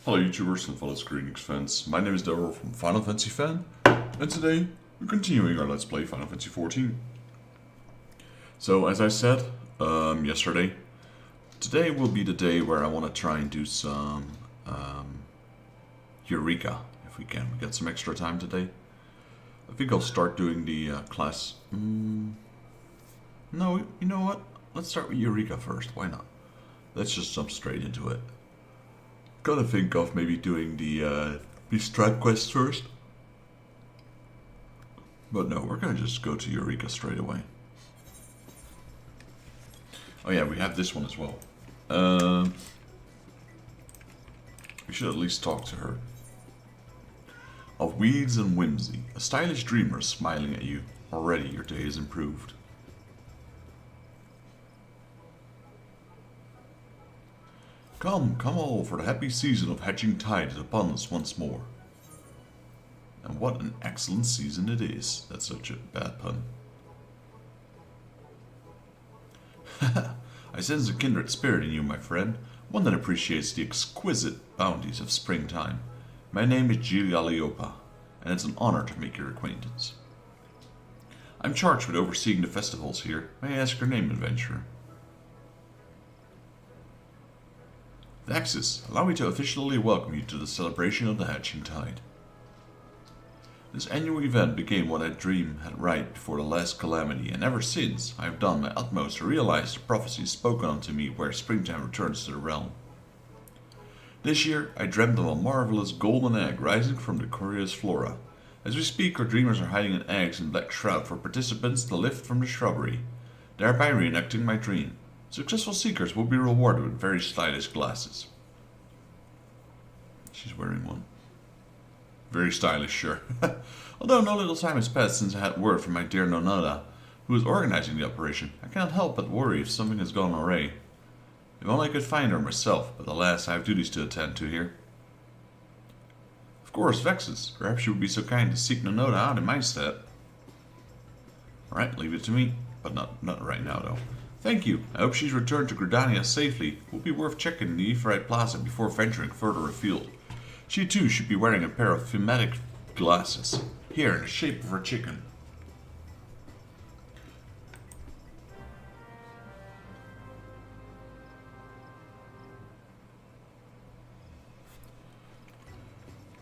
Hello YouTubers and fellow Square Enix fans, my name is Daryl from Final Fantasy Fan, and today we're continuing our Let's Play Final Fantasy XIV. So as I said yesterday, today will be the day where I want to try and do some Eureka, if we can. We got some extra time today. I think I'll start doing the class... No, you know what? Let's start with Eureka first, why not? Let's just jump straight into it. Gotta think of maybe doing the strat quests first. But no, we're gonna just go to Eureka straight away. Oh yeah, we have this one as well. We should at least talk to her. Of weeds and whimsy, a stylish dreamer is smiling at you. Already your day is improved. Come, come all, for the happy season of hatching tide is upon us once more. And what an excellent season it is. That's such a bad pun. I sense a kindred spirit in you, my friend, one that appreciates the exquisite bounties of springtime. My name is Giulioppa, and it's an honor to make your acquaintance. I'm charged with overseeing the festivals here. May I ask your name, adventurer? Vaxis, allow me to officially welcome you to the celebration of the hatching tide. This annual event became what I dreamed had right before the last calamity, and ever since I have done my utmost to realize the prophecies spoken unto me where springtime returns to the realm. This year I dreamt of a marvelous golden egg rising from the curious flora. As we speak, our dreamers are hiding in eggs in black shroud for participants to lift from the shrubbery, thereby reenacting my dream. Successful seekers will be rewarded with very stylish glasses. She's wearing one. Very stylish, sure. Although no little time has passed since I had word from my dear Nonada, who is organizing the operation, I cannot help but worry if something has gone awry. If only I could find her myself, but alas, I have duties to attend to here. Of course, Vexus. Perhaps you would be so kind to seek Nonada out in my stead. Alright, leave it to me. But not right now, though. Thank you. I hope she's returned to Gridania safely. It will be worth checking the Ephraite Plaza before venturing further afield. She too should be wearing a pair of thematic glasses, here in the shape of her chicken.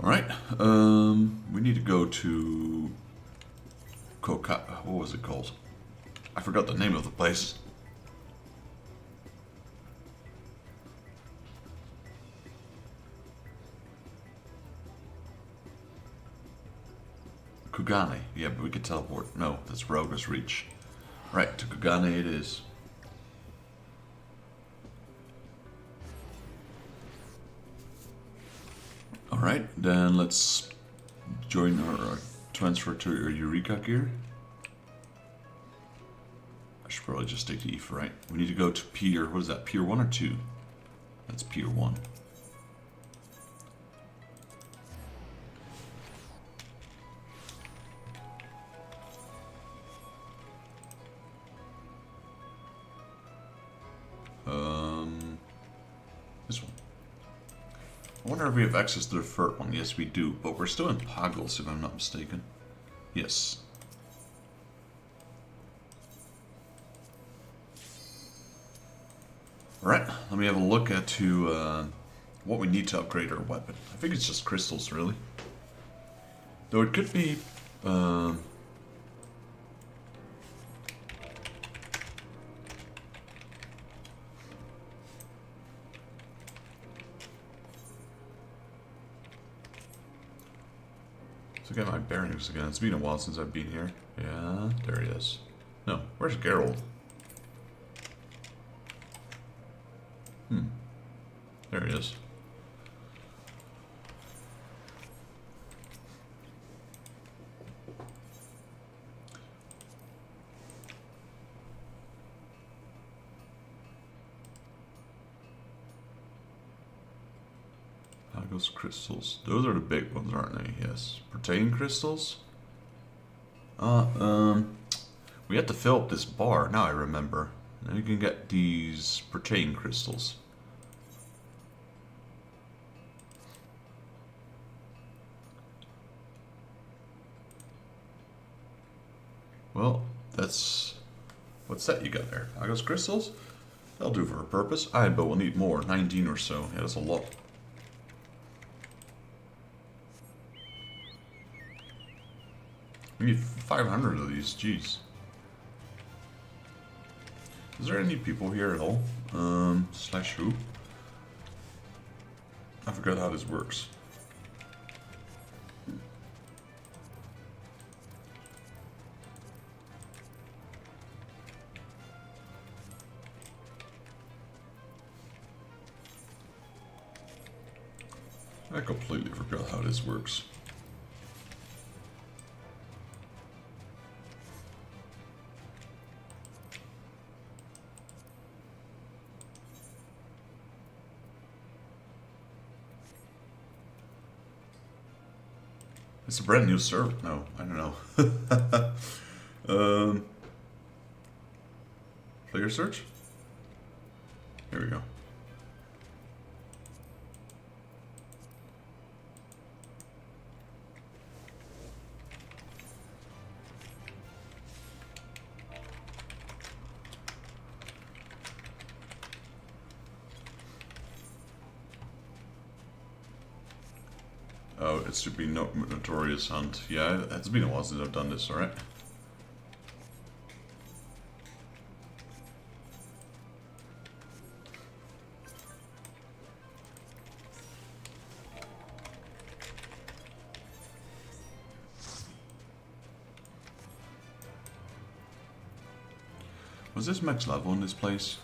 Alright, we need to go to what was it called? I forgot the name of the place. Kugane. Yeah, but we could teleport. No, that's Roga's Reach. Right, to Kugane it is. Alright, then let's join our transfer to our Eureka gear. I should probably just take the Ephraite. We need to go to Pier, what is that, Pier 1 or 2? That's Pier 1. This one. I wonder if we have access to the third one. Yes, we do, but we're still in Pagos, if I'm not mistaken. Yes. Alright, let me have a look at what we need to upgrade our weapon. I think it's just crystals, really. Though it could be... So get my bearings again. It's been a while since I've been here. Yeah, there he is. No, where's Geralt? There he is. Pagos crystals. Those are the big ones, aren't they? Yes. Protein crystals? We had to fill up this bar. Now I remember. Now you can get these protein crystals. Well, that's... What's that you got there? Agos crystals? That'll do for a purpose. But we'll need more. 19 or so. Yeah, that's a lot. We need 500 of these. Jeez. Is there any people here at all? Slash who? I forgot how this works. I completely forgot how this works. It's a brand new server. No, I don't know. Player search? Here we go. Oh, it's to be notorious hunt. Yeah, it's been a while since I've done this, alright? Was this max level in this place?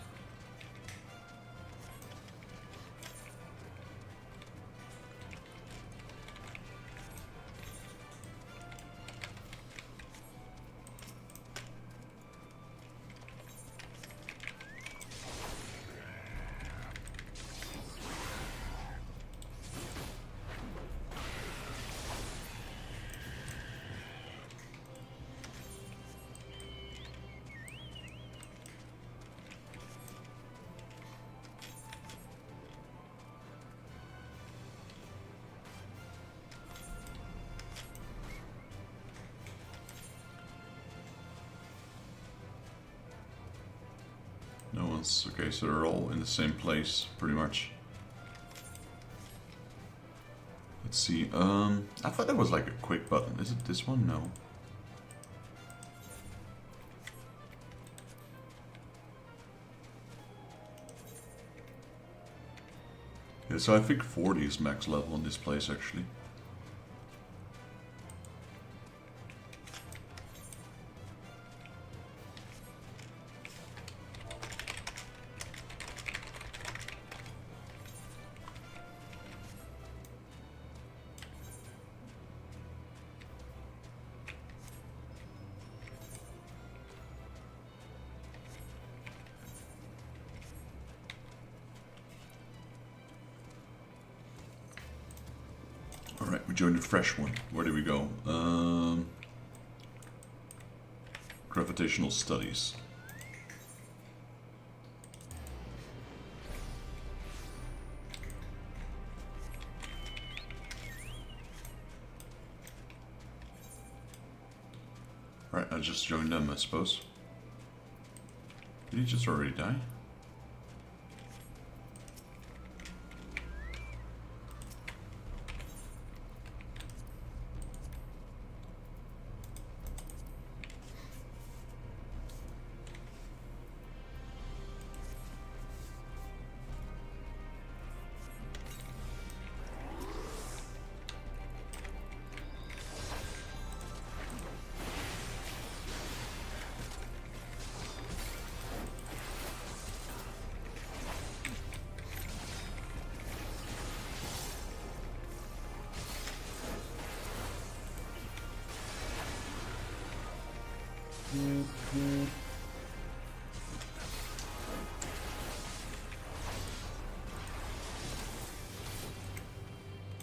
No one's... Okay, so they're all in the same place, pretty much. Let's see, I thought there was like a quick button. Is it this one? No. Yeah, so I think 40 is max level in this place, actually. Alright, we joined a fresh one. Where do we go? Gravitational studies. Alright, I just joined them, I suppose. Did he just already die?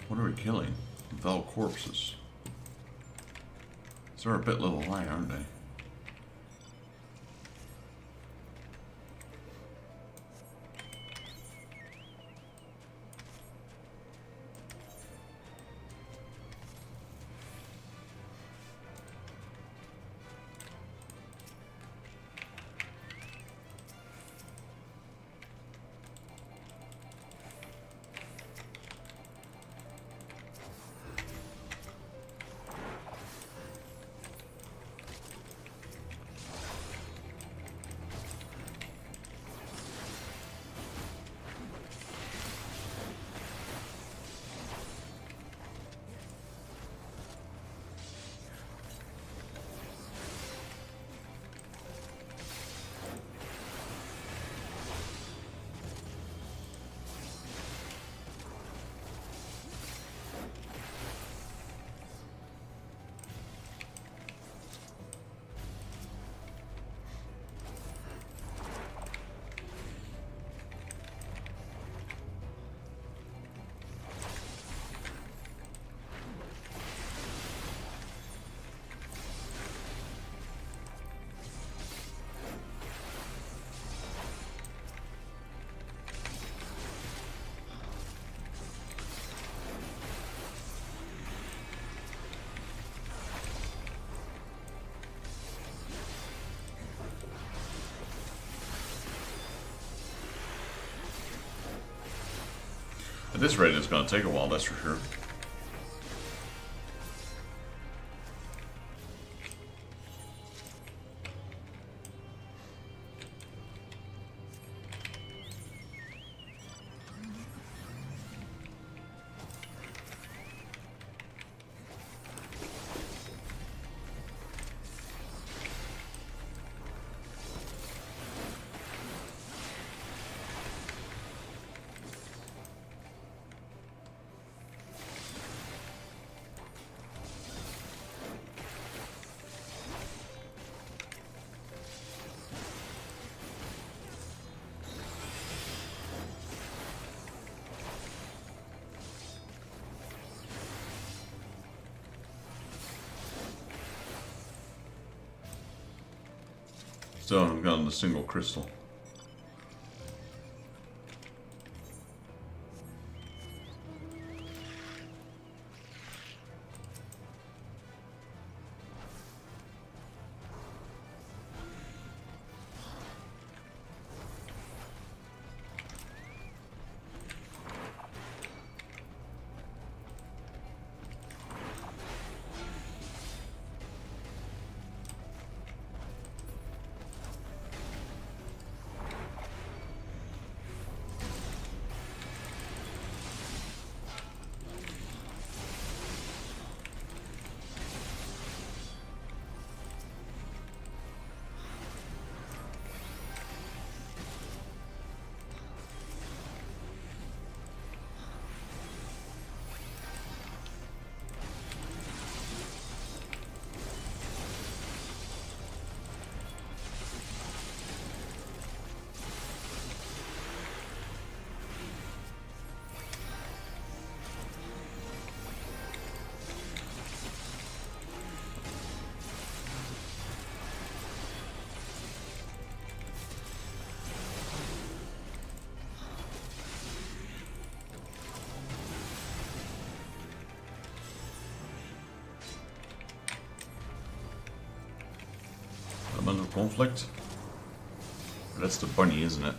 What are we killing? Val corpses. So they're a bit level high, aren't they? this raid is going to take a while, that's for sure. Still haven't gotten a single crystal. Elemental conflict? That's the bunny, isn't it?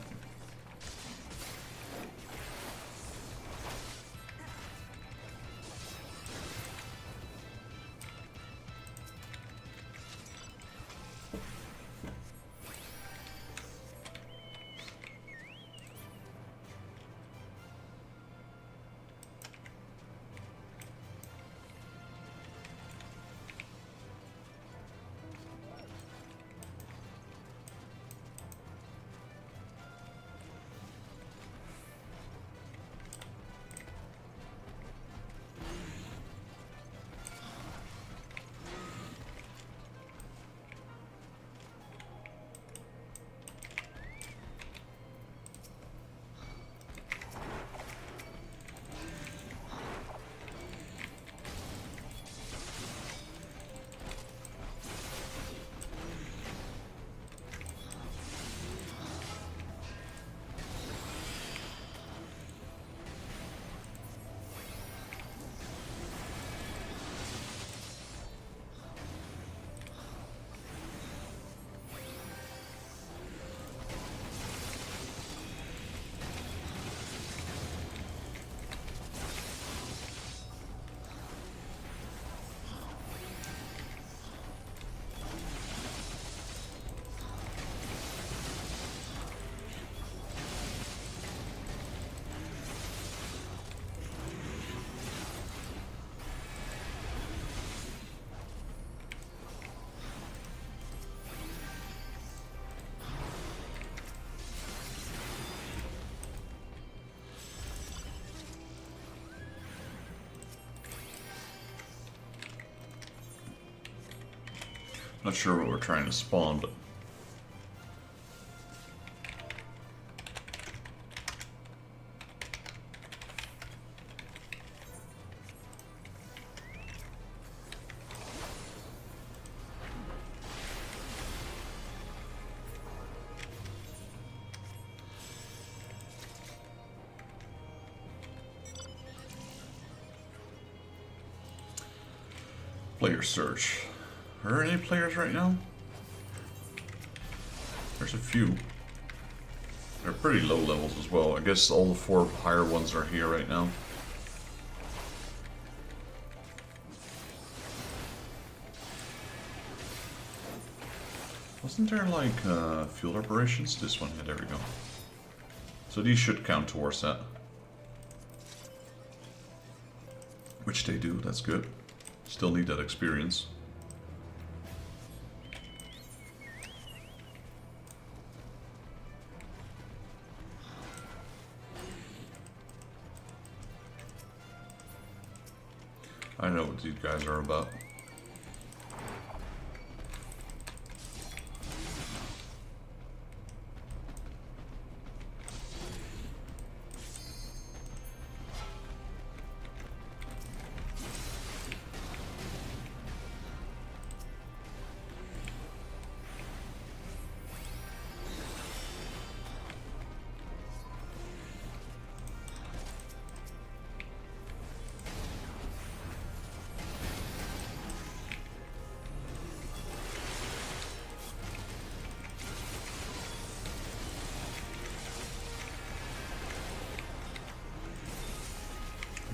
Not sure what we're trying to spawn, but player search. Are there any players right now? There's a few. They're pretty low levels as well. I guess all the 4 higher ones are here right now. Wasn't there like field operations? This one, yeah, there we go. So these should count towards that. Which they do, that's good. Still need that experience. I know what these guys are about.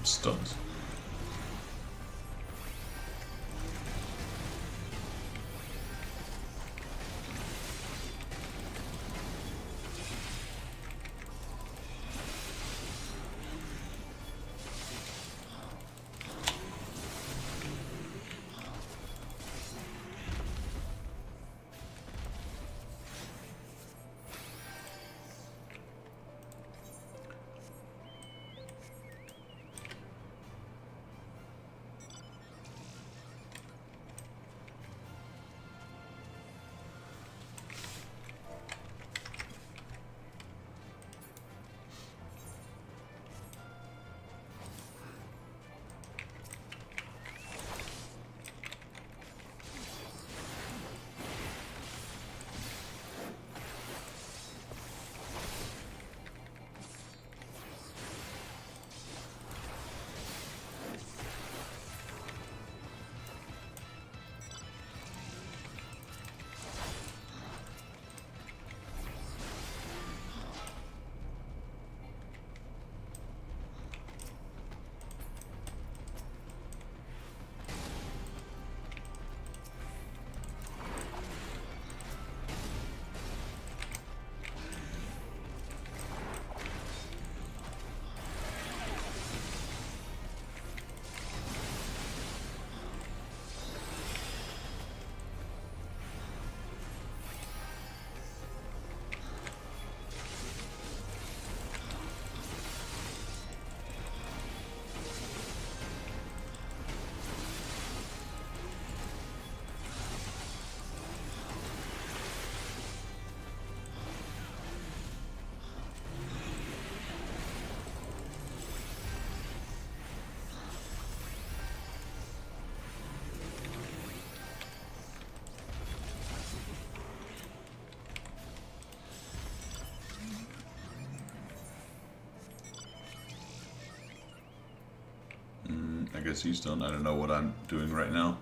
Stunned. I guess he's done. I don't know what I'm doing right now.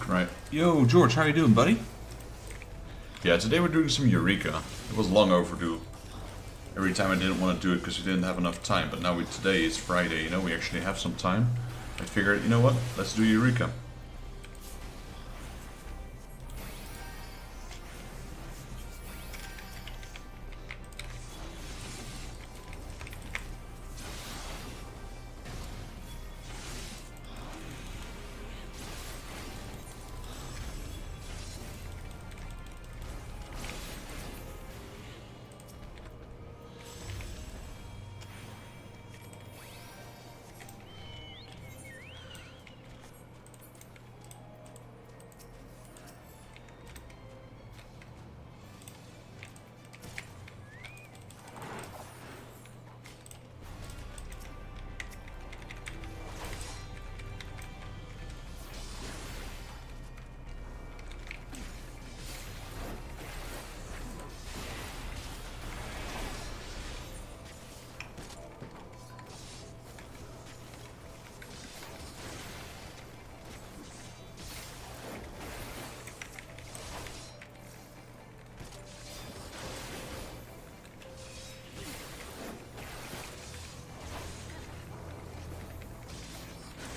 Right. Yo, George, how you doing, buddy? Yeah, today we're doing some Eureka. It was long overdue. Every time I didn't want to do it because we didn't have enough time, but now today is Friday, you know, we actually have some time. I figured, you know what, let's do Eureka.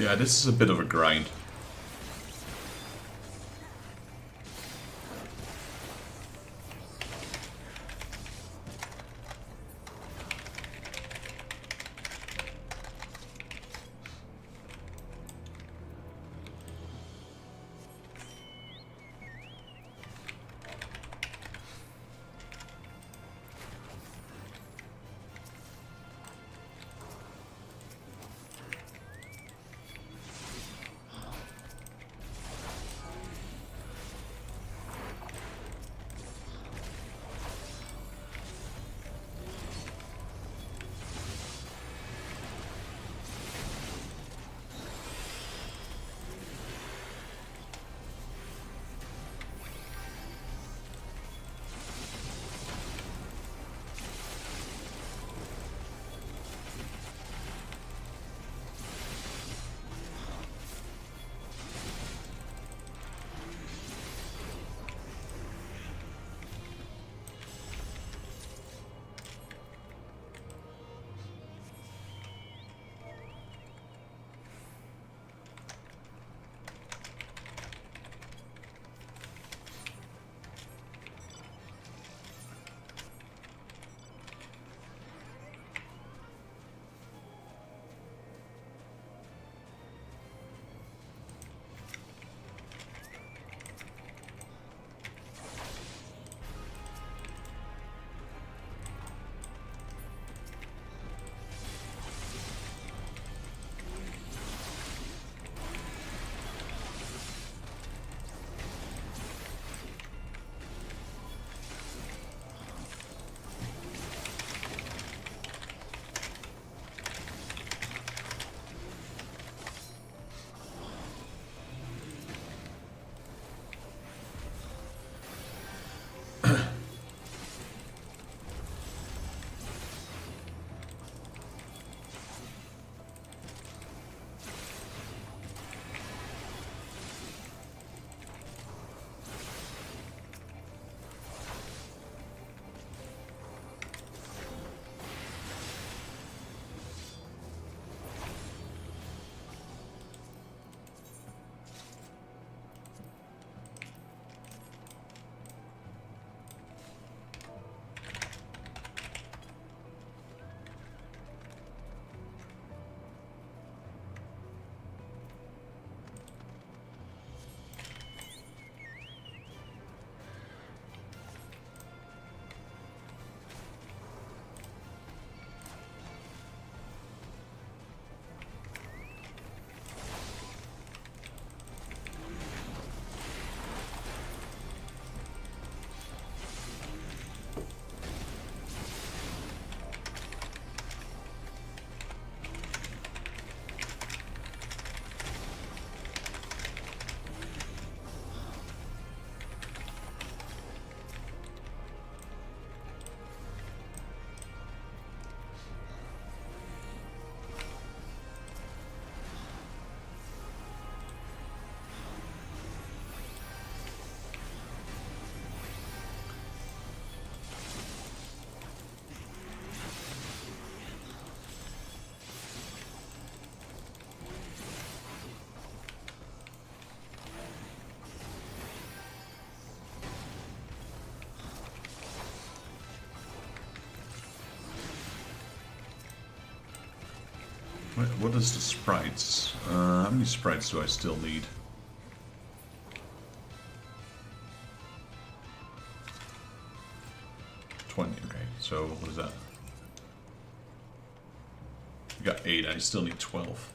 Yeah, this is a bit of a grind. What is the sprites? How many sprites do I still need? 20, okay. So, what is that? I got 8, I still need 12.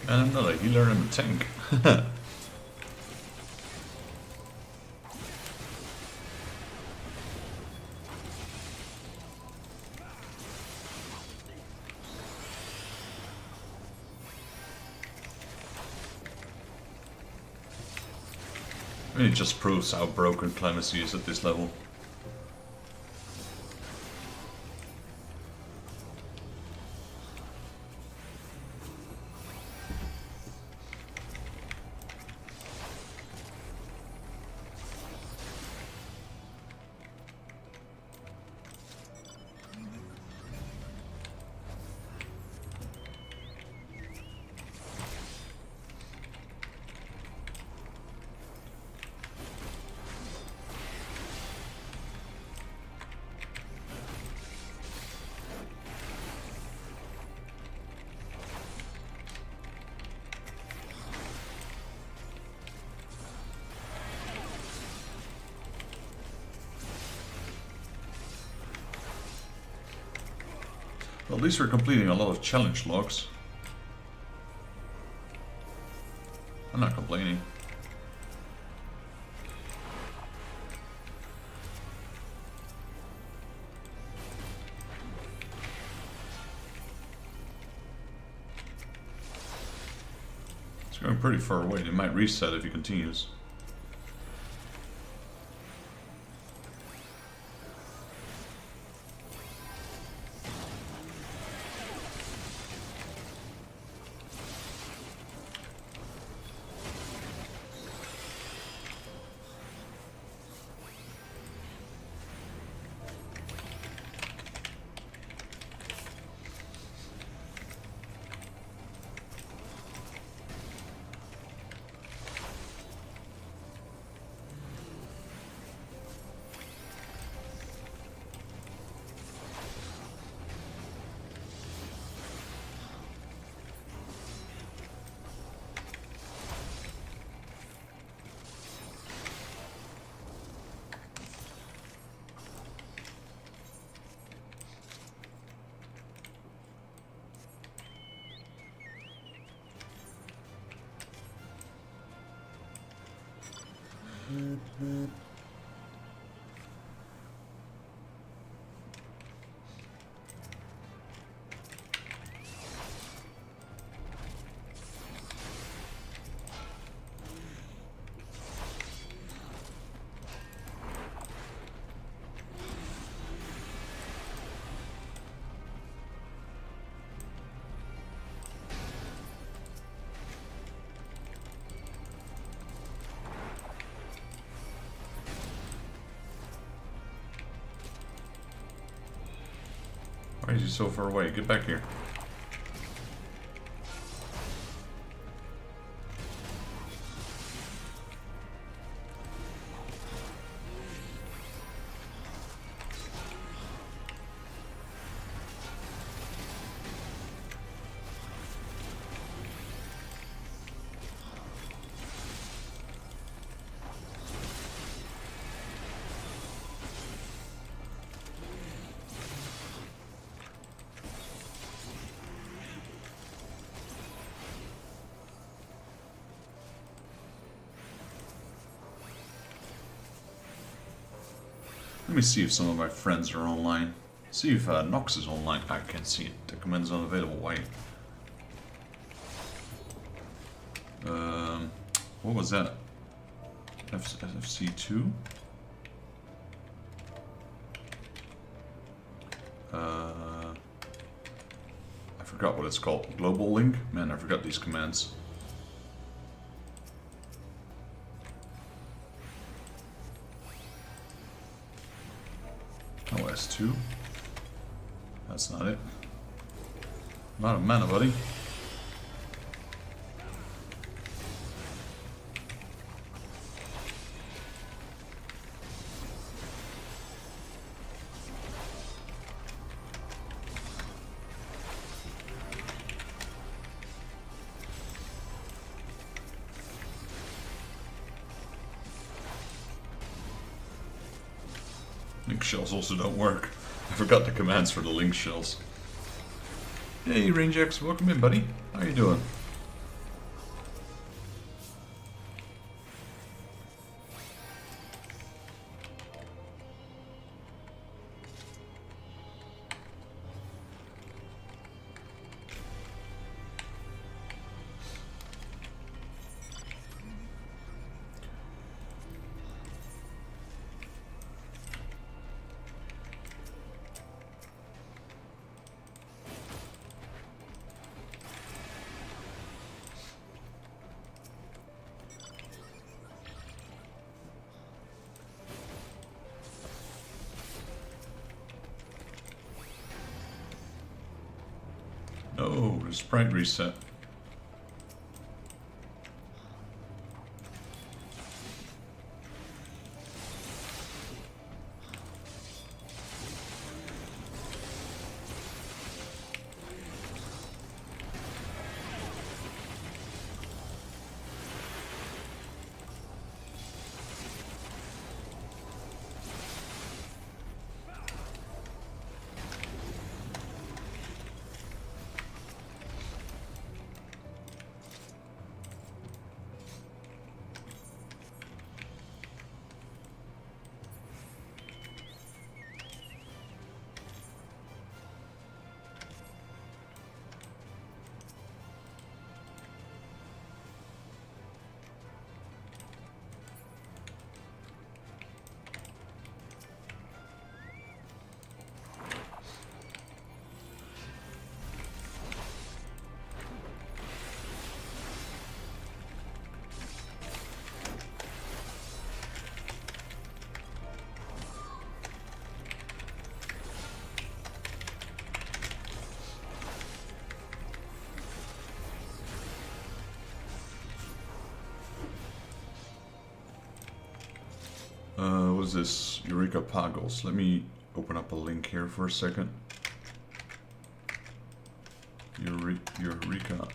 And I'm not a healer, I'm a tank. I mean, it just proves how broken Clemency is at this level. Well, at least we're completing a lot of challenge logs. I'm not complaining. It's going pretty far away. It might reset if he continues. Why is he so far away? Get back here. Let me see if some of my friends are online. See if Nox is online. I can't see it. The command is unavailable. Why? What was that? FC2? I forgot what it's called. Global link? Man, I forgot these commands. OS2. That's not it. Not a mana, buddy. Link shells also don't work. I forgot the commands for the link shells. Hey, Rangex, welcome in, buddy. How you doing? No, the sprite reset. What is this? Eureka Poggles. Let me open up a link here for a second. Eureka.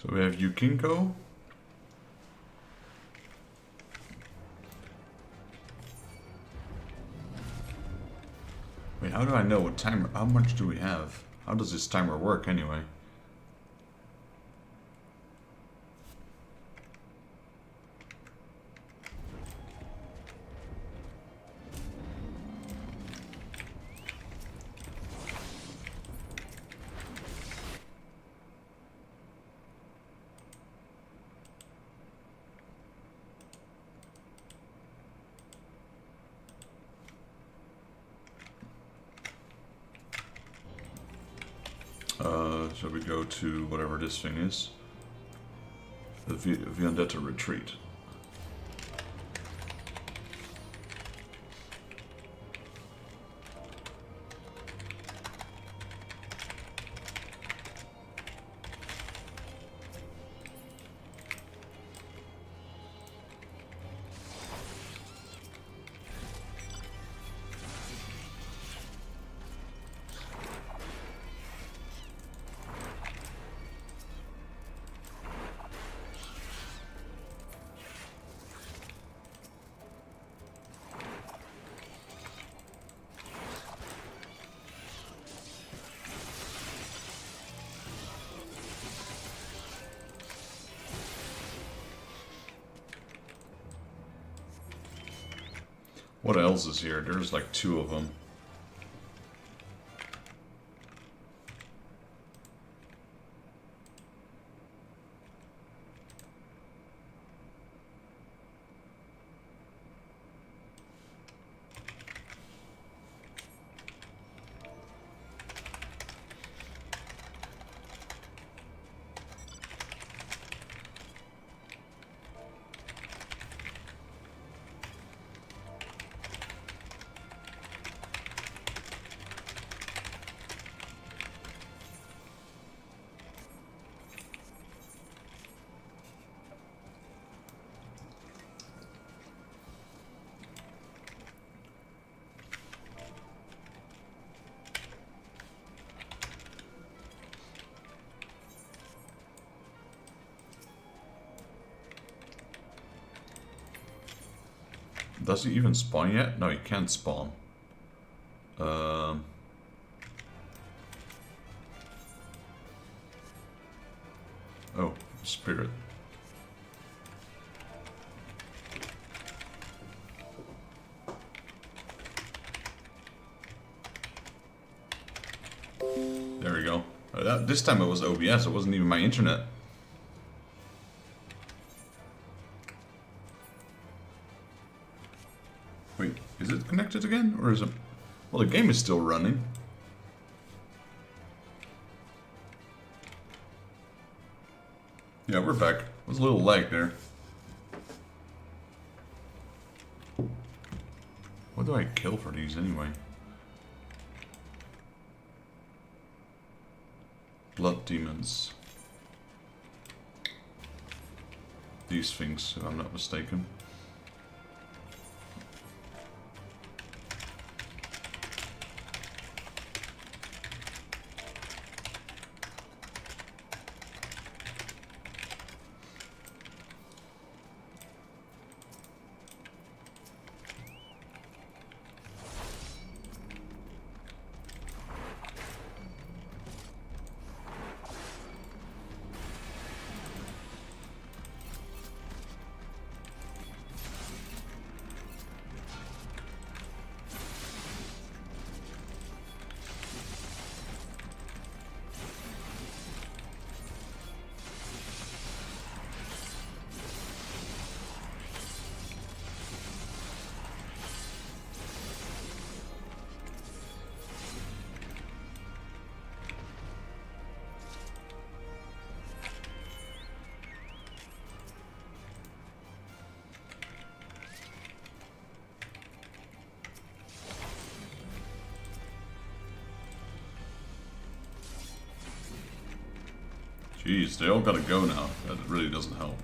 So we have Yukinko. Wait, how do I know what timer? How much do we have? How does this timer work anyway? So we go to whatever this thing is. The Vendetta Retreat. What else is here? There's like 2 of them. Does he even spawn yet? No, he can't spawn. Oh, spirit. There we go. This time it was OBS, it wasn't even my internet. Wait, is it connected again? Or is it... Well, the game is still running. Yeah, we're back. There's a little lag there. What do I kill for these anyway? Blood demons. These things, if I'm not mistaken. Jeez, they all gotta go now. That really doesn't help.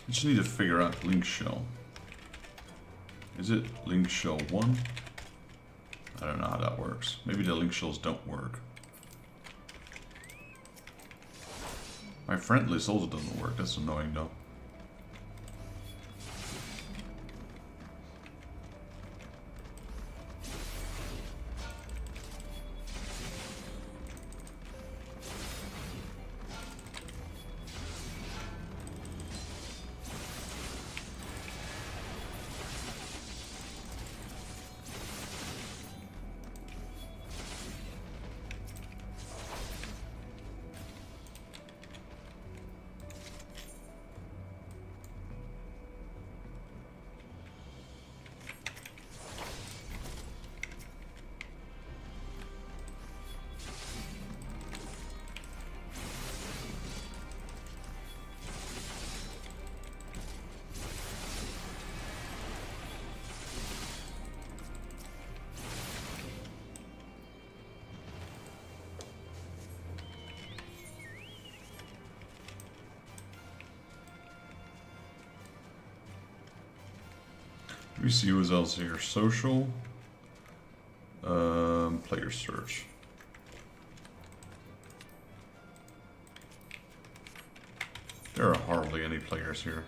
I just need to figure out link shell. Is it link shell 1? I don't know how that works. Maybe the link shells don't work. My friend list also doesn't work. That's annoying though. Let me see who's else here. Social. Player search. There are hardly any players here.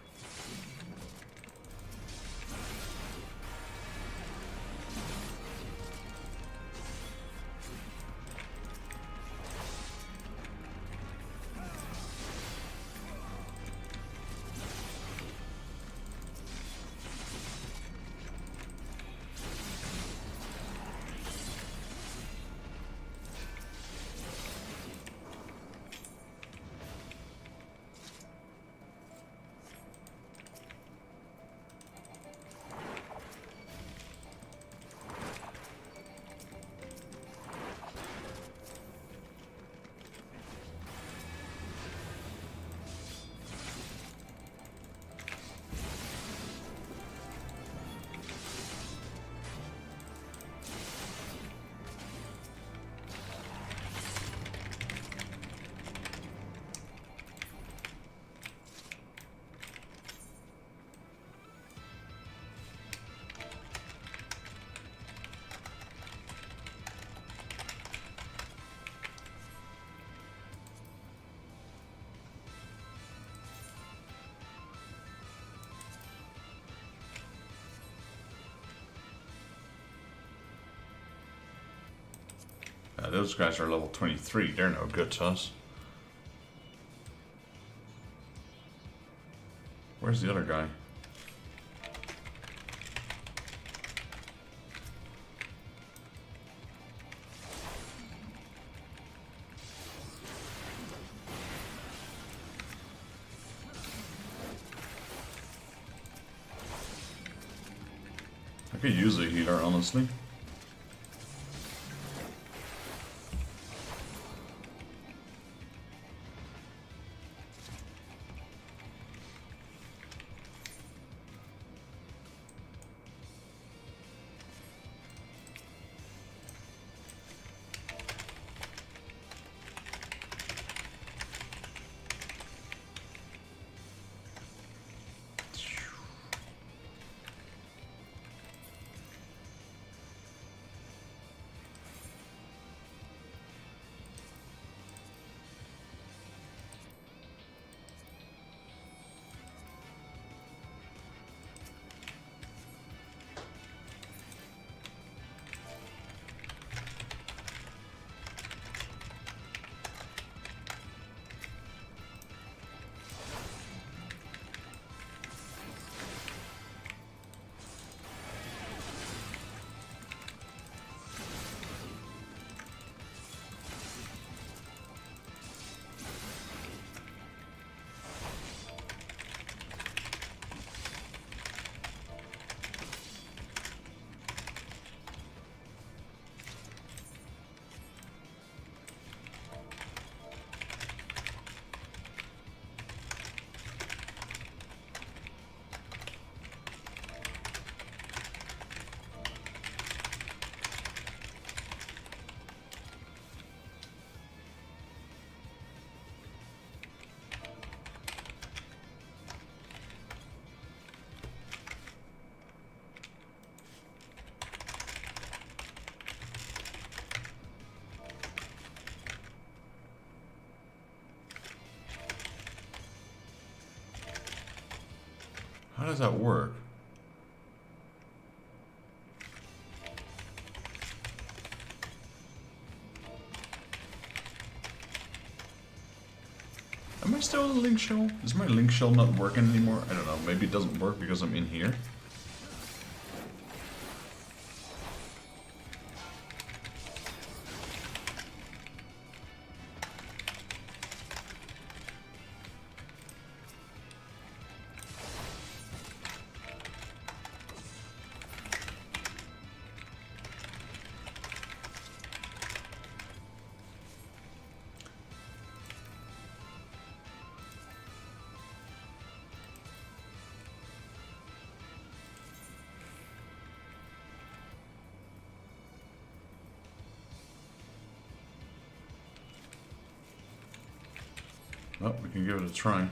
Those guys are level 23. They're no good to us. Where's the other guy? I could use a healer, honestly. How does that work? Am I still in the link shell? Is my link shell not working anymore? I don't know. Maybe it doesn't work because I'm in here. Oh, we can give it a try.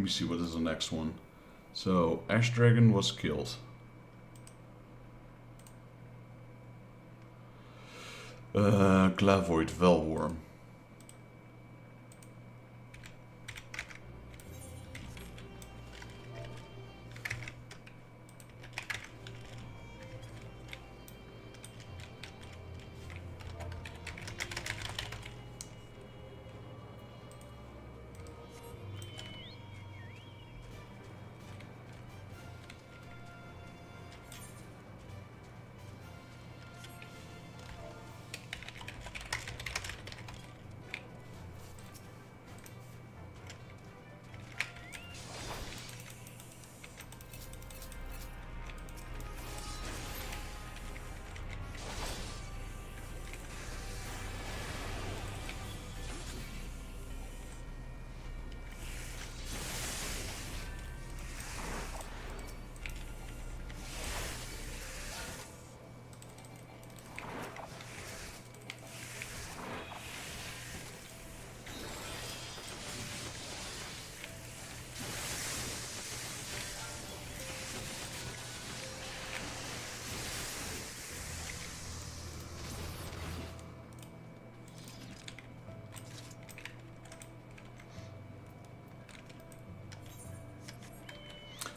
me see what is the next one. So, Ash Dragon was killed. Glavoid Velworm.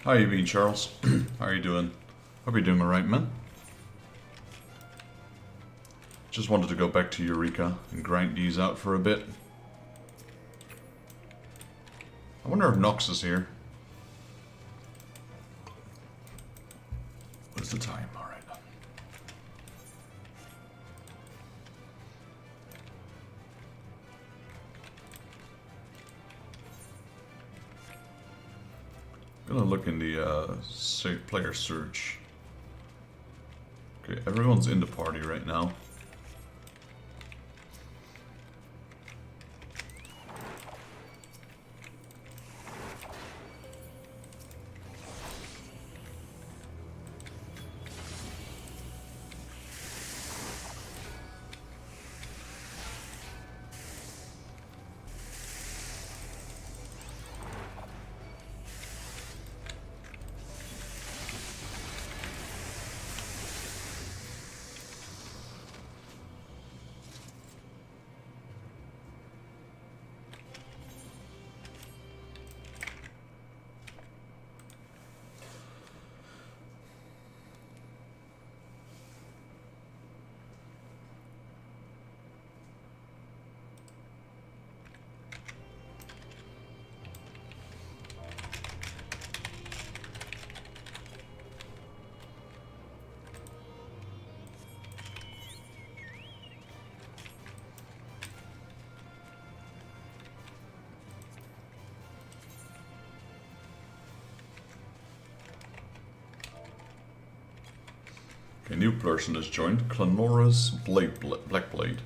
How you been, Charles? How are you doing? Hope you're doing alright, man. Just wanted to go back to Eureka and grind these out for a bit. I wonder if Nox is here. What is the time? Alright. I'm gonna look in the player search. Okay, everyone's in the party right now. A new person has joined, Clanora's Blackblade.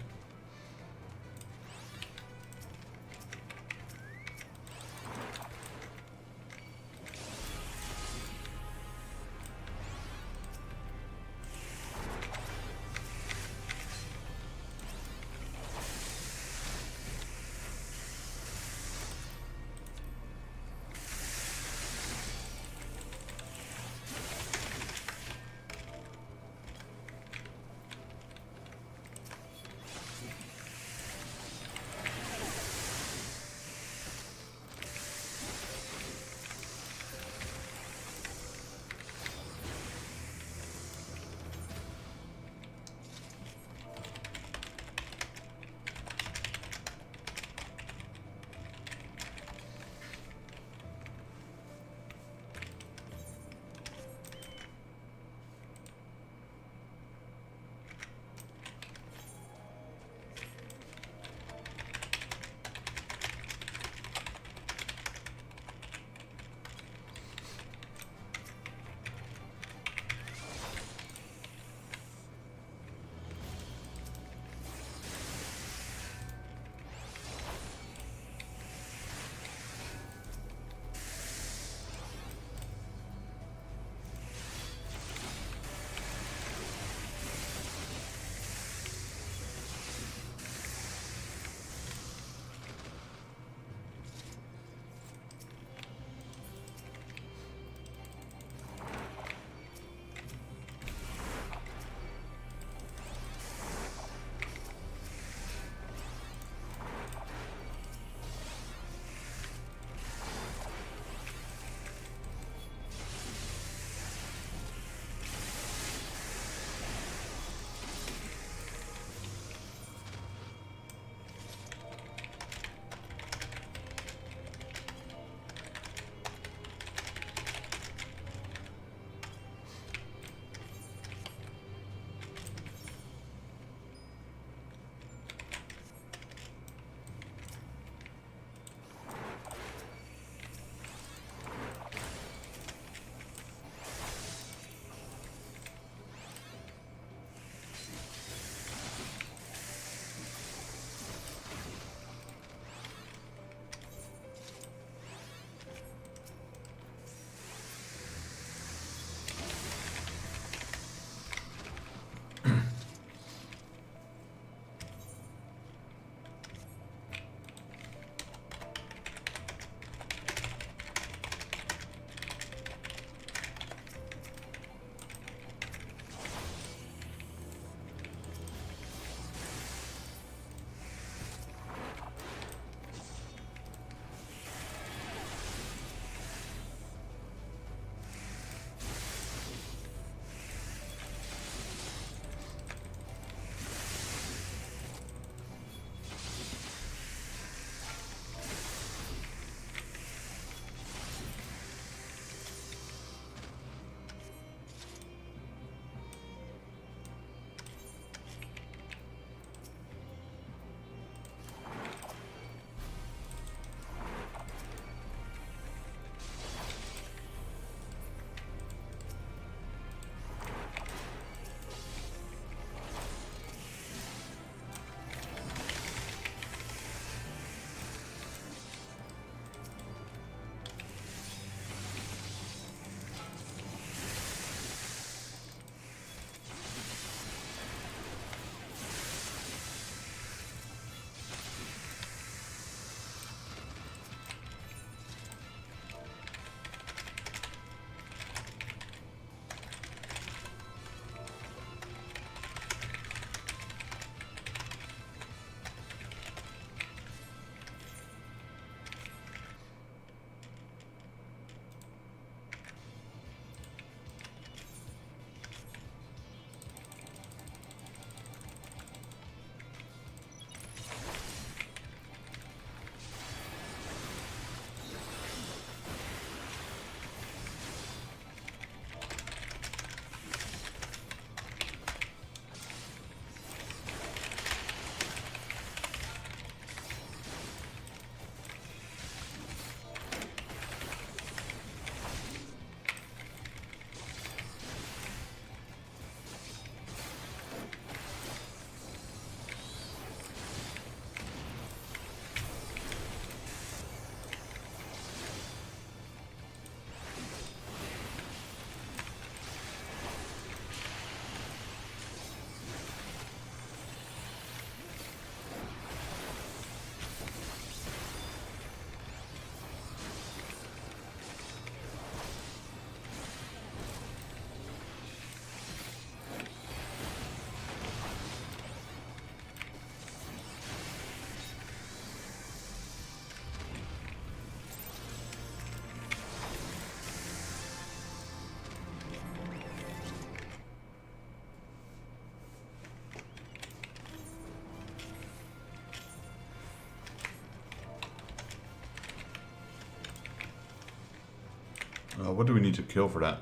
what do we need to kill for that?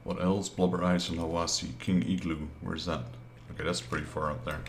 What else? Blubber Ice and Hawasi. King Igloo. Where's that? Okay, that's pretty far up there.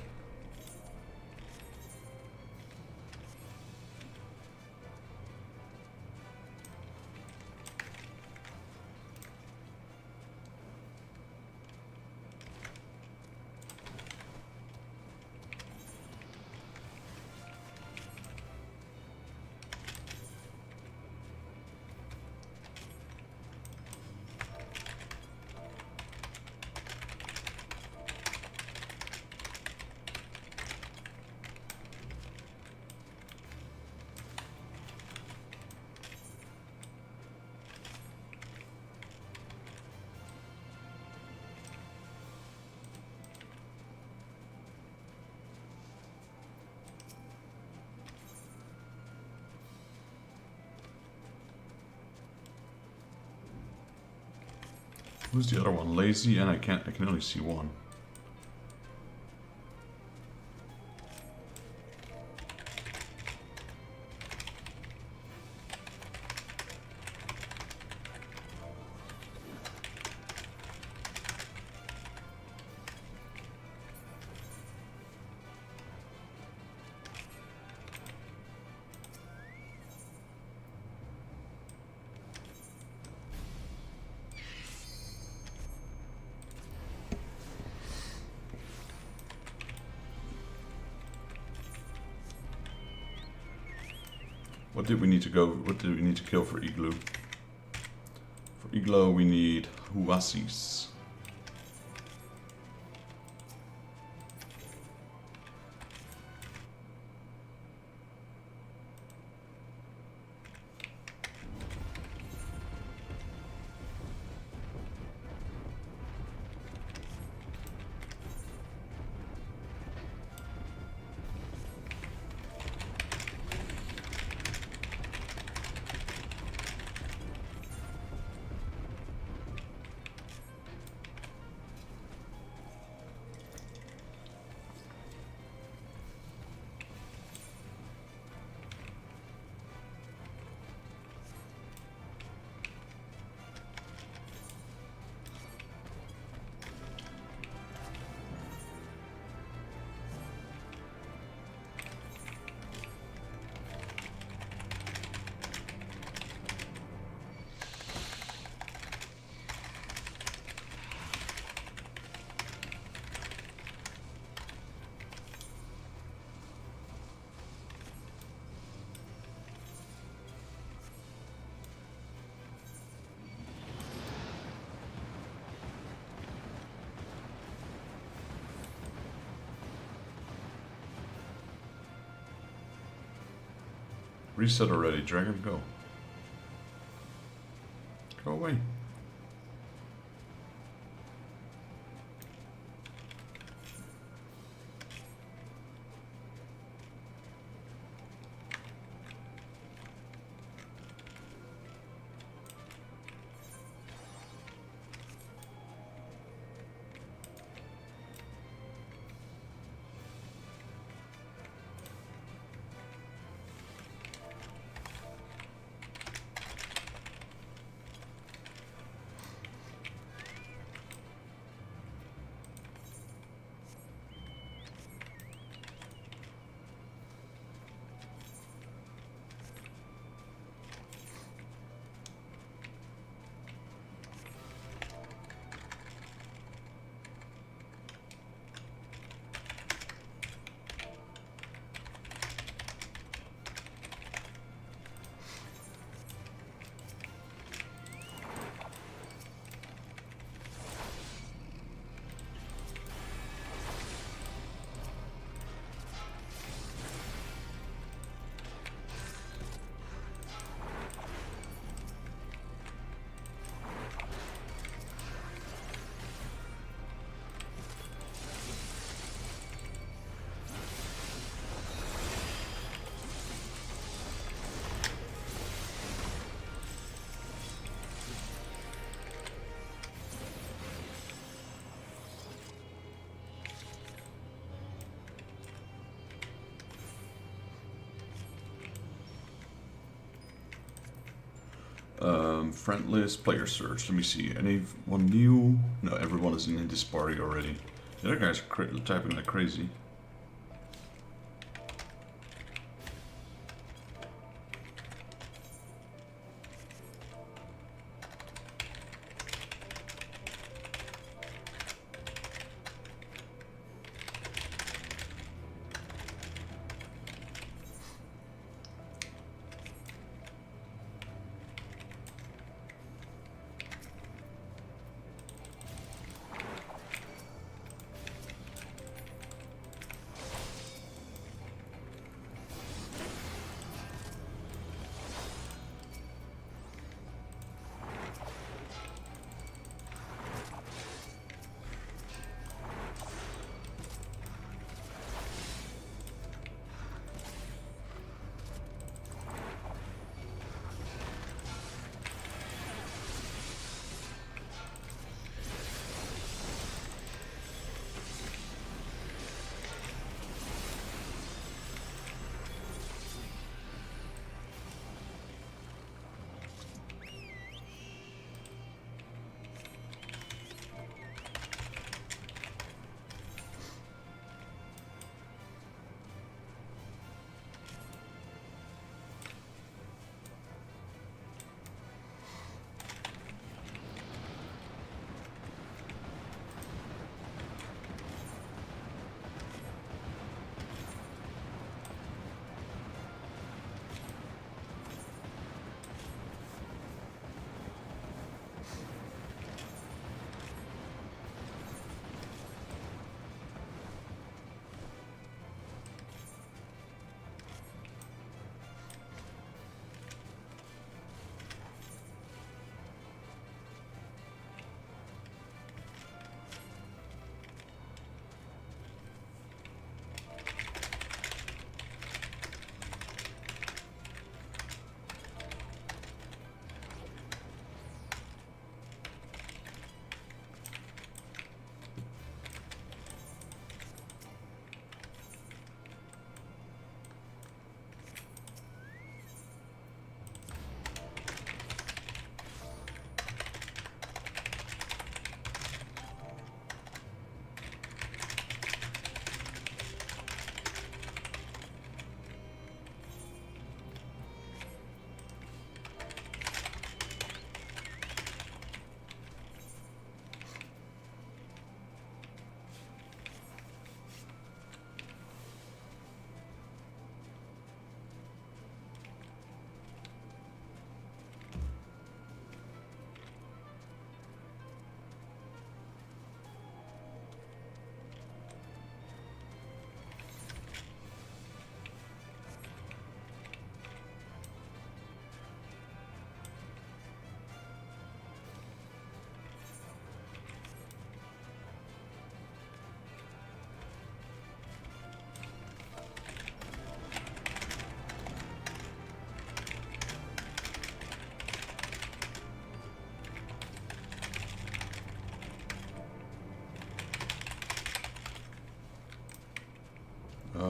Who's the other one? Lazy, and I can only see one. What did we need to go? What did we need to kill for Igloo? For Igloo, we need Huasis. Reset already, Dragon, go. Go away. Friend list, player search. Let me see. Anyone new? No, everyone is in this party already. The other guys are typing like crazy.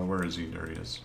Where is he? There he is.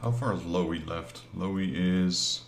How far is Loey left? Loey is...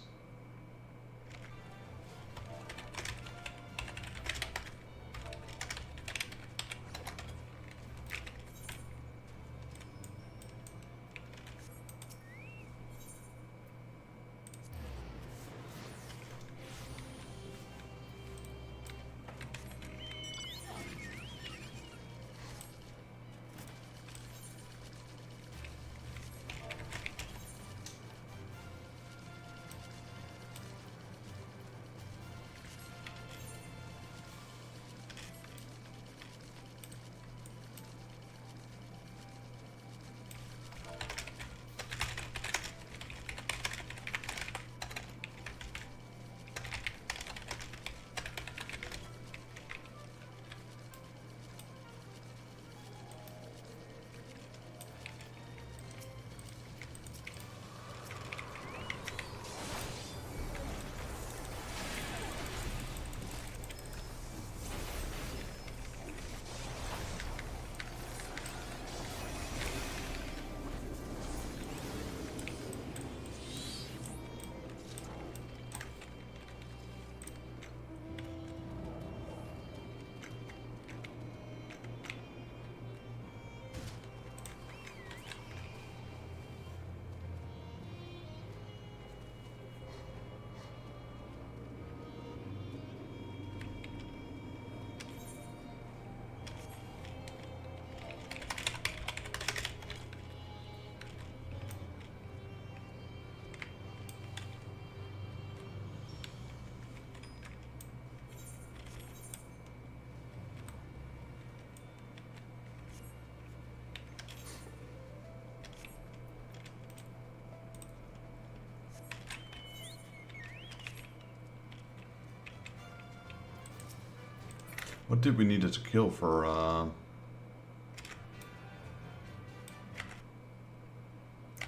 What did we need it to kill for,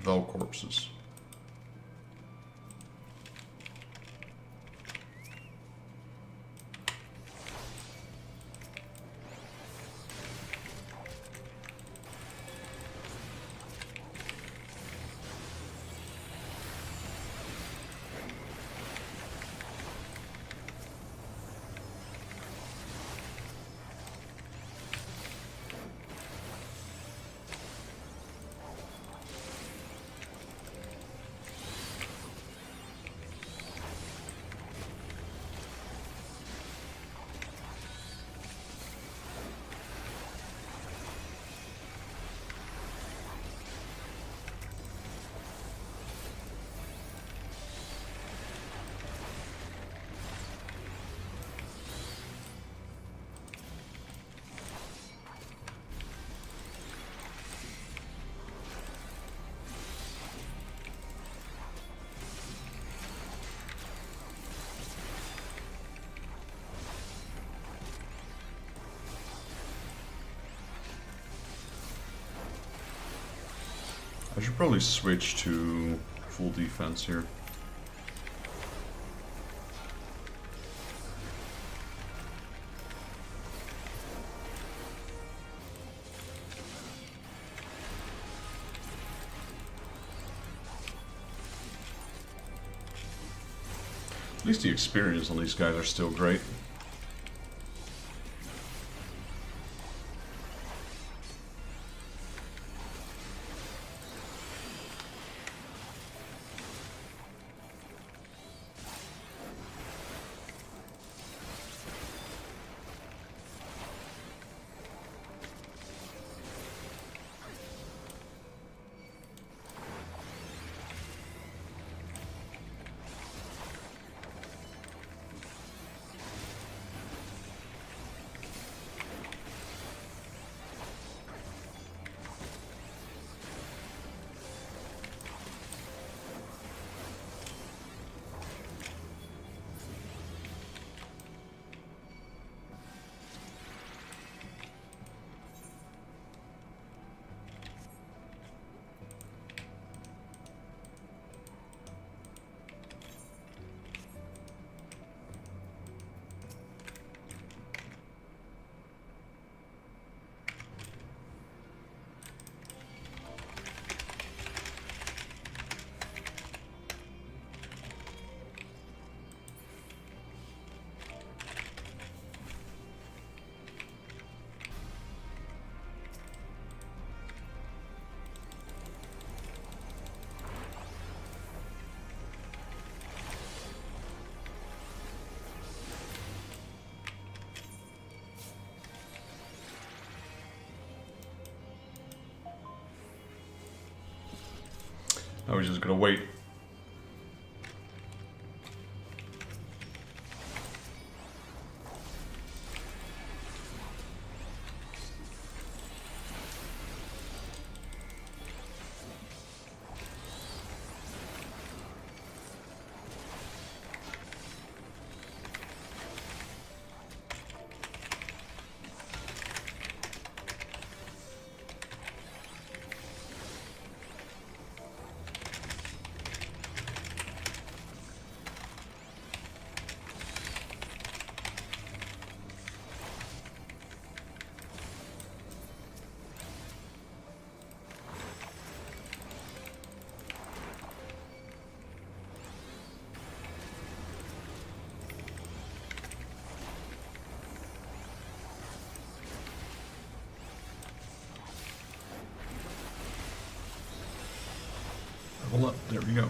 Vel corpses? I should probably switch to full defense here. At least the experience on these guys are still great. I was just gonna wait. Level up. There we go.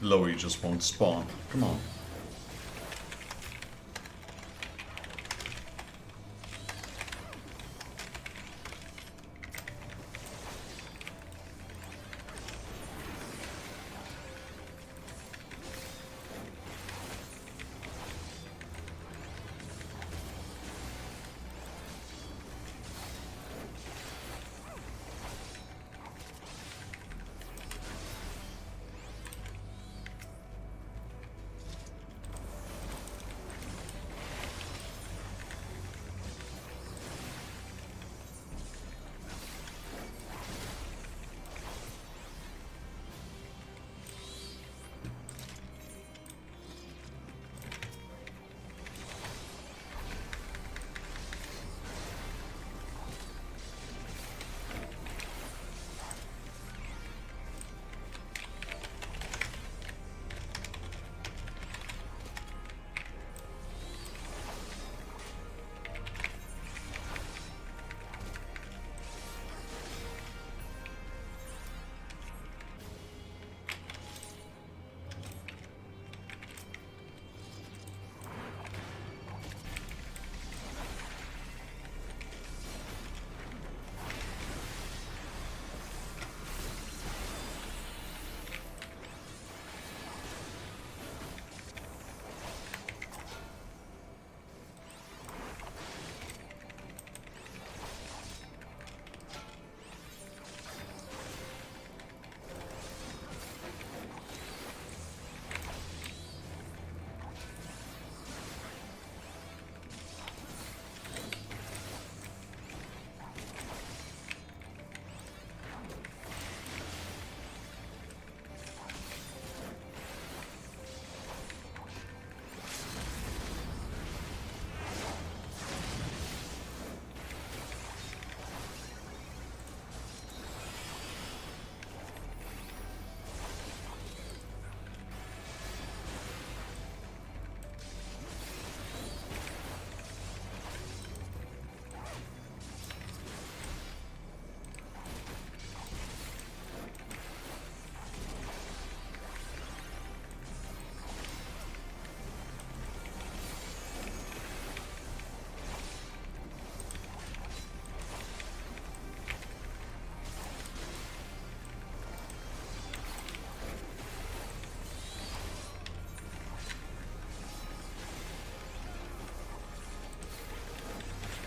Loey just won't spawn. Come on.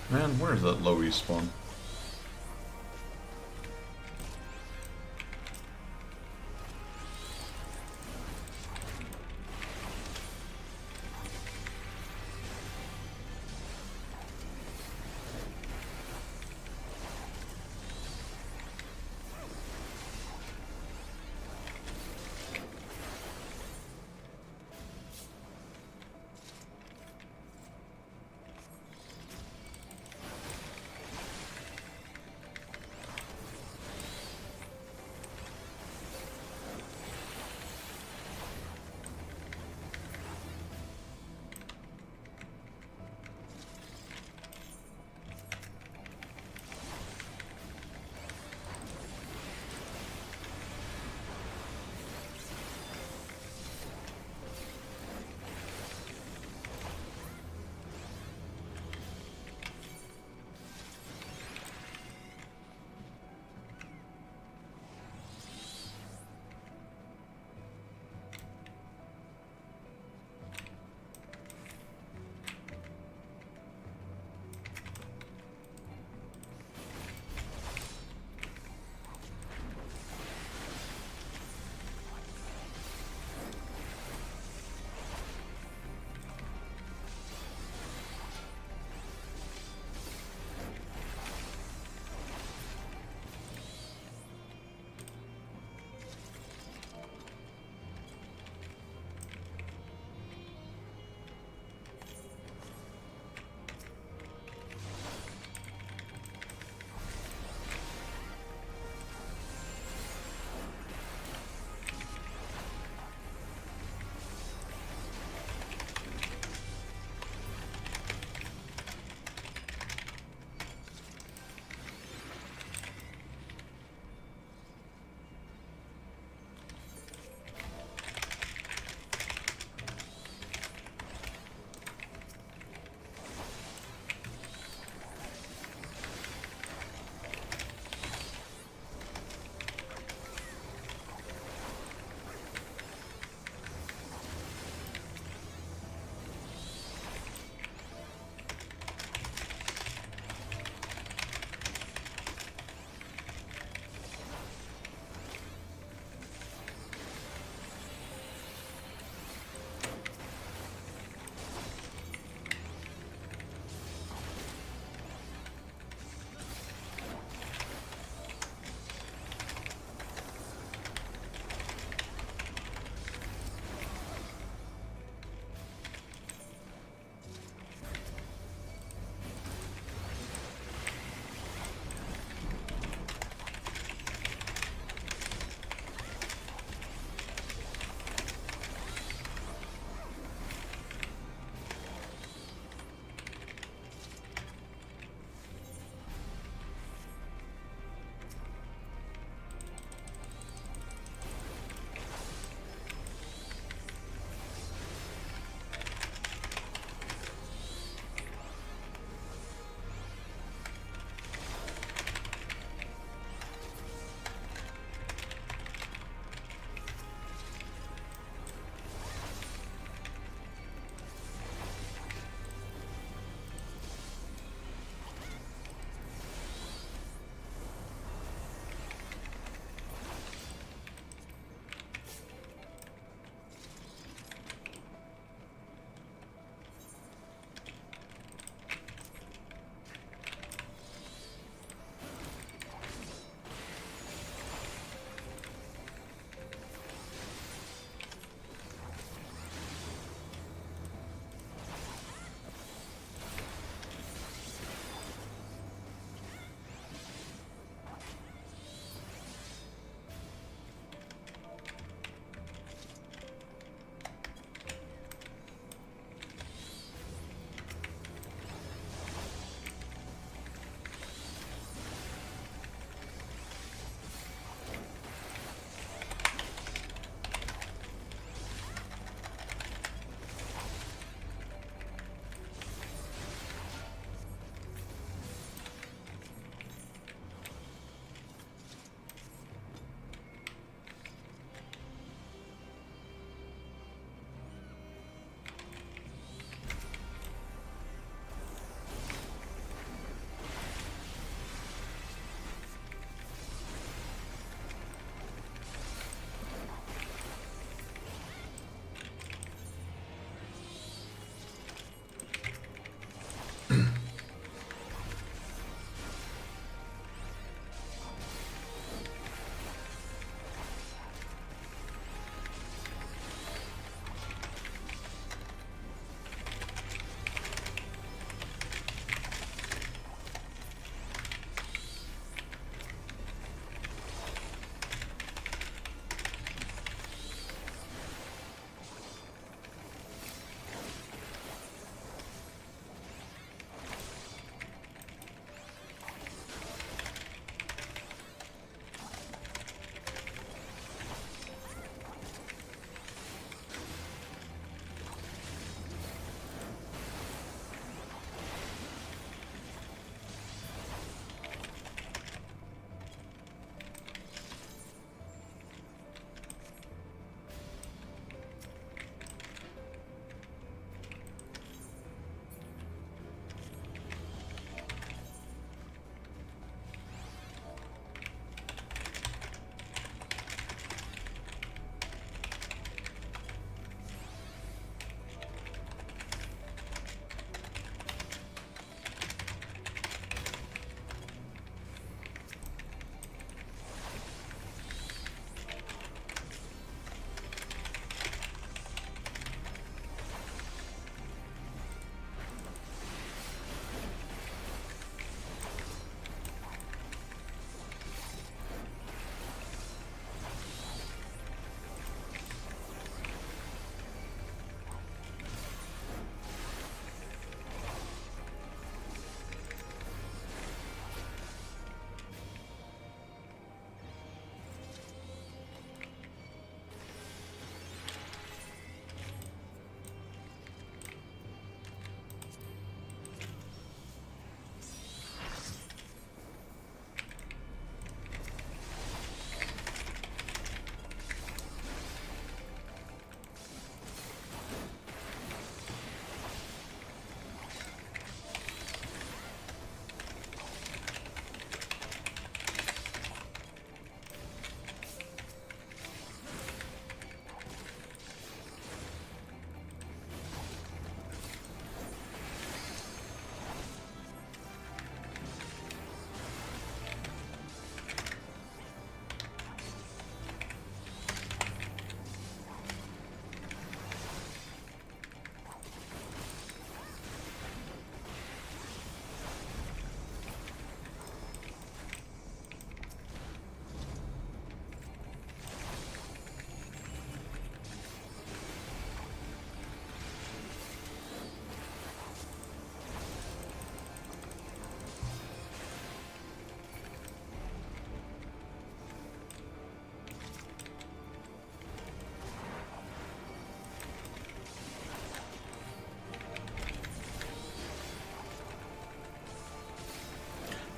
Man, where's that low respawn?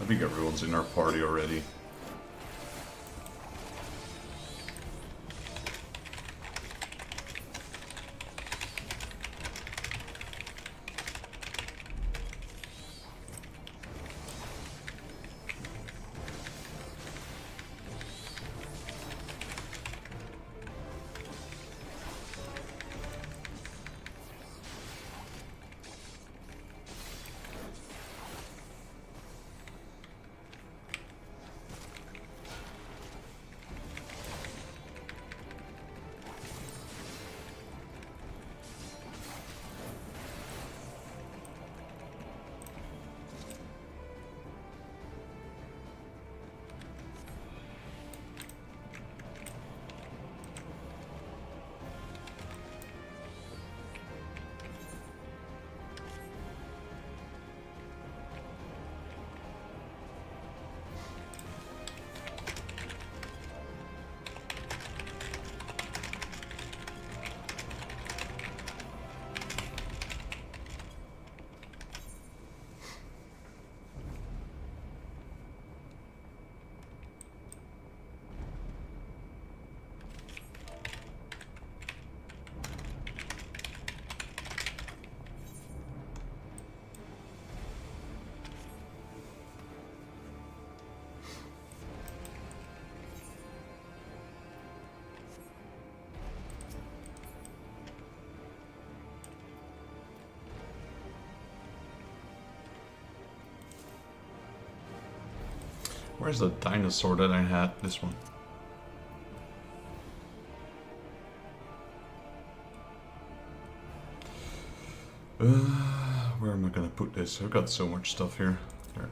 think everyone's in our party already. Where's the dinosaur that I had? This one. Where am I gonna put this? I've got so much stuff here. There.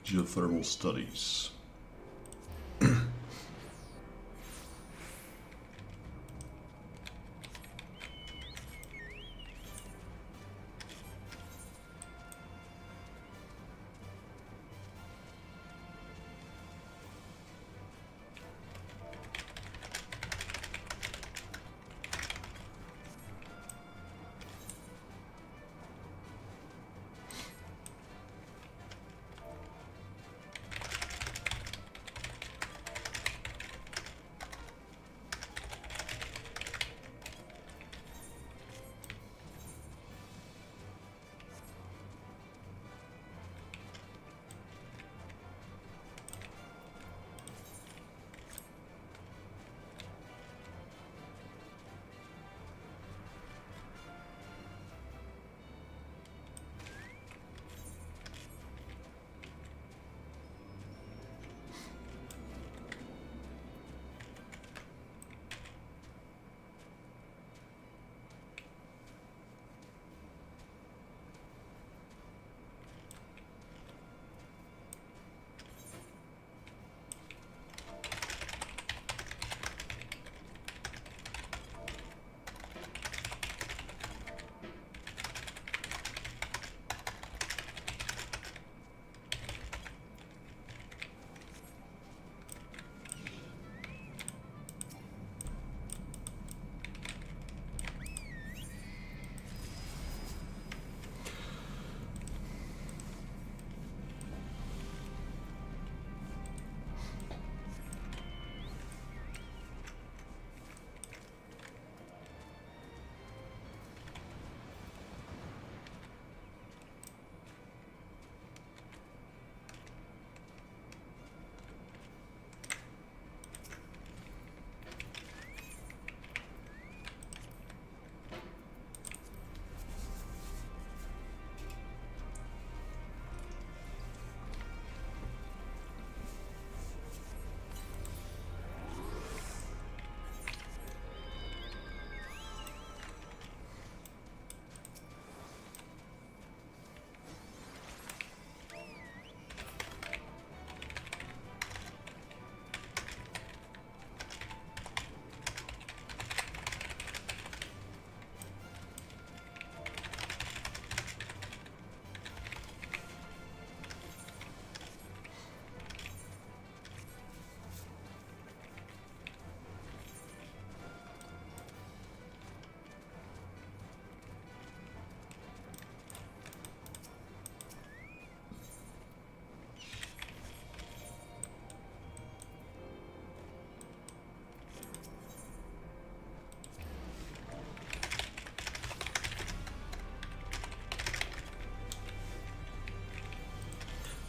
Geothermal studies.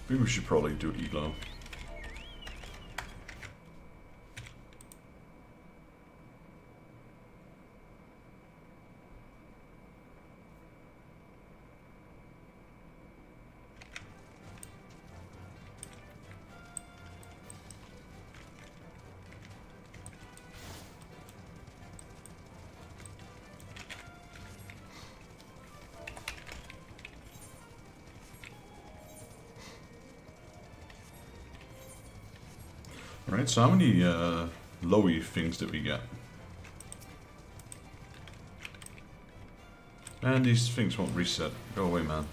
Maybe we should probably do Elo. Alright, so how many lowy things did we get? And these things won't reset. Go away, man.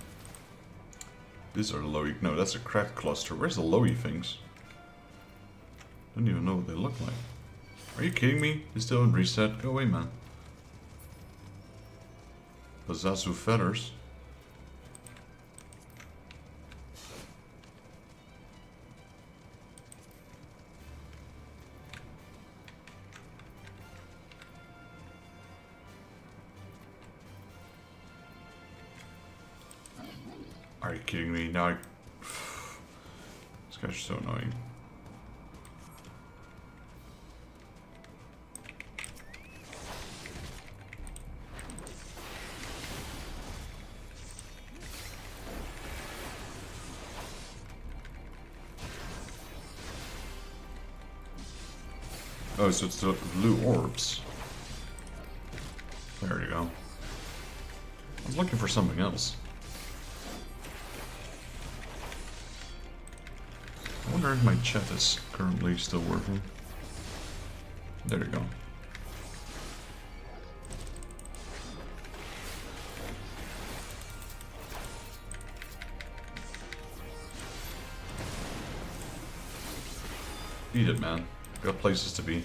These are the lowy. No, that's a cracked cluster. Where's the lowy things? Don't even know what they look like. Are you kidding me? They still haven't reset. Go away, man. Bazazu feathers. Are you kidding me? Now These guys are so annoying. Oh, so it's the blue orbs. There you go. I was looking for something else. wonder if my chat is currently still working. There you go. Eat it, man. Got places to be.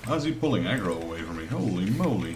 How's he pulling aggro away from me? Holy moly.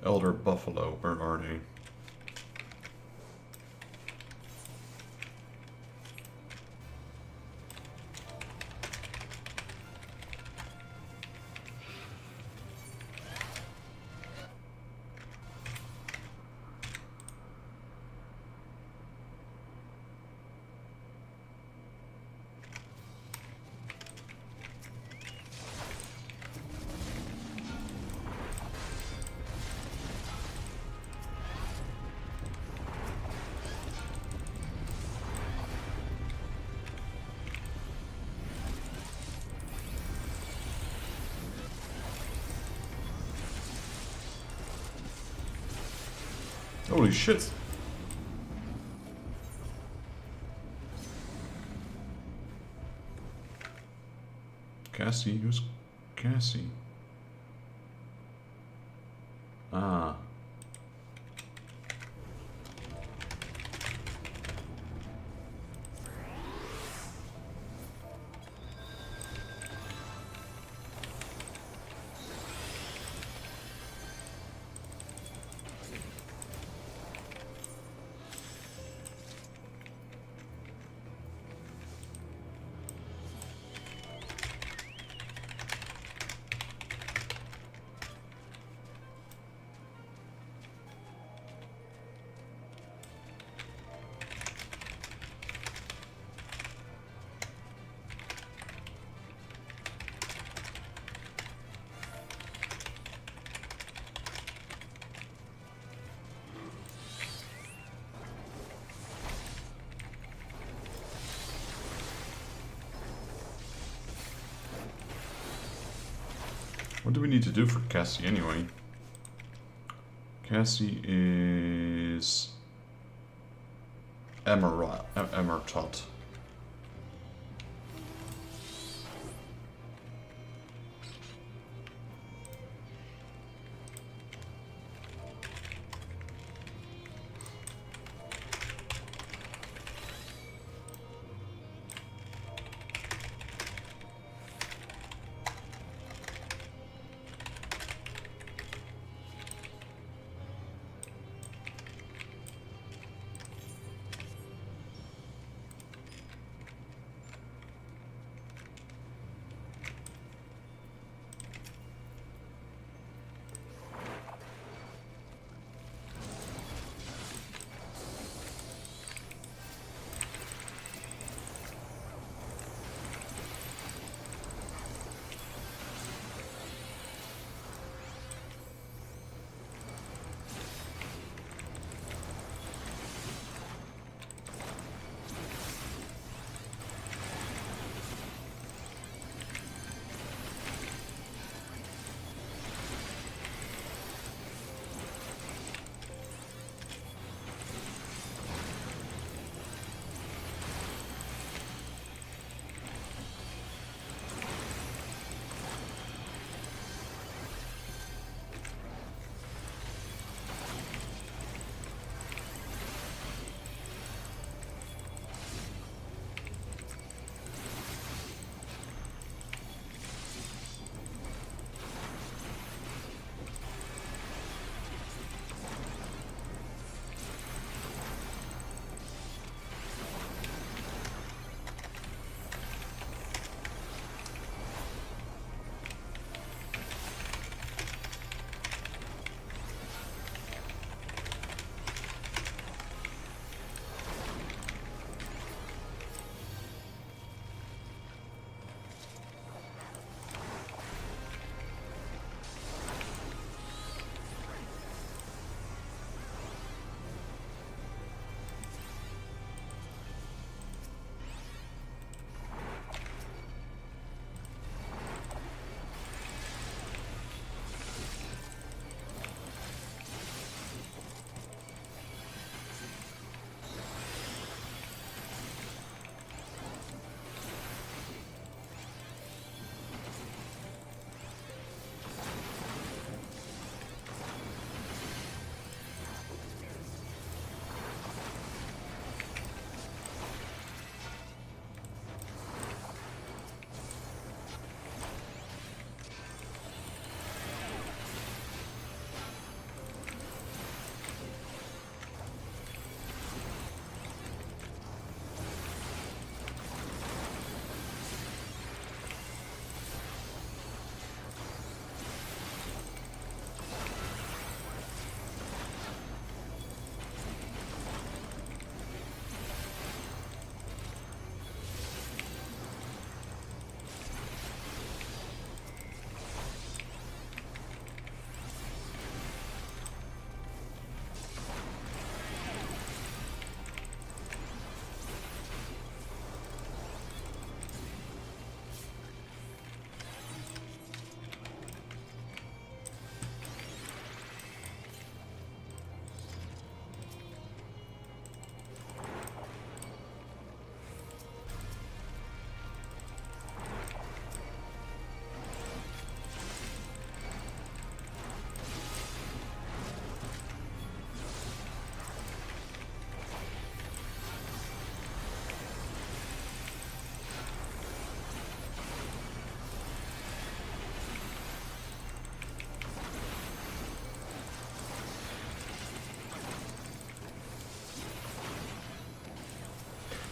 Elder Buffalo, where are they? Holy shit. Cassie? Who's Cassie? Ah. What do we need to do for Cassie anyway? Cassie is Emertot.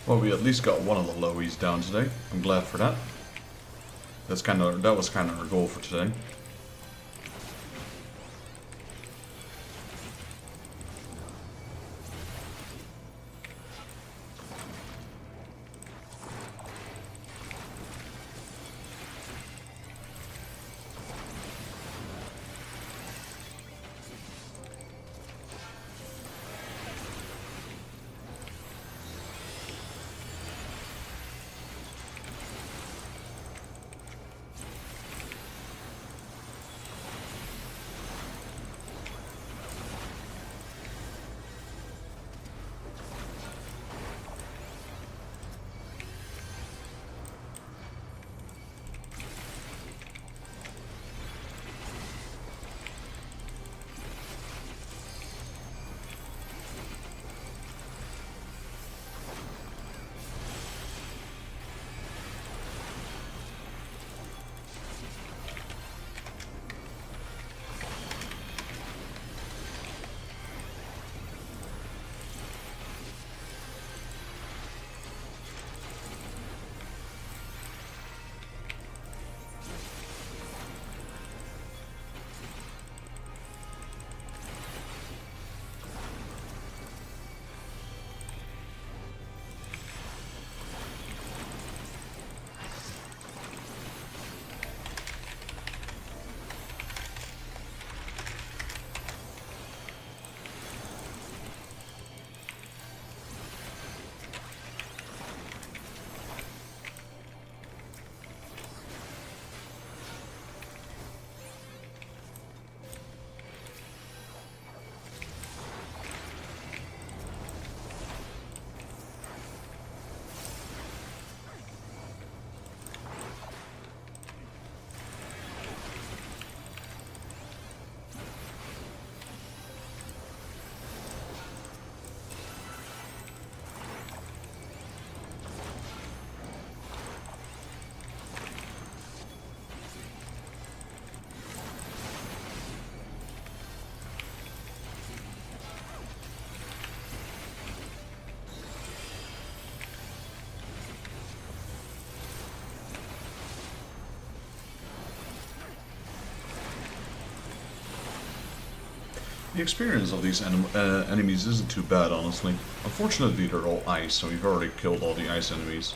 Well, we at least got one of the lowies down today. I'm glad for that. That was kind of our goal for today. The experience of these enemies isn't too bad, honestly. Unfortunately, they're all ice, so we've already killed all the ice enemies.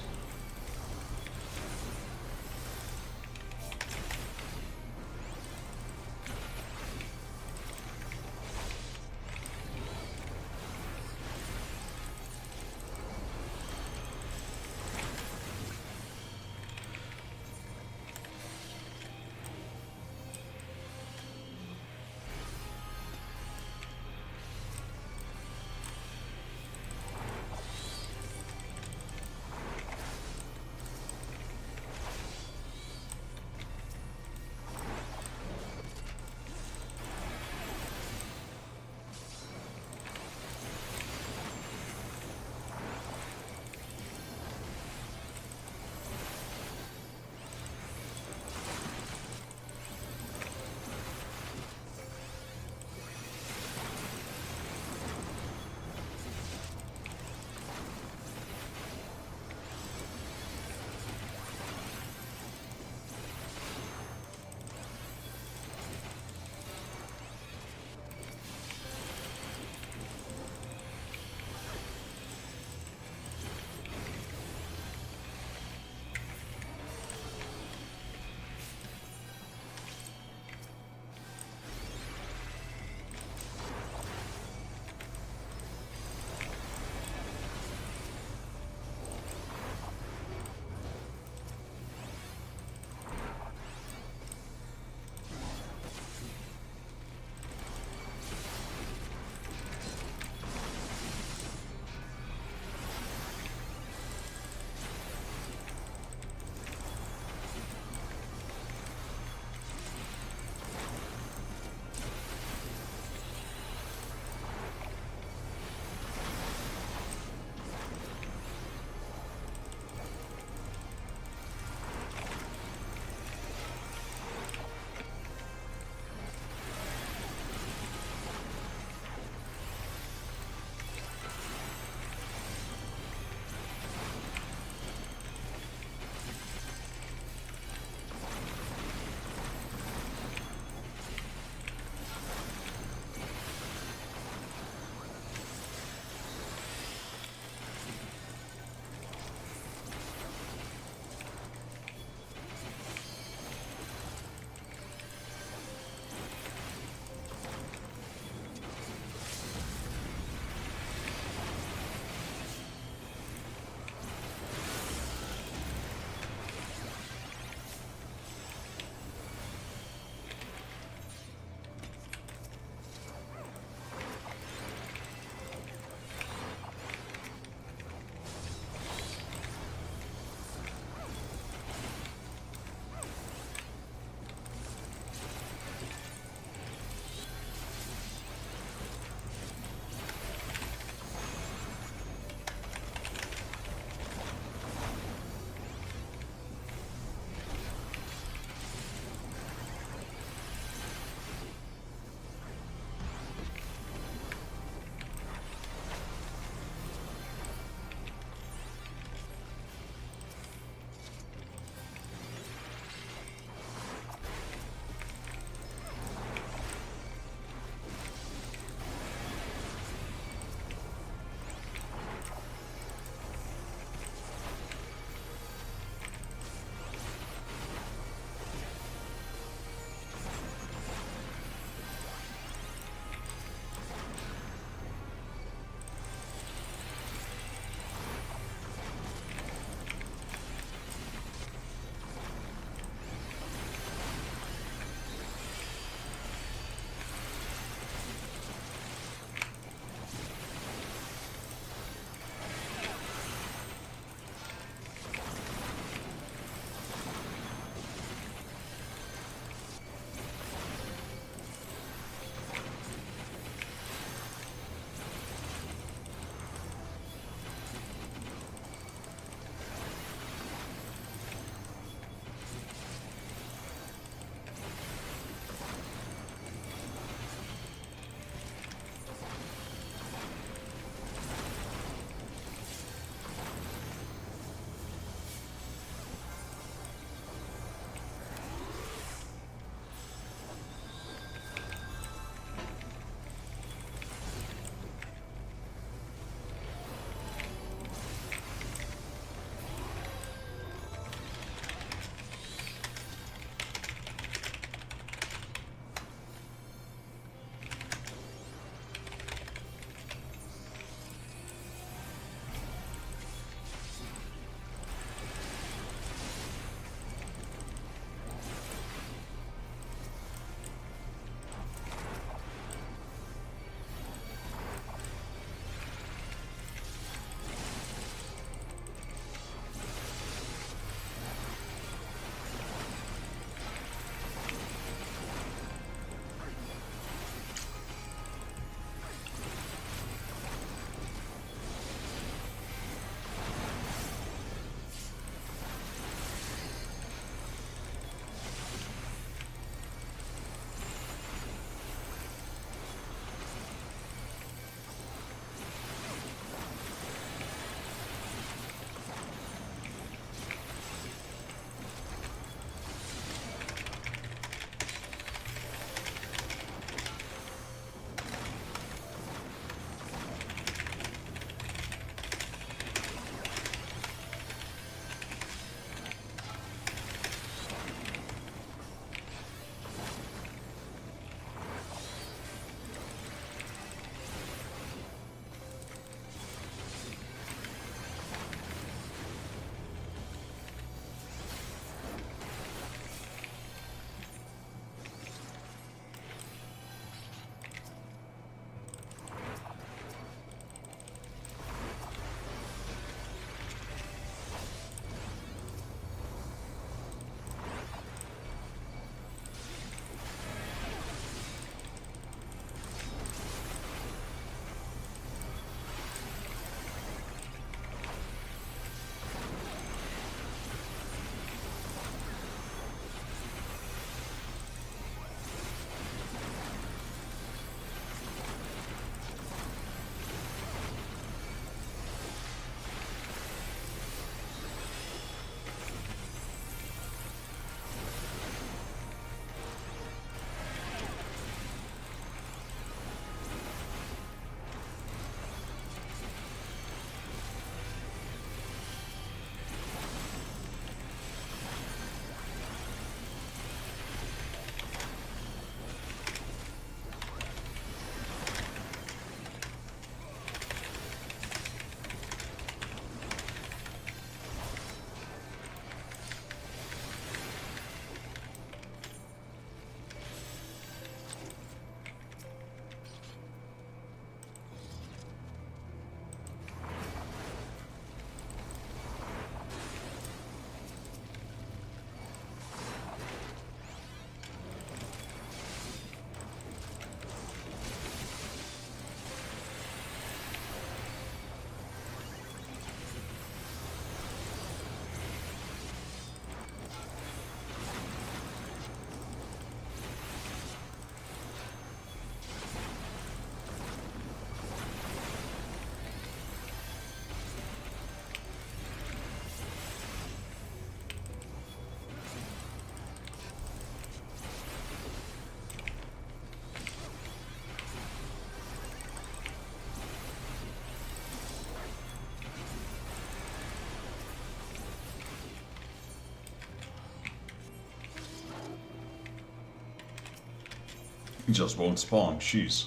He just won't spawn, jeez.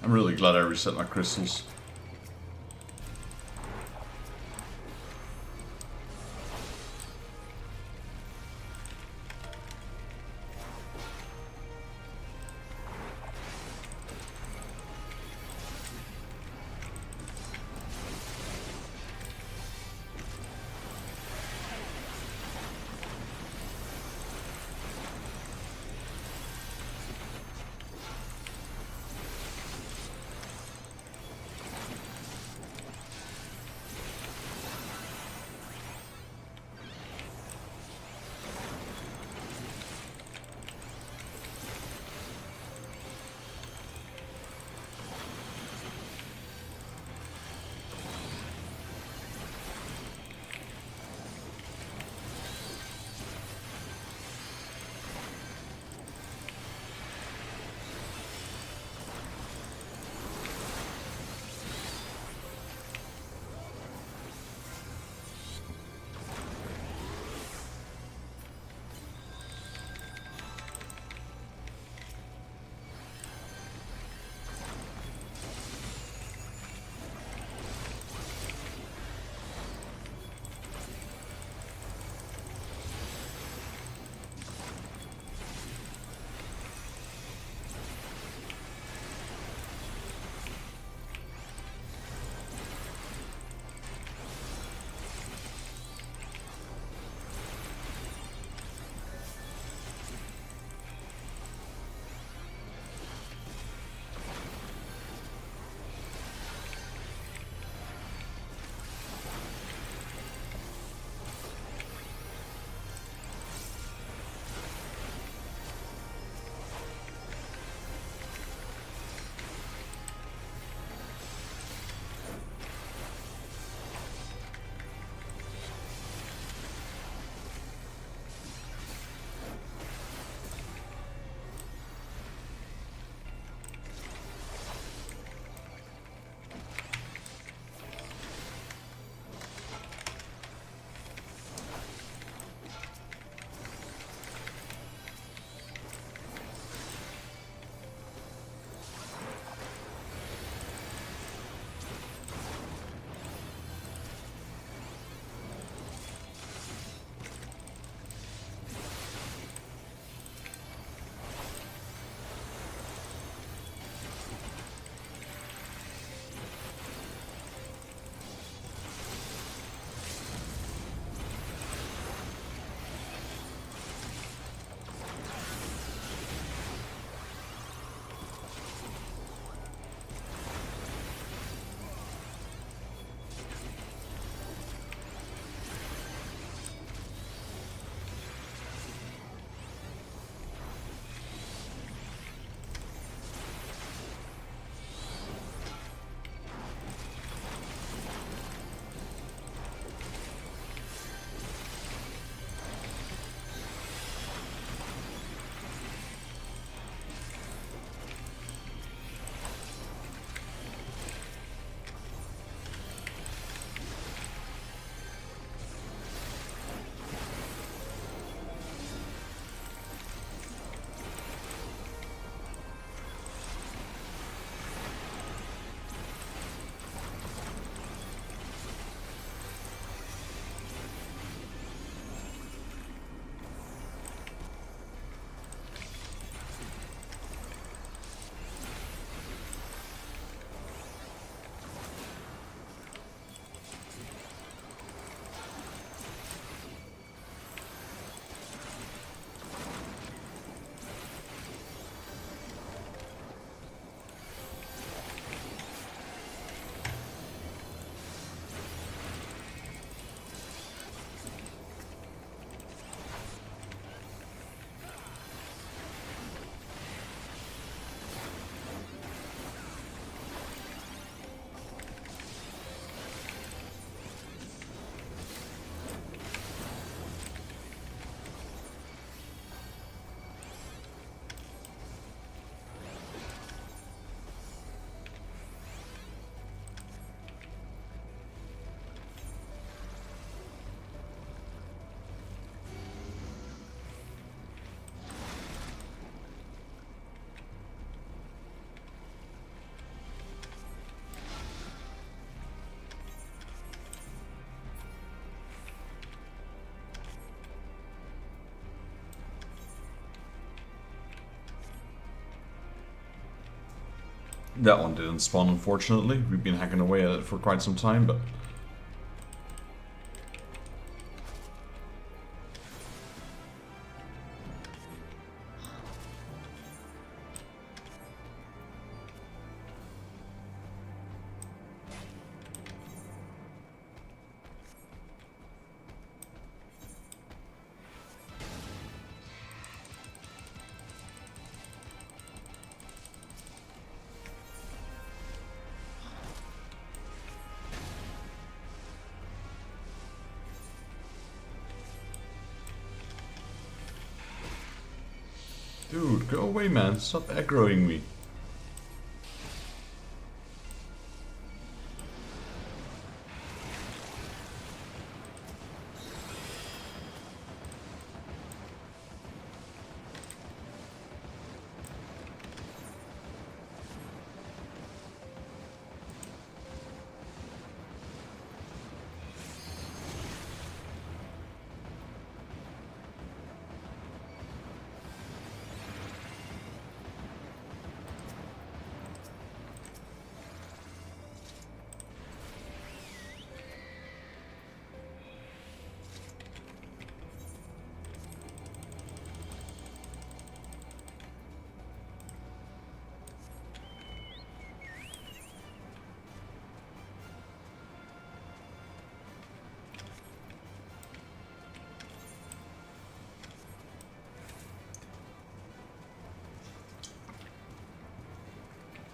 I'm really glad I reset my crystals. That one didn't spawn, unfortunately. We've been hacking away at it for quite some time, but... Dude, go away, man. Stop aggroing me.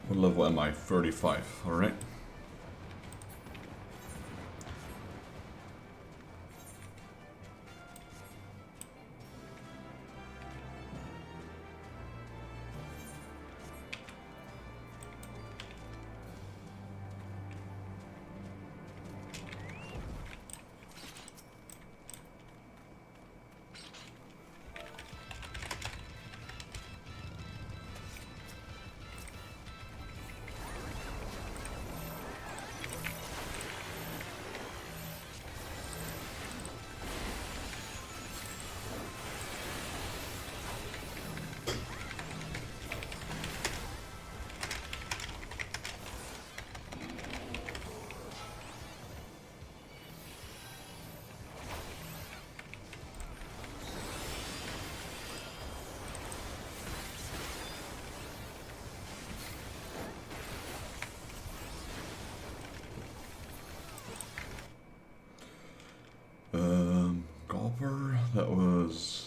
What level am I? 35, alright. Gulper, that was...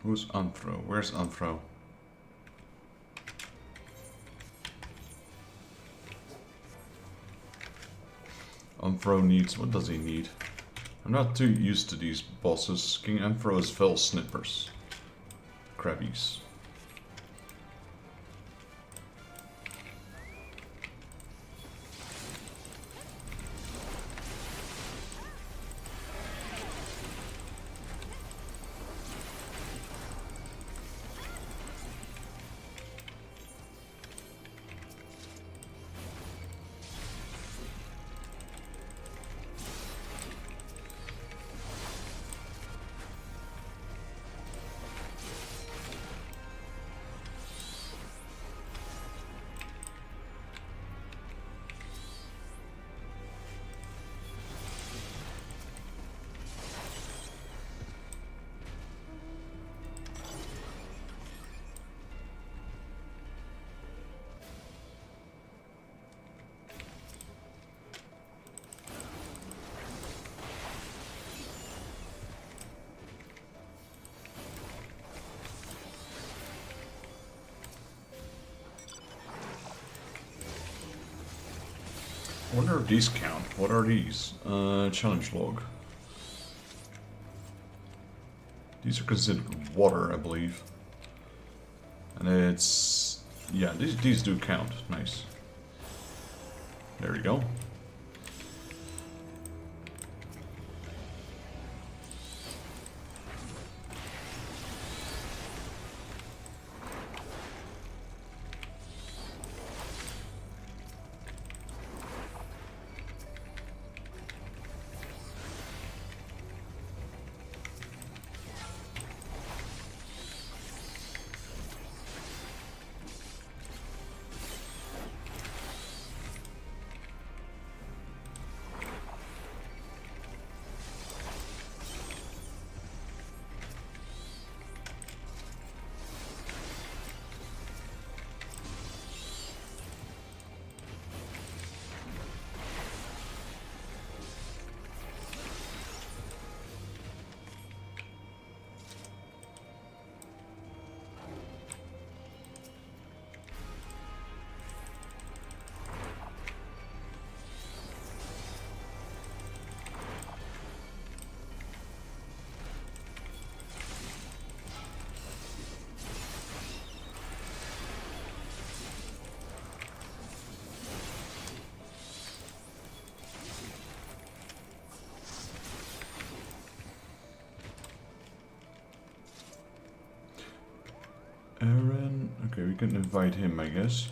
Who's Anthro? Where's Anthro? Anthro needs... what does he need? I'm not too used to these bosses. King Anthro's fell snippers. Crabbies. I wonder if these count. What are these? Challenge log. These are considered water, I believe. And it's... yeah, these do count. Nice. There we go. Aaron... okay, we can invite him, I guess.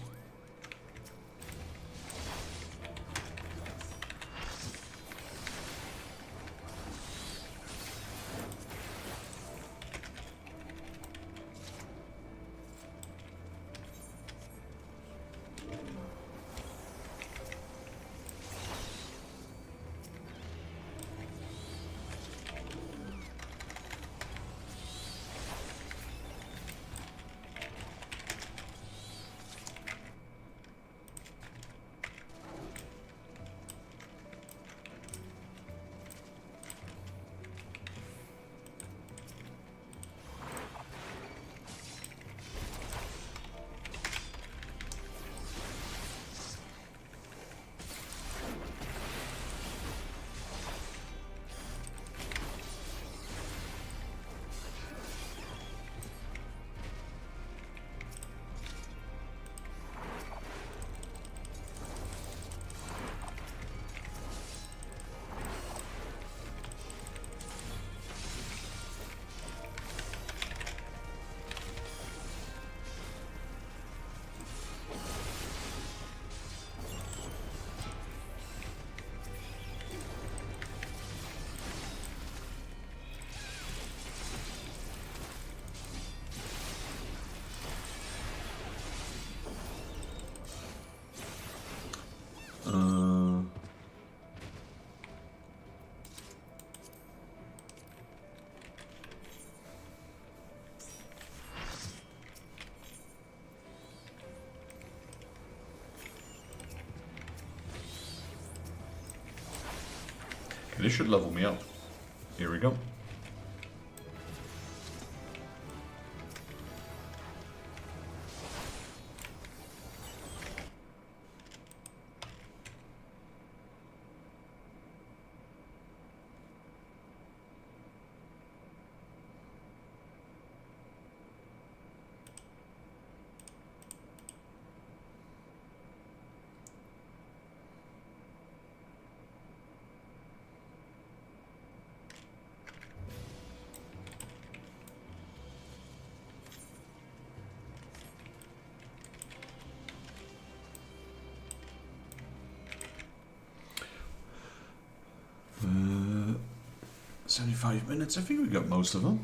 This should level me up. Here we go. Uh, 75 minutes. I think we got most of them.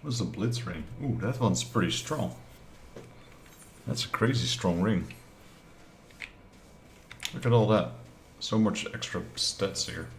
What's the Blitz ring? Ooh, that one's pretty strong. That's a crazy strong ring. Look at all that. So much extra stats here.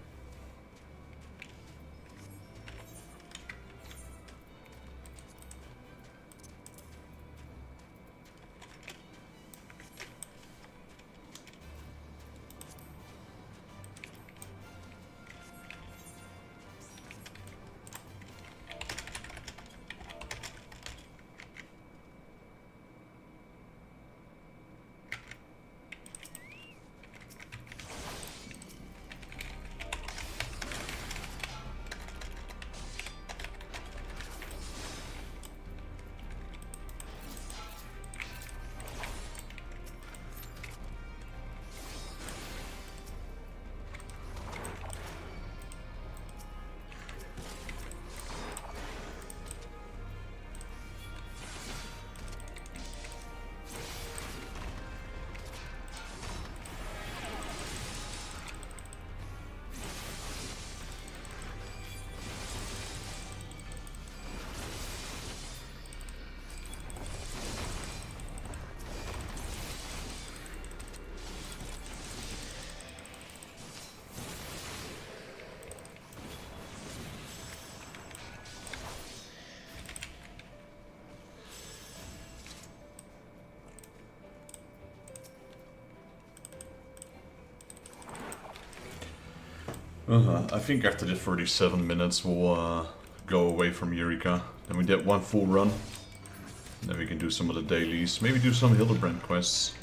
I think after the 37 minutes we'll go away from Eureka. Then we get one full run. Then we can do some of the dailies. Maybe do some Hildebrand quests.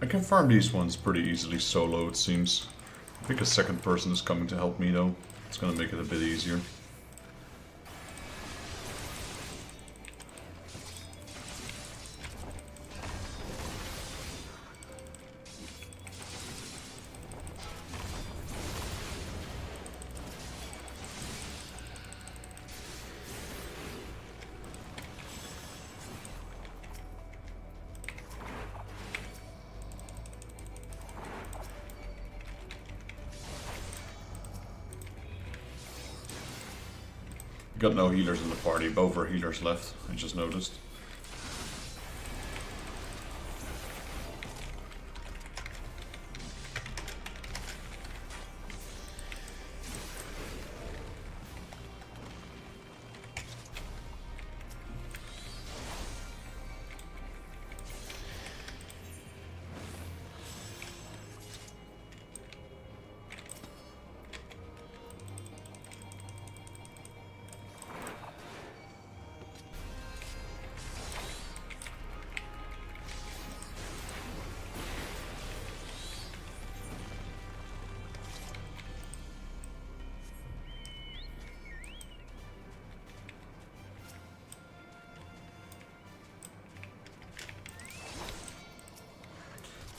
I can farm these ones pretty easily solo, it seems. I think a second person is coming to help me though. It's gonna make it a bit easier. Got no healers in the party, both are healers left, I just noticed.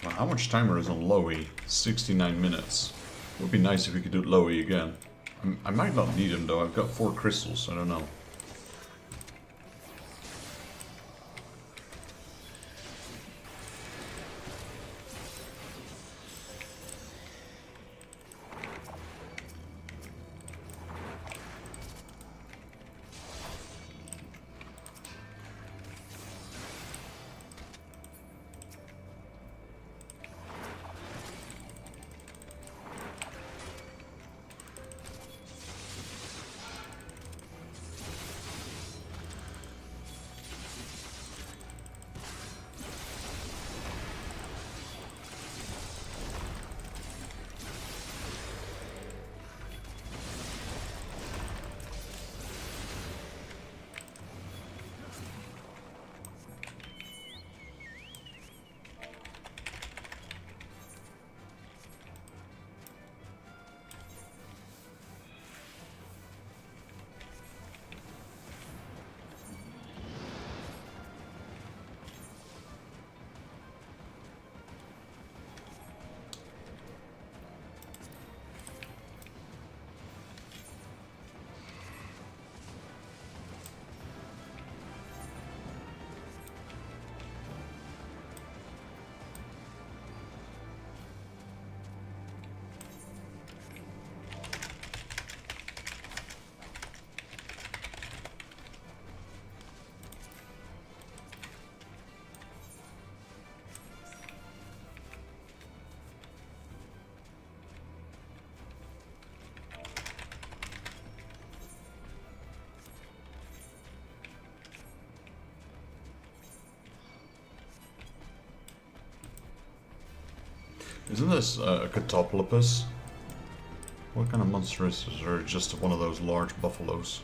Wow, how much timer is on Lowy? 69 minutes. It would be nice if we could do Lowy again. I might not need him though, I've got 4 crystals, I don't know. Isn't this a catoplepus? What kind of monster is this? Or just one of those large buffaloes?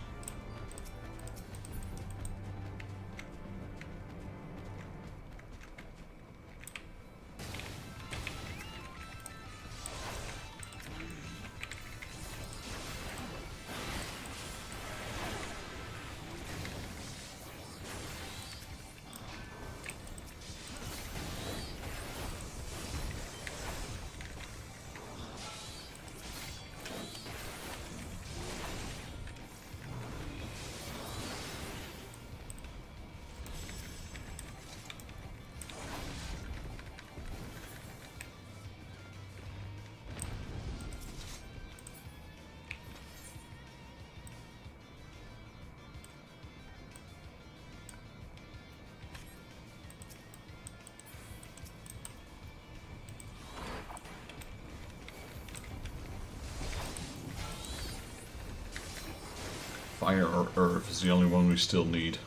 Fire or earth is the only one we still need.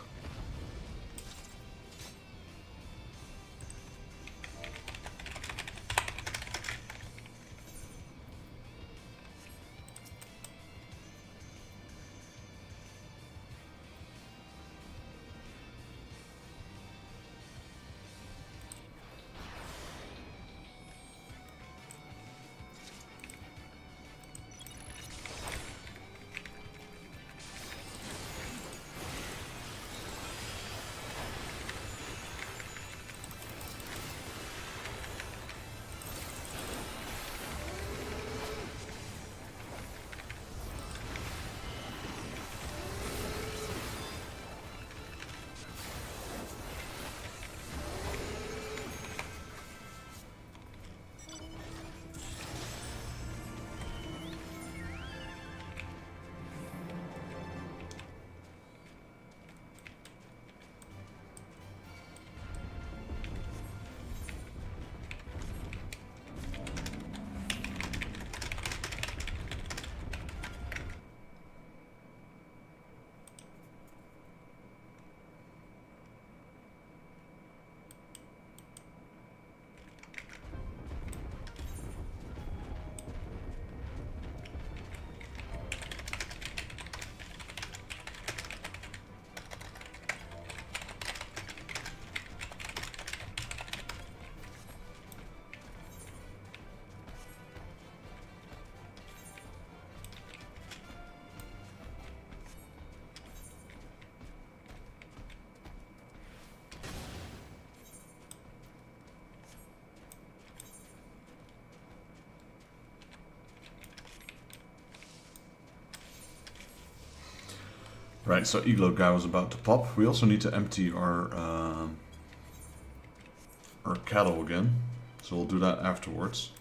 Right, so Iglo guy was about to pop. We also need to empty our cattle again, so we'll do that afterwards.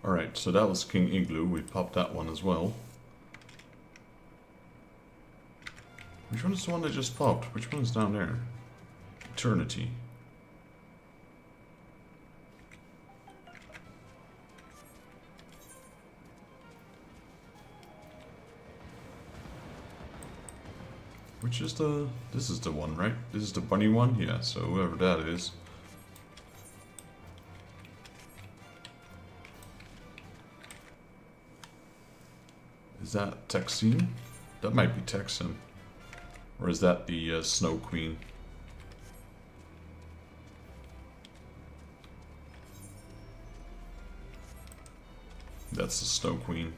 Alright, so that was King Igloo. We popped that one as well. Which one is the one that just popped? Which one is down there? Eternity. Which is the... This is the one, right? This is the bunny one? Yeah, so whoever that is. Is that Texine? That might be Texan. Or is that the Snow Queen? That's the Snow Queen.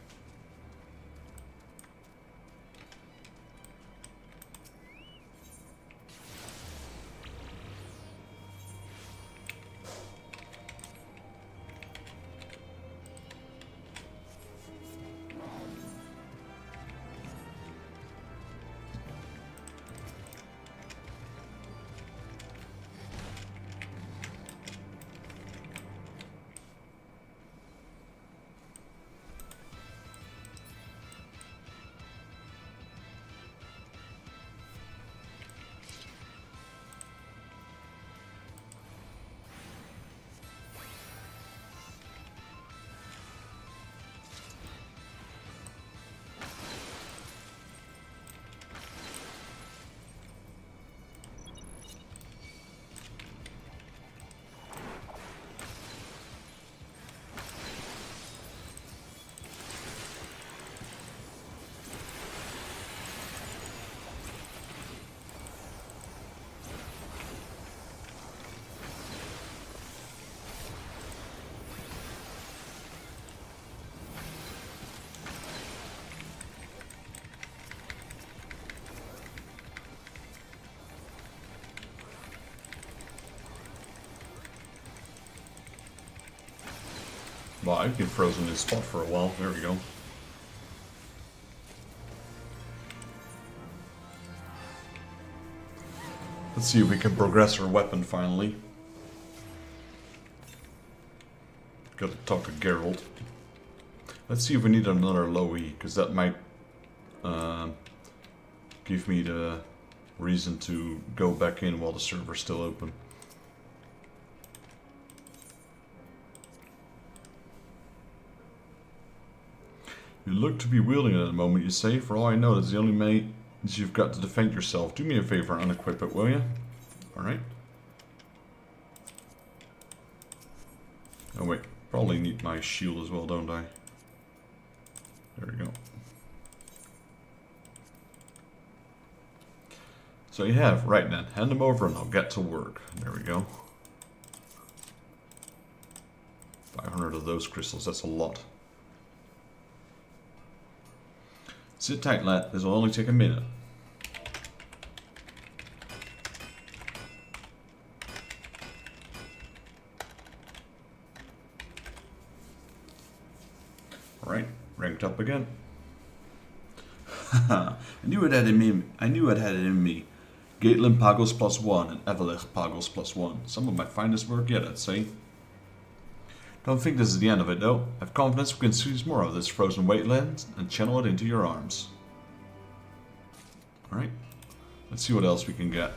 Well, I've been frozen in this spot for a while. There we go. Let's see if we can progress our weapon finally. Gotta talk to Geralt. Let's see if we need another low E, because that might give me the reason to go back in while the server's still open. You look to be wielding it at the moment, you say. For all I know, that's the only means you've got to defend yourself. Do me a favor and unequip it, will you? Alright. Oh wait, probably need my shield as well, don't I? There we go. So you have, right then, hand them over and I'll get to work. There we go. 500 of those crystals, that's a lot. Sit tight, lad. This will only take a minute. Alright, ranked up again. I knew it had it in me. Garlean Pagos +1 and Evelech Pagos +1. Some of my finest work yet, I'd say. Don't think this is the end of it, though. I have confidence we can seize more of this frozen wasteland and channel it into your arms. Alright. Let's see what else we can get.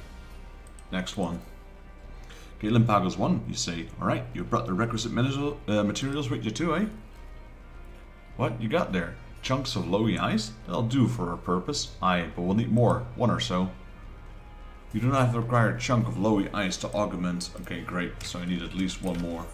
Next one. Garlean Pagos 1, you say. Alright, you brought the requisite materials with you too, eh? What you got there? Chunks of lowy ice? That'll do for our purpose. Aye, but we'll need more. One or so. You do not have the required chunk of lowy ice to augment. Okay, great. So I need at least one more.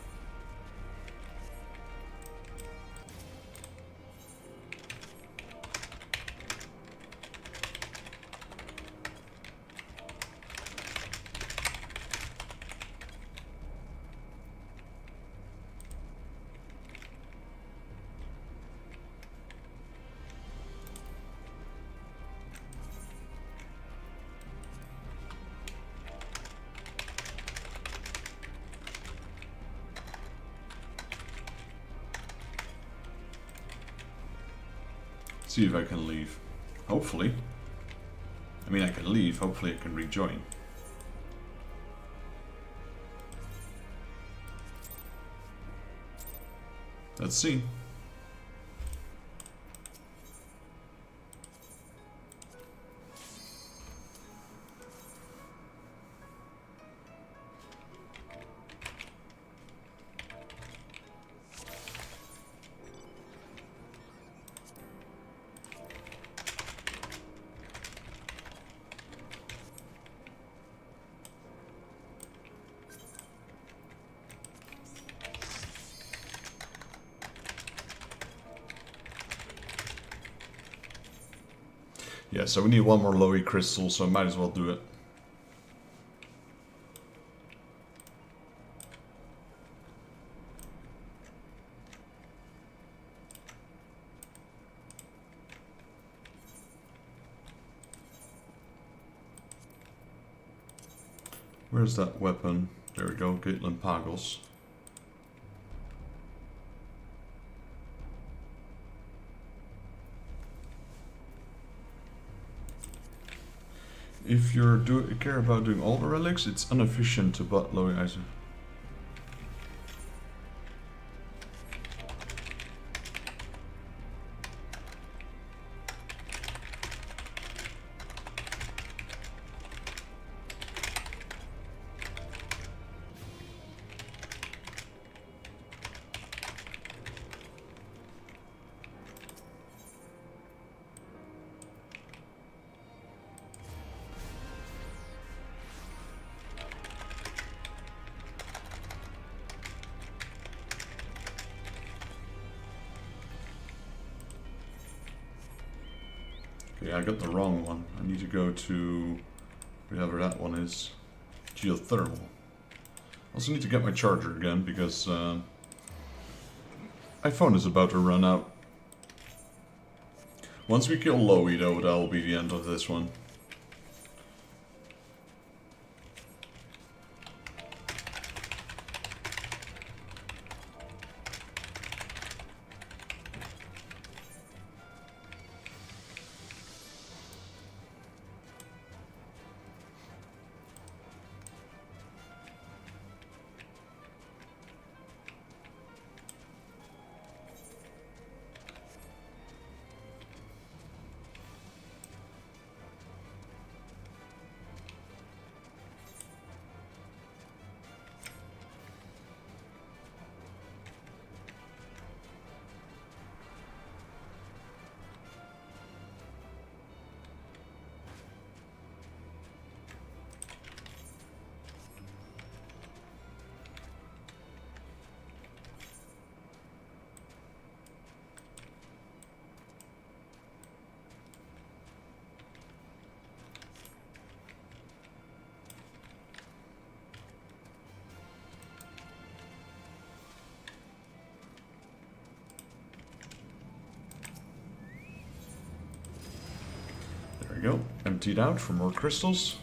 See if I can leave. Hopefully. I mean, I can leave. Hopefully I can rejoin. Let's see. Yeah, so we need one more lowy crystal, so I might as well do it. Where's that weapon? There we go, Garlean Pagos. If you care about doing all the relics, it's inefficient to butt loading items. Okay, I got the wrong one. I need to go to wherever that one is. Geothermal. Also need to get my charger again because my phone is about to run out. Once we kill Loey though, that will be the end of this one. There we go. Emptied out for more crystals.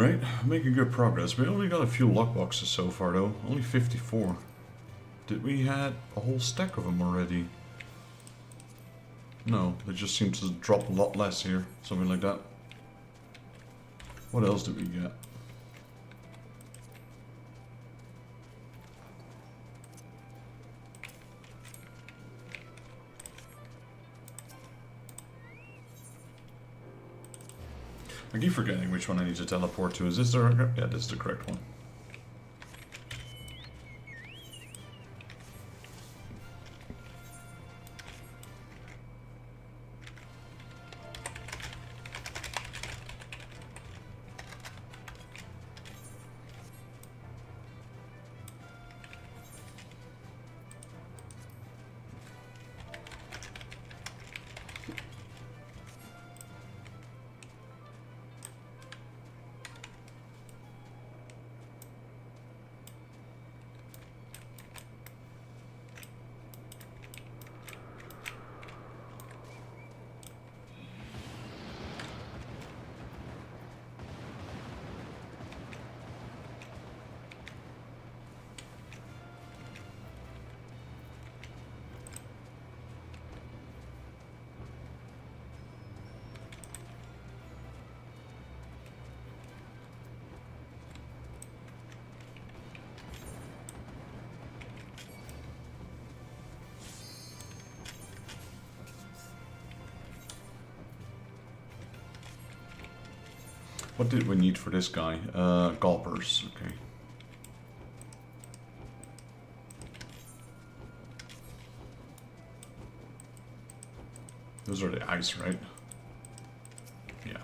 Right, making good progress. We only got a few lockboxes so far though, only 54. Did we had a whole stack of them already? No, they just seem to drop a lot less here, something like that. What else did we get? I keep forgetting which one I need to teleport to. Is this the... yeah, this is the correct one. What did we need for this guy? Gulpers, okay. Those are the ice, right? Yeah.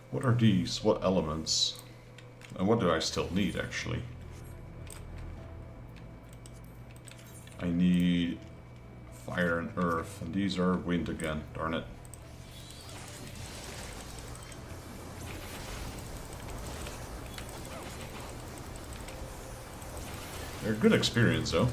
What are these? What elements? And what do I still need, actually? I need fire and earth, and these are wind again, darn it. They're good experience, though.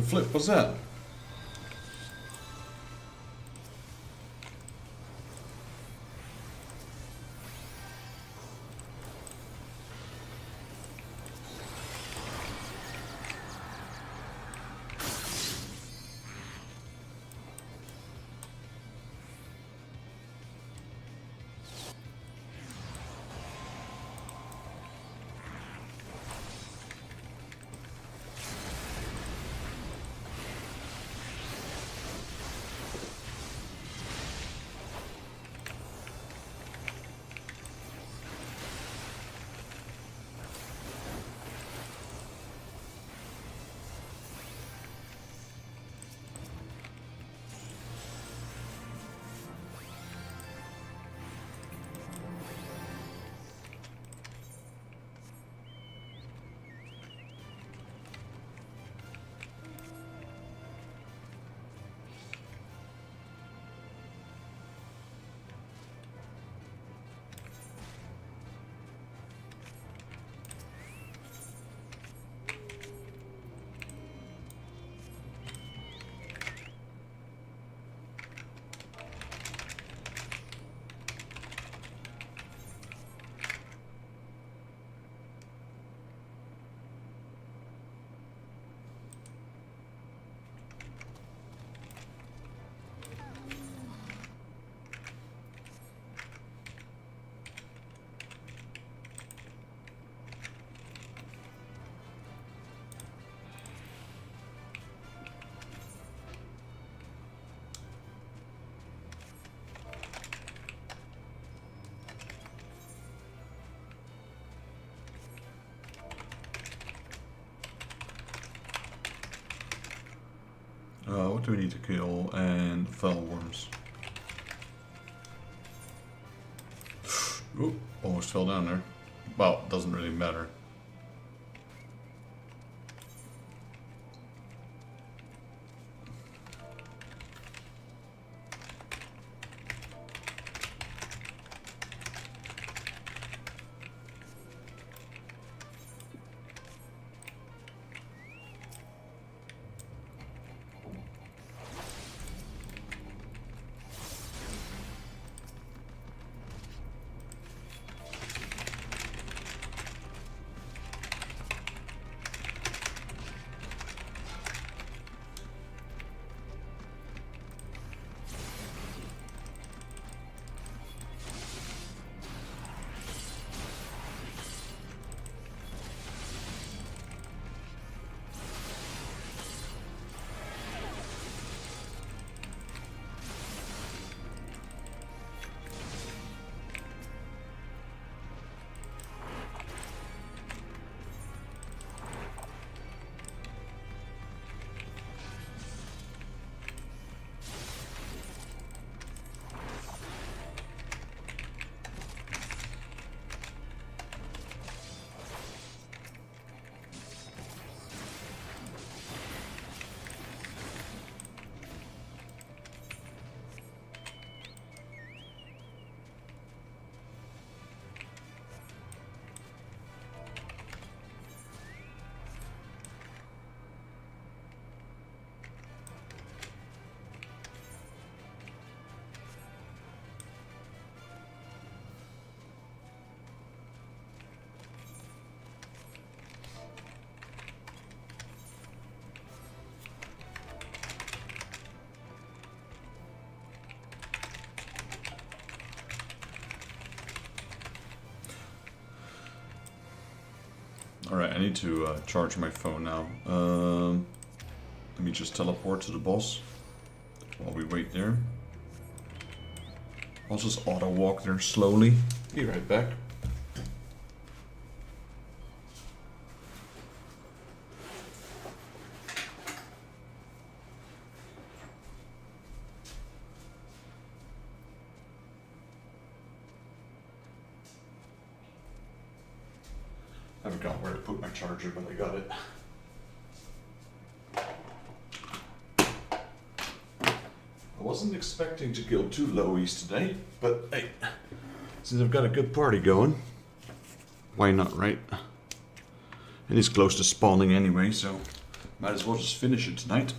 The flip was that? What do we need to kill? And fell worms. Ooh, almost fell down there. Well, doesn't really matter. Alright, I need to charge my phone now. Let me just teleport to the boss while we wait there. I'll just auto walk there slowly. Be right back. I forgot where to put my charger, but I got it. I wasn't expecting to kill two lowies today, but hey, since I've got a good party going, why not, right? It is close to spawning anyway, so Might as well just finish it tonight.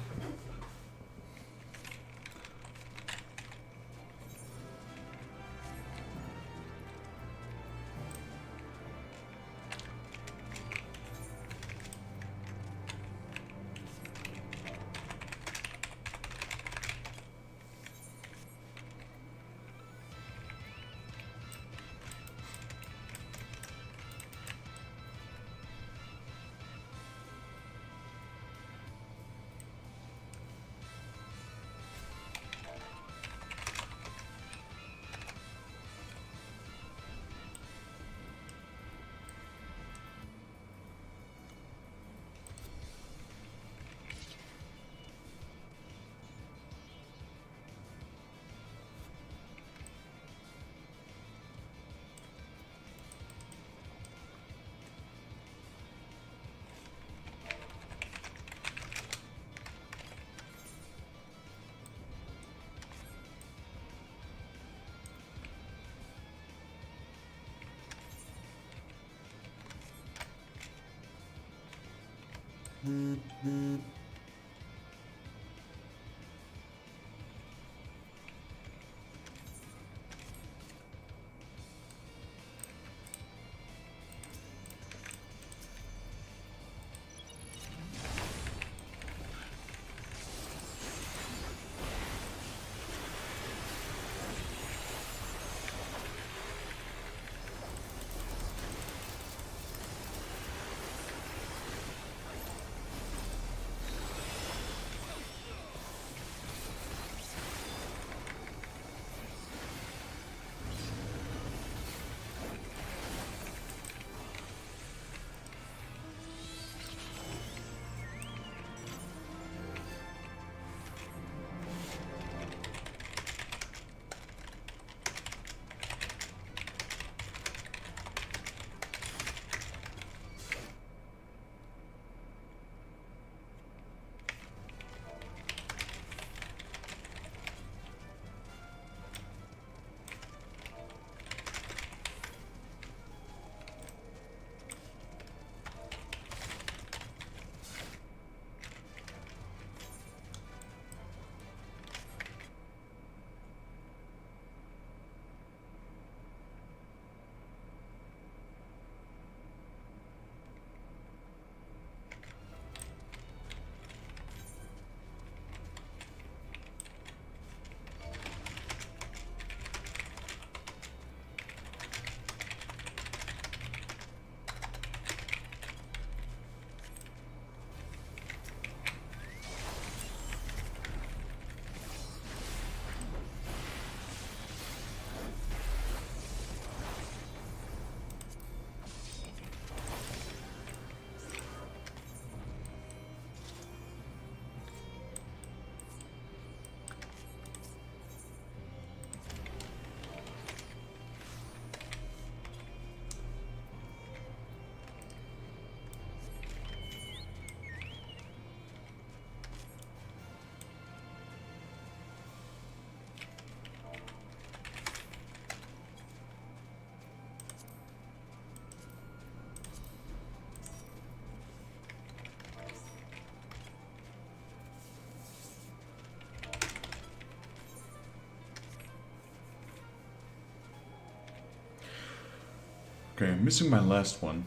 Okay, I'm missing my last one.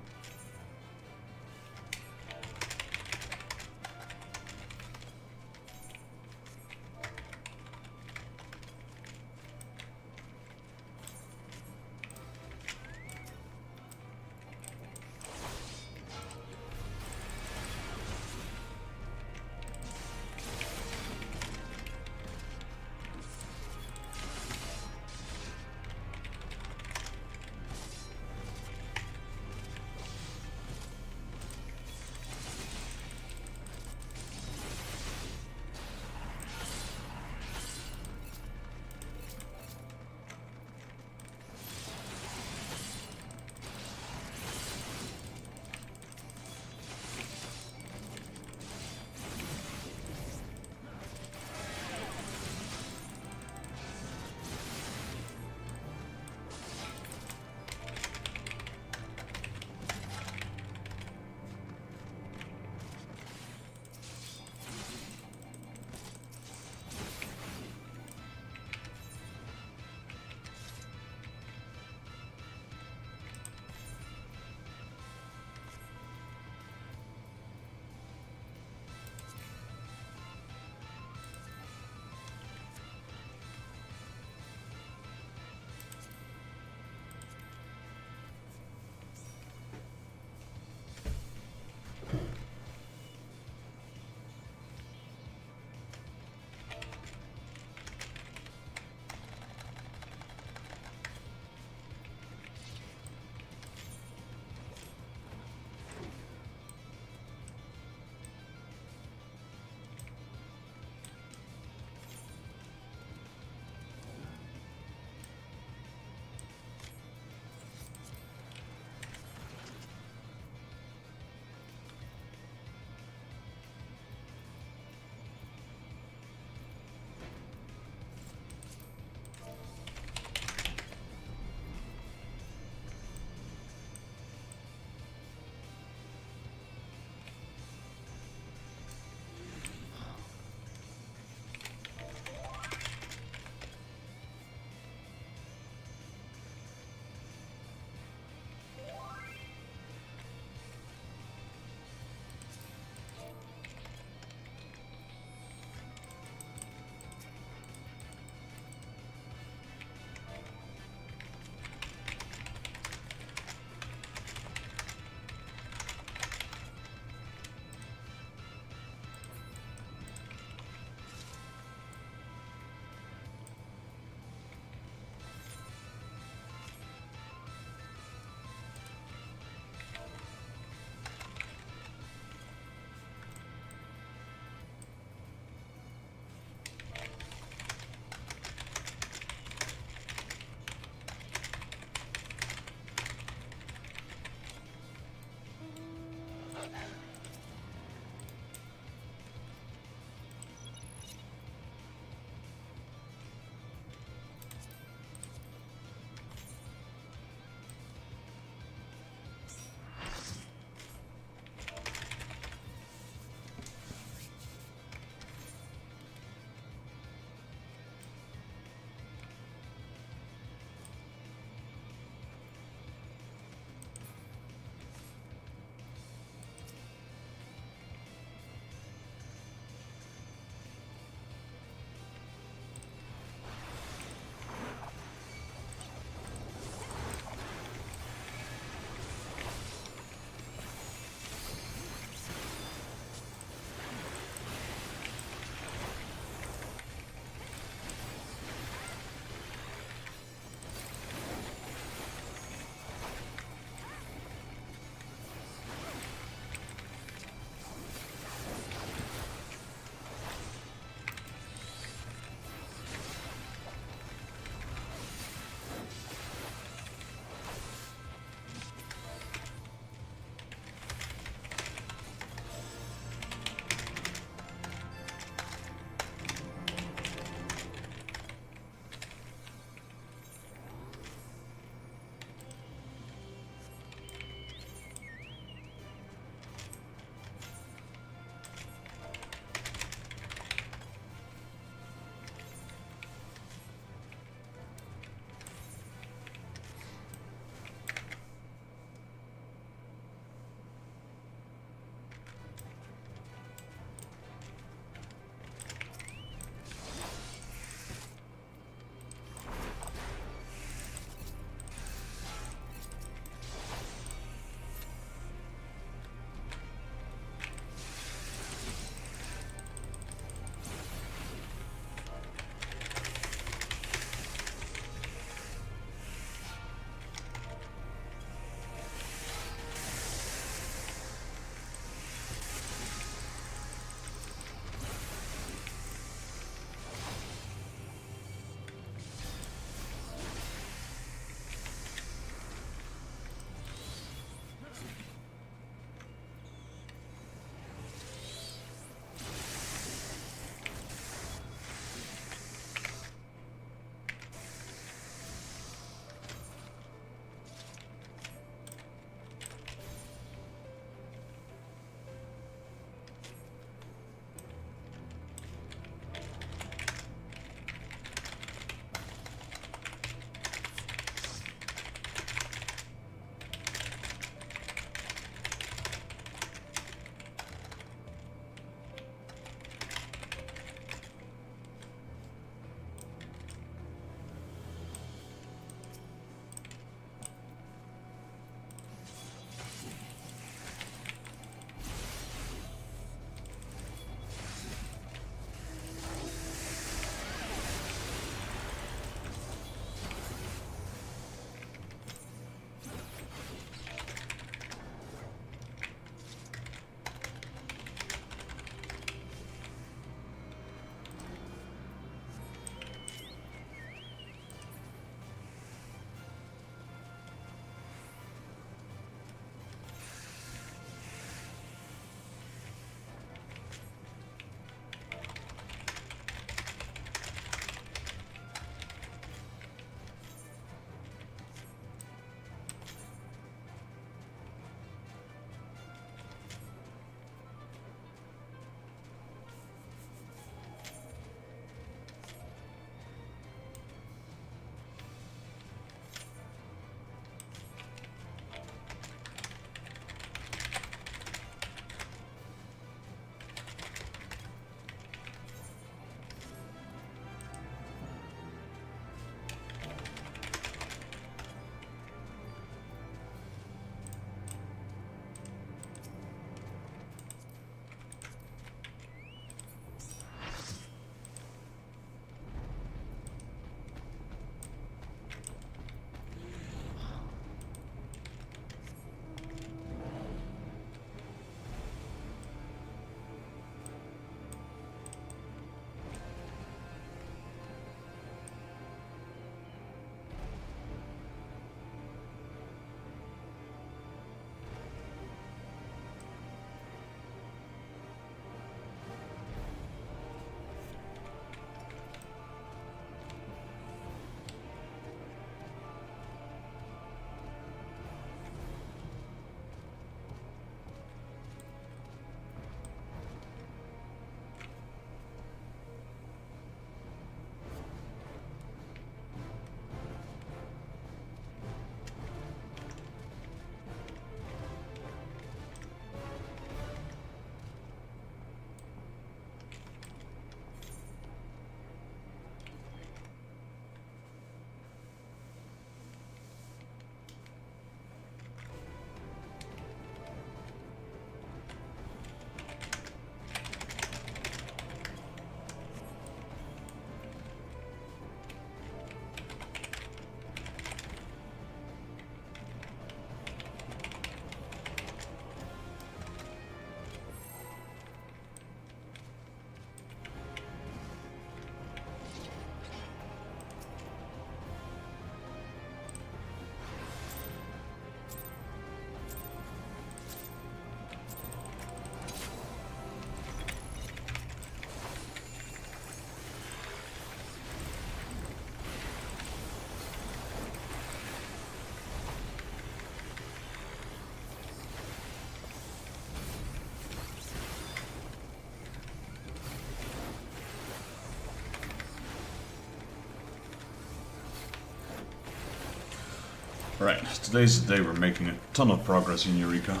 Right, today's the day we're making a ton of progress in Eureka.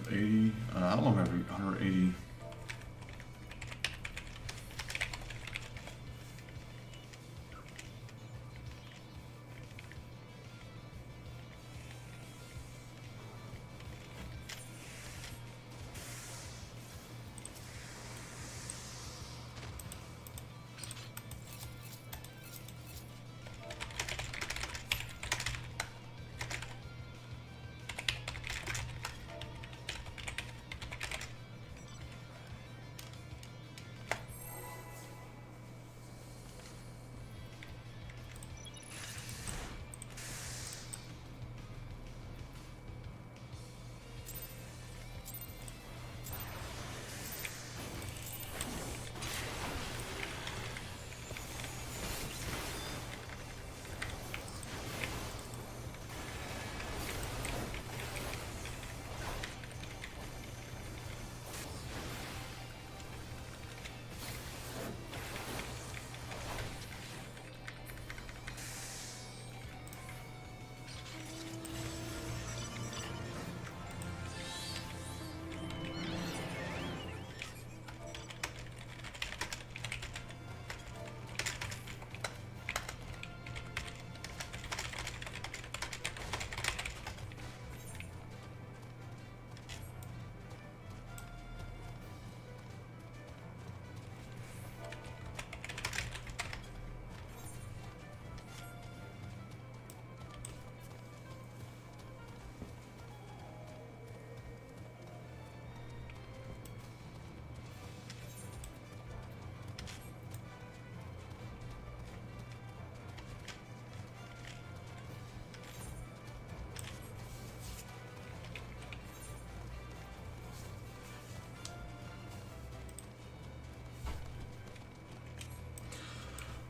180. How long have we? 180.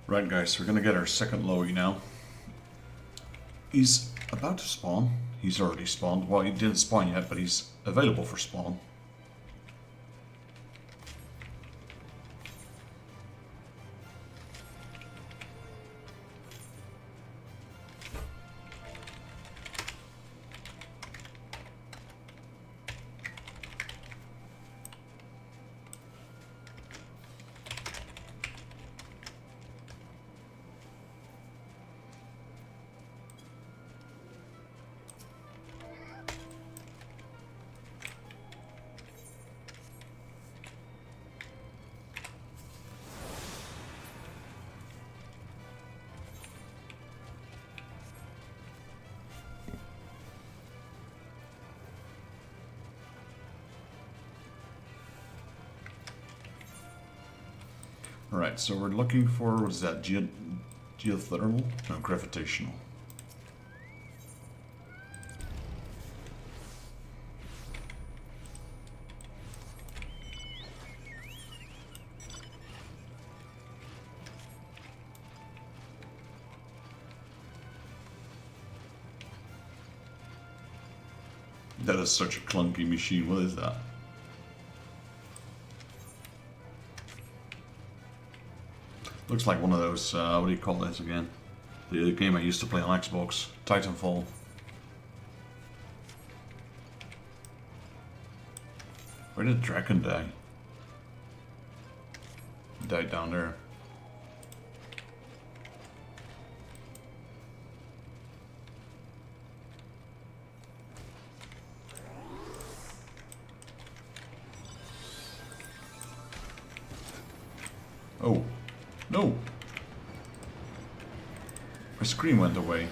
Right, guys, we're gonna get our second Lowy now. He's about to spawn. He's already spawned. Well, he didn't spawn yet, but he's available for spawn. Alright, so we're looking for, what is that, geothermal? No, gravitational. That is such a clunky machine, what is that? Looks like one of those, what do you call this again? The game I used to play on Xbox, Titanfall. Where did Draken die? He died down there. Oh. No! My screen went away.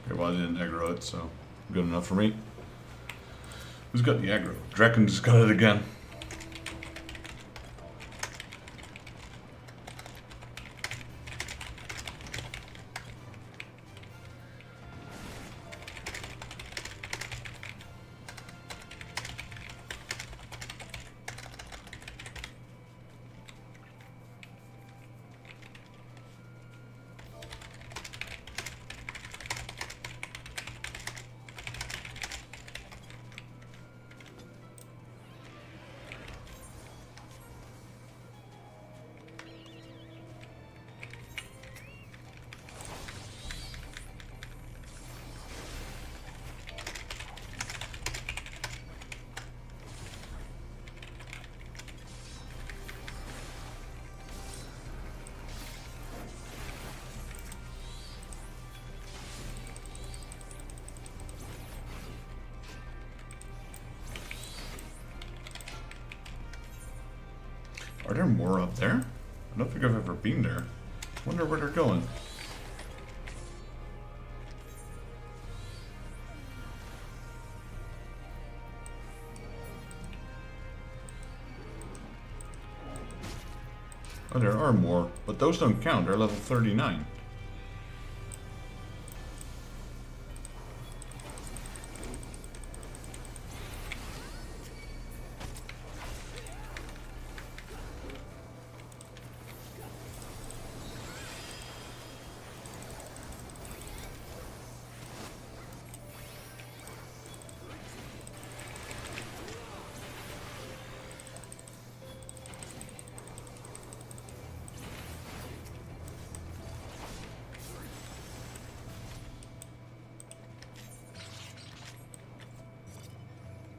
Okay, well I didn't aggro it, so good enough for me. Who's got the aggro? Draken just got it again. Are there more up there? I don't think I've ever been there. Wonder where they're going. Oh, there are more, but those don't count. They're level 39.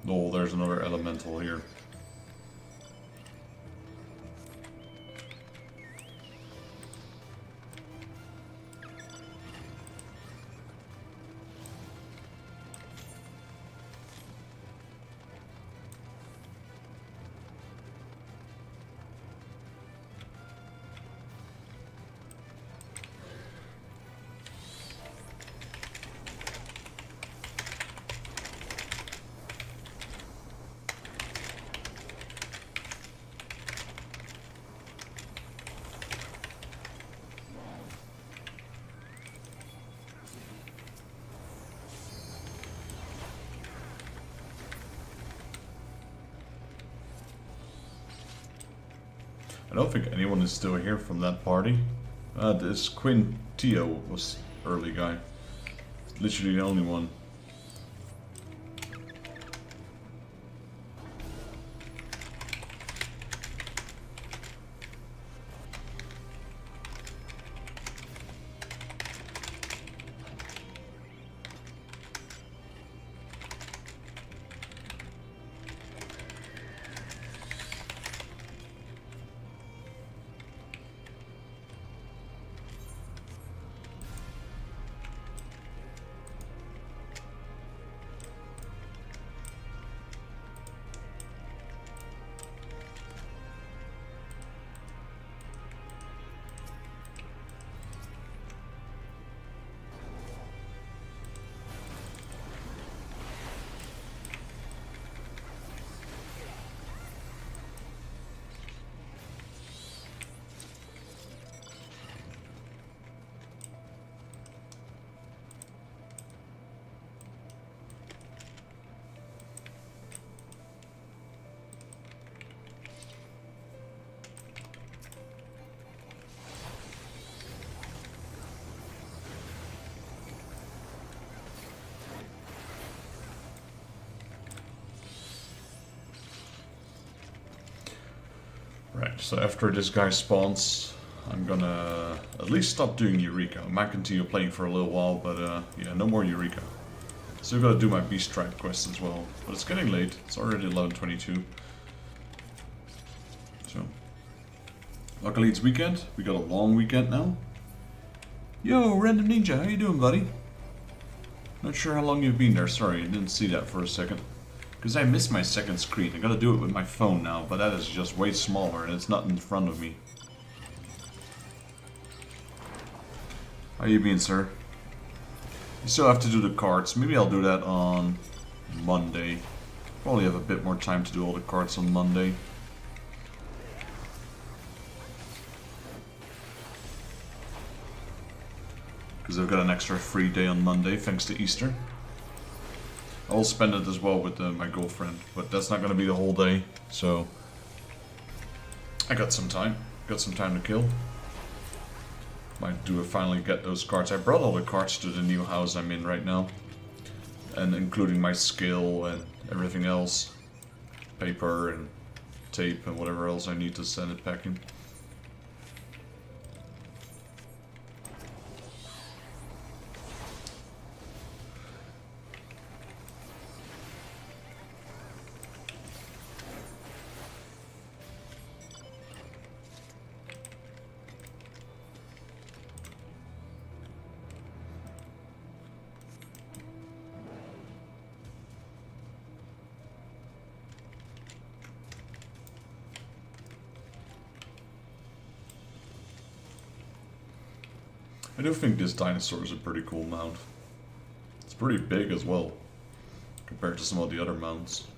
Oh, there's another elemental here. I don't think anyone is still here from that party. This Quintio was early guy. Literally the only one. Right, so after this guy spawns, I'm gonna at least stop doing Eureka. I might continue playing for a little while, but yeah, no more Eureka. Still gotta do my Beast Tribe quest as well, but it's getting late. It's already 11:22. So, luckily it's weekend. We got a long weekend now. Yo, Random Ninja, how you doing, buddy? Not sure how long you've been there. Sorry, I didn't see that for a second. Because I missed my second screen. I gotta do it with my phone now, but that is just way smaller and it's not in front of me. How you been, sir? You still have to do the cards. Maybe I'll do that on Monday. Probably have a bit more time to do all the cards on Monday. Because I've got an extra free day on Monday thanks to Easter. I'll spend it as well with my girlfriend, but that's not going to be the whole day, so I got some time. Got some time to kill. Might do it finally get those cards. I brought all the cards to the new house I'm in right now, and including my skill and everything else, paper and tape and whatever else I need to send it packing. I do think this dinosaur is a pretty cool mount. It's pretty big as well, compared to some of the other mounts.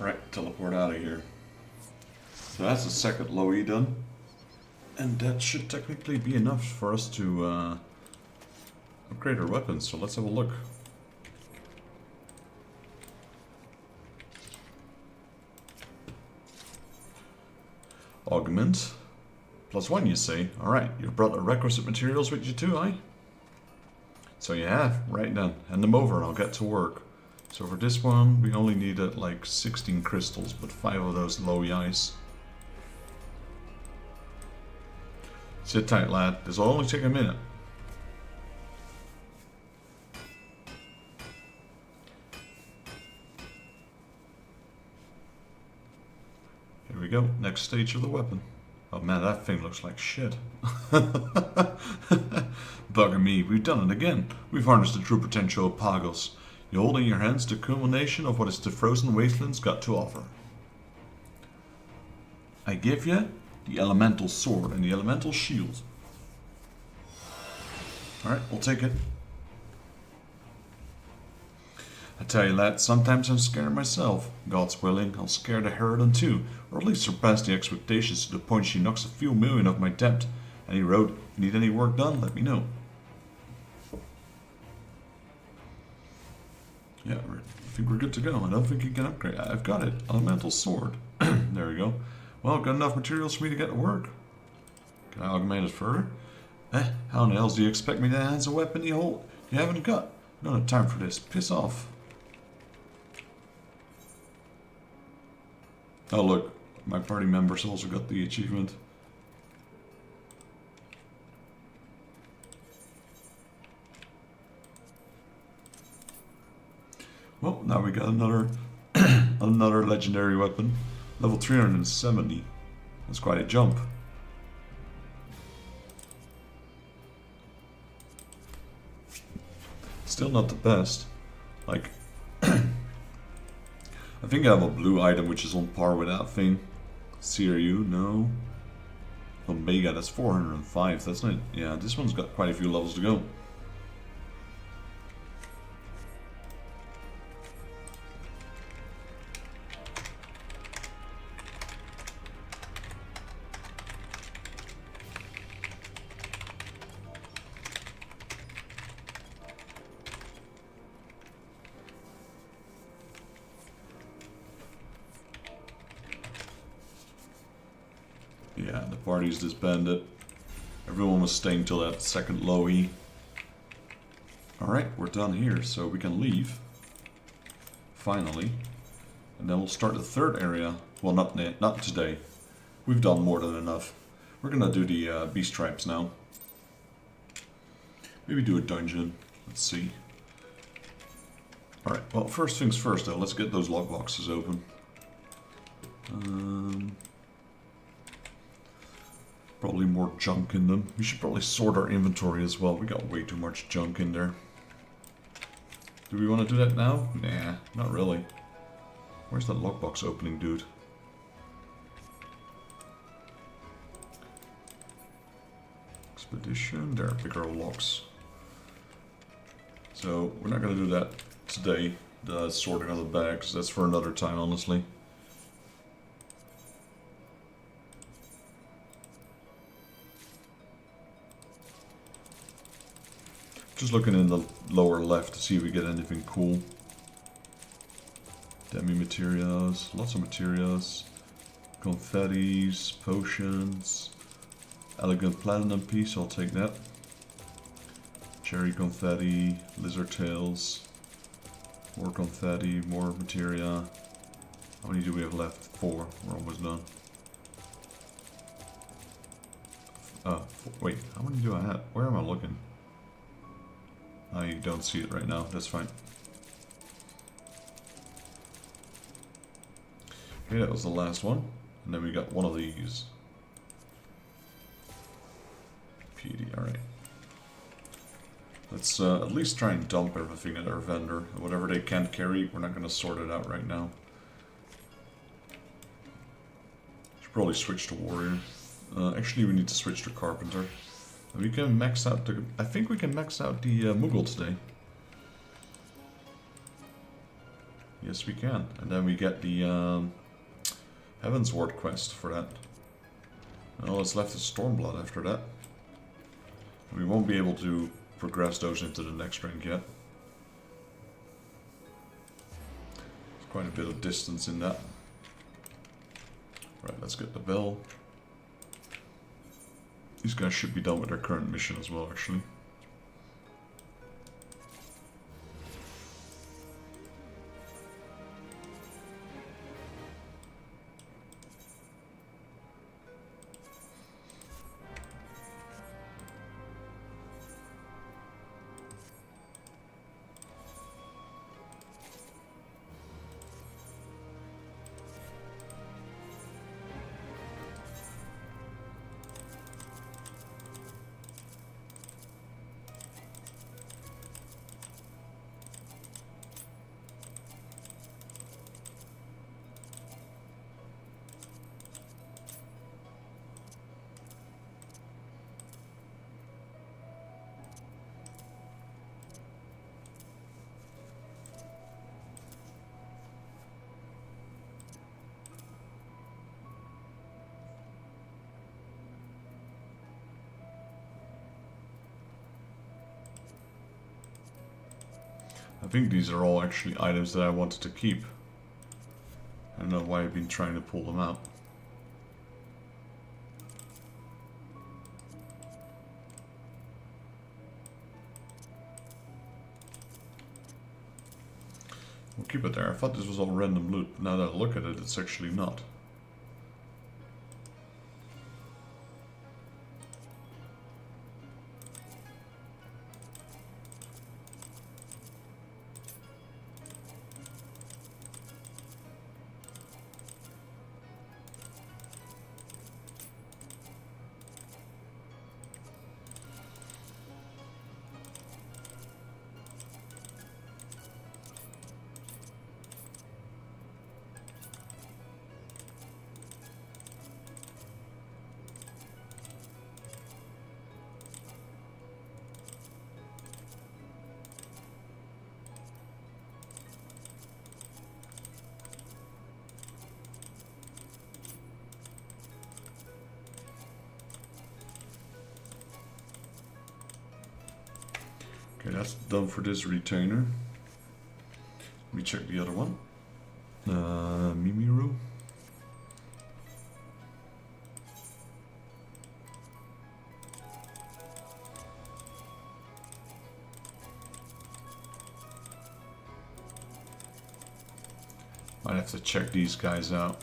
Right, teleport out of here. So that's the second low E done. And that should technically be enough for us to upgrade our weapons. So let's have a look. Augment. +1, you say? Alright, you've brought the requisite materials with you too, eh? So you have. Right then. Hand them over and I'll get to work. So for this one, we only needed like 16 crystals, but 5 of those low ice. Sit tight, lad. This will only take a minute. Here we go. Next stage of the weapon. Oh man, that thing looks like shit. Bugger me, we've done it again. We've harnessed the true potential of Pagos. You hold in your hands the culmination of what is the frozen wastelands got to offer. I give you the elemental sword and the elemental shield. Alright, we'll take it. I tell you, lad, sometimes I'm scared myself. God's willing, I'll scare the Harridan too, or at least surpass the expectations to the point she knocks a few million off my debt. Any road, if you need any work done, let me know. Yeah, I think we're good to go. I don't think you can upgrade. I've got it. Elemental sword. There we go. Well, got enough materials for me to get to work. Can I augment it further? How in the hell do you expect me to enhance a weapon you haven't got? I don't have time for this. Piss off. Oh look, my party members also got the achievement. Well, now we got another another legendary weapon. Level 370. That's quite a jump. Still not the best. Like, I think I have a blue item which is on par with that thing. CRU, no. Omega, that's 405. That's not. Yeah, this one's got quite a few levels to go. Yeah, the party's disbanded. Everyone was staying till that second low E. Alright, we're done here, so we can leave. Finally. And then we'll start the third area. Well, not today. We've done more than enough. We're gonna do the beast tribes now. Maybe do a dungeon. Let's see. Alright, well, first things first though. Let's get those lockboxes open. Probably more junk in them. We should probably sort our inventory as well. We got way too much junk in there. Do we want to do that now? Nah, not really. Where's that lockbox opening, dude? Expedition. There, pick our locks. So, we're not going to do that today. The sorting of the bags. That's for another time, honestly. Just looking in the lower left to see if we get anything cool. Demi materials, lots of materials. Confettis, potions. Elegant platinum piece, I'll take that. Cherry confetti, lizard tails. More confetti, more materia. How many do we have left? 4. We're almost done. Wait, how many do I have? Where am I looking? I don't see it right now, that's fine. Okay, that was the last one. And then we got one of these. PD, alright. Let's at least try and dump everything at our vendor. Whatever they can't carry, we're not going to sort it out right now. Should probably switch to warrior. Actually, we need to switch to carpenter. We can max out the... I think we can max out the Moogle today. Yes, we can. And then we get the Heaven's Ward quest for that. And all that's left is Stormblood after that. We won't be able to progress those into the next rank yet. There's quite a bit of distance in that. Right, let's get the bell. These guys should be done with their current mission as well, actually. I think these are all actually items that I wanted to keep. I don't know why I've been trying to pull them out. We'll keep it there. I thought this was all random loot, but now that I look at it, it's actually not. Okay, that's done for this retainer. Let me check the other one. Mimiru. Might have to check these guys out.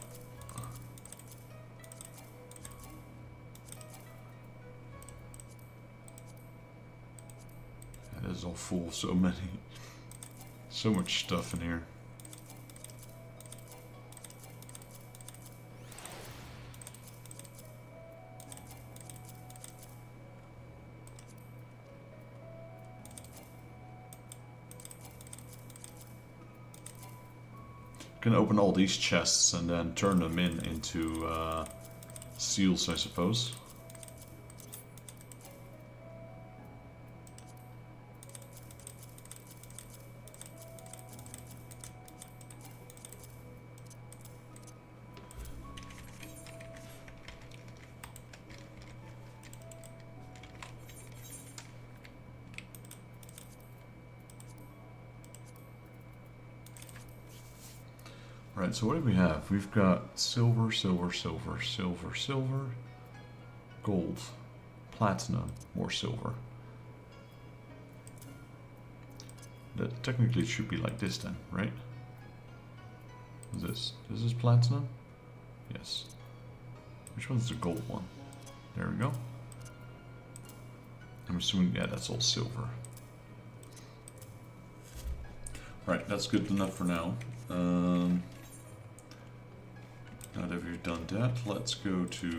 That is all full of so many. So much stuff in here. Can open all these chests and then turn them into seals, I suppose. Right, so what do we have? We've got silver, silver, silver, silver, silver, gold, platinum, more silver. That technically it should be like this then, right? This is platinum? Yes. Which one's the gold one? There we go. I'm assuming, yeah, that's all silver. Right, that's good enough for now. Now that we've done that, let's go to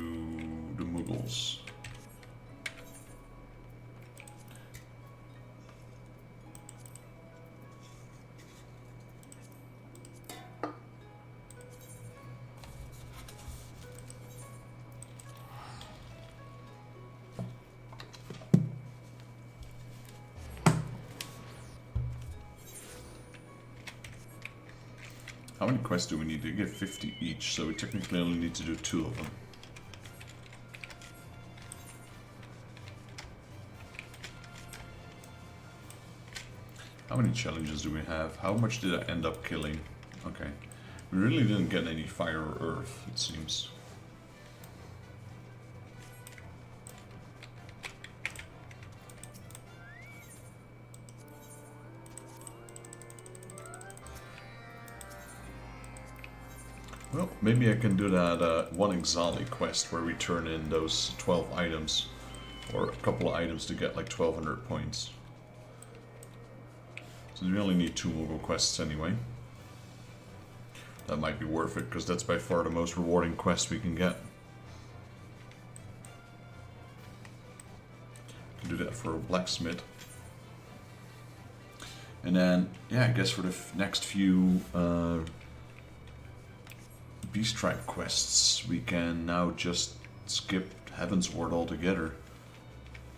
the Muggles. How many quests do we need? They give 50 each, so we technically only need to do 2 of them. How many challenges do we have? How much did I end up killing? Okay. We really didn't get any fire or earth, it seems. Well, maybe I can do that one Exali quest where we turn in those 12 items, or a couple of items to get like 1200 points. So we only need 2 Moogle quests anyway. That might be worth it, because that's by far the most rewarding quest we can get. Can do that for a blacksmith. And then, yeah, I guess for the next few Beast Tribe quests, we can now just skip Heavensward altogether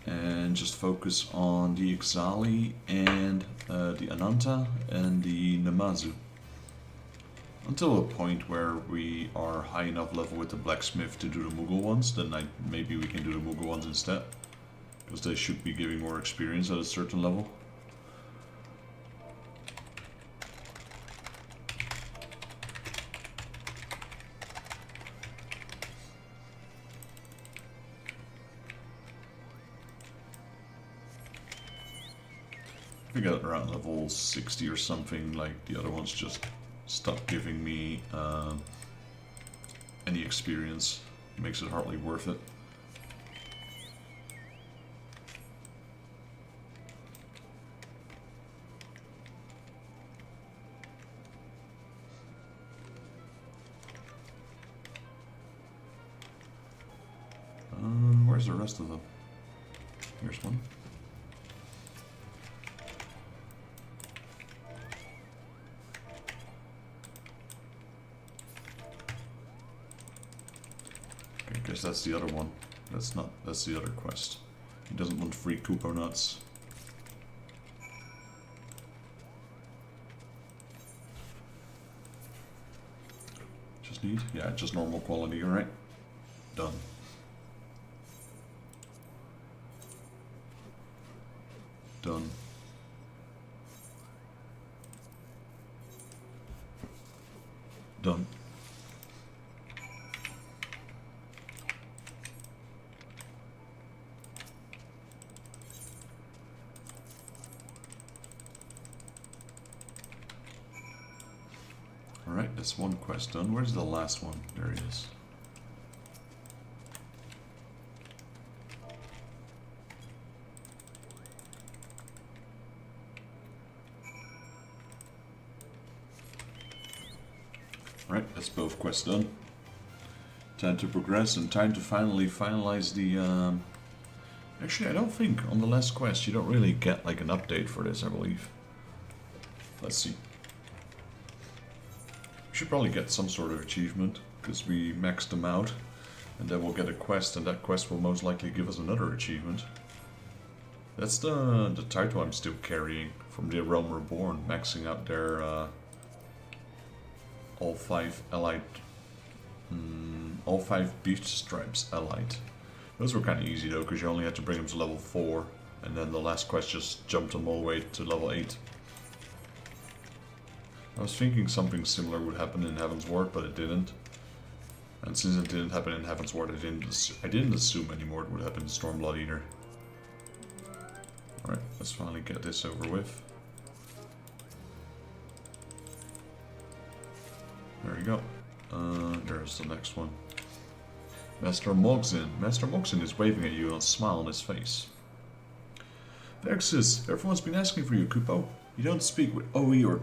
and just focus on the Exali and the Ananta and the Namazu. Until a point where we are high enough level with the blacksmith to do the Moogle ones, then maybe we can do the Moogle ones instead. Because they should be giving more experience at a certain level. I got around level 60 or something, like the other ones just stopped giving me any experience. It makes it hardly worth it. Where's the rest of them? Here's one. I guess that's the other one. That's the other quest. He doesn't want free Koopo nuts. Just need? Yeah, just normal quality, alright? Done. Done. Done. Alright, that's one quest done. Where's the last one? There he is. Alright, that's both quests done. Time to progress and time to finally finalize the... Actually, I don't think on the last quest you don't really get like an update for this, I believe. Let's see. We should probably get some sort of achievement, because we maxed them out. And then we'll get a quest, and that quest will most likely give us another achievement. That's the title I'm still carrying from the A Realm Reborn, maxing out their all 5 allied, all 5 Beast Stripes allied. Those were kind of easy though, because you only had to bring them to level 4, and then the last quest just jumped them all the way to level 8. I was thinking something similar would happen in Heavensward, but it didn't. And since it didn't happen in Heavensward, I didn't assume anymore it would happen in Stormblood either. Alright, let's finally get this over with. There you go. There's the next one. Master Mogzin. Master Mogzin is waving at you and a smile on his face. Vexus, everyone's been asking for you, Kupo. You don't speak with OE or...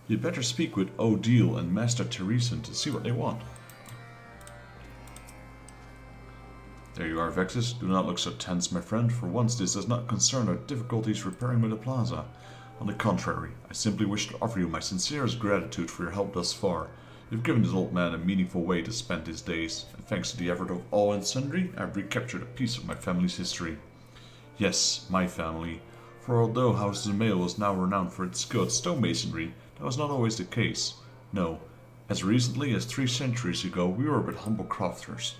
you'd better speak with Odile and Master Teresen to see what they want. There you are, Vexus. Do not look so tense, my friend. For once, this does not concern our difficulties repairing the plaza. On the contrary, I simply wish to offer you my sincerest gratitude for your help thus far. You've given this old man a meaningful way to spend his days, and thanks to the effort of all and sundry, I have recaptured a piece of my family's history. Yes, my family. For although House Zumail is now renowned for its skilled stonemasonry, That was not always the case. No, as recently as 3 centuries ago, we were but humble crofters.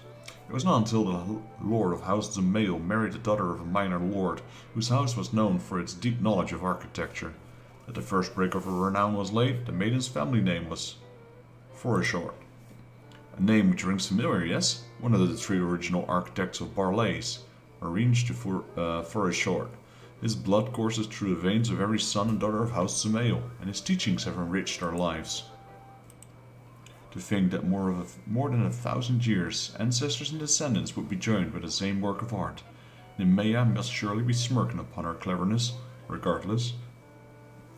It was not until the Lord of House Zamail married the daughter of a minor lord, whose house was known for its deep knowledge of architecture, that the first break of her renown was laid. The maiden's family name was Foreshort. A name which rings familiar, yes? One of the 3 original architects of Barlays, arranged to Foreshort. His blood courses through the veins of every son and daughter of House Zamail, and his teachings have enriched our lives. To think that more than 1,000 years, ancestors and descendants would be joined by the same work of art. Nemea must surely be smirking upon our cleverness. Regardless,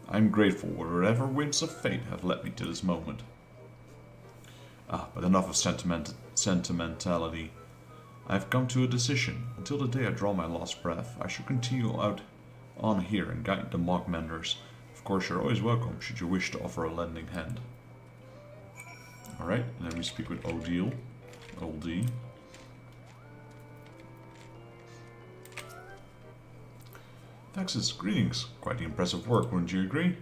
I am grateful whatever winds of fate have led me to this moment. But enough of sentimentality. I have come to a decision. Until the day I draw my last breath, I shall continue out on here and guide the mock menders. Of course, you're always welcome should you wish to offer a lending hand. Alright, and then we speak with Odile. Oldie. Texas, greetings. Quite the impressive work, wouldn't you agree?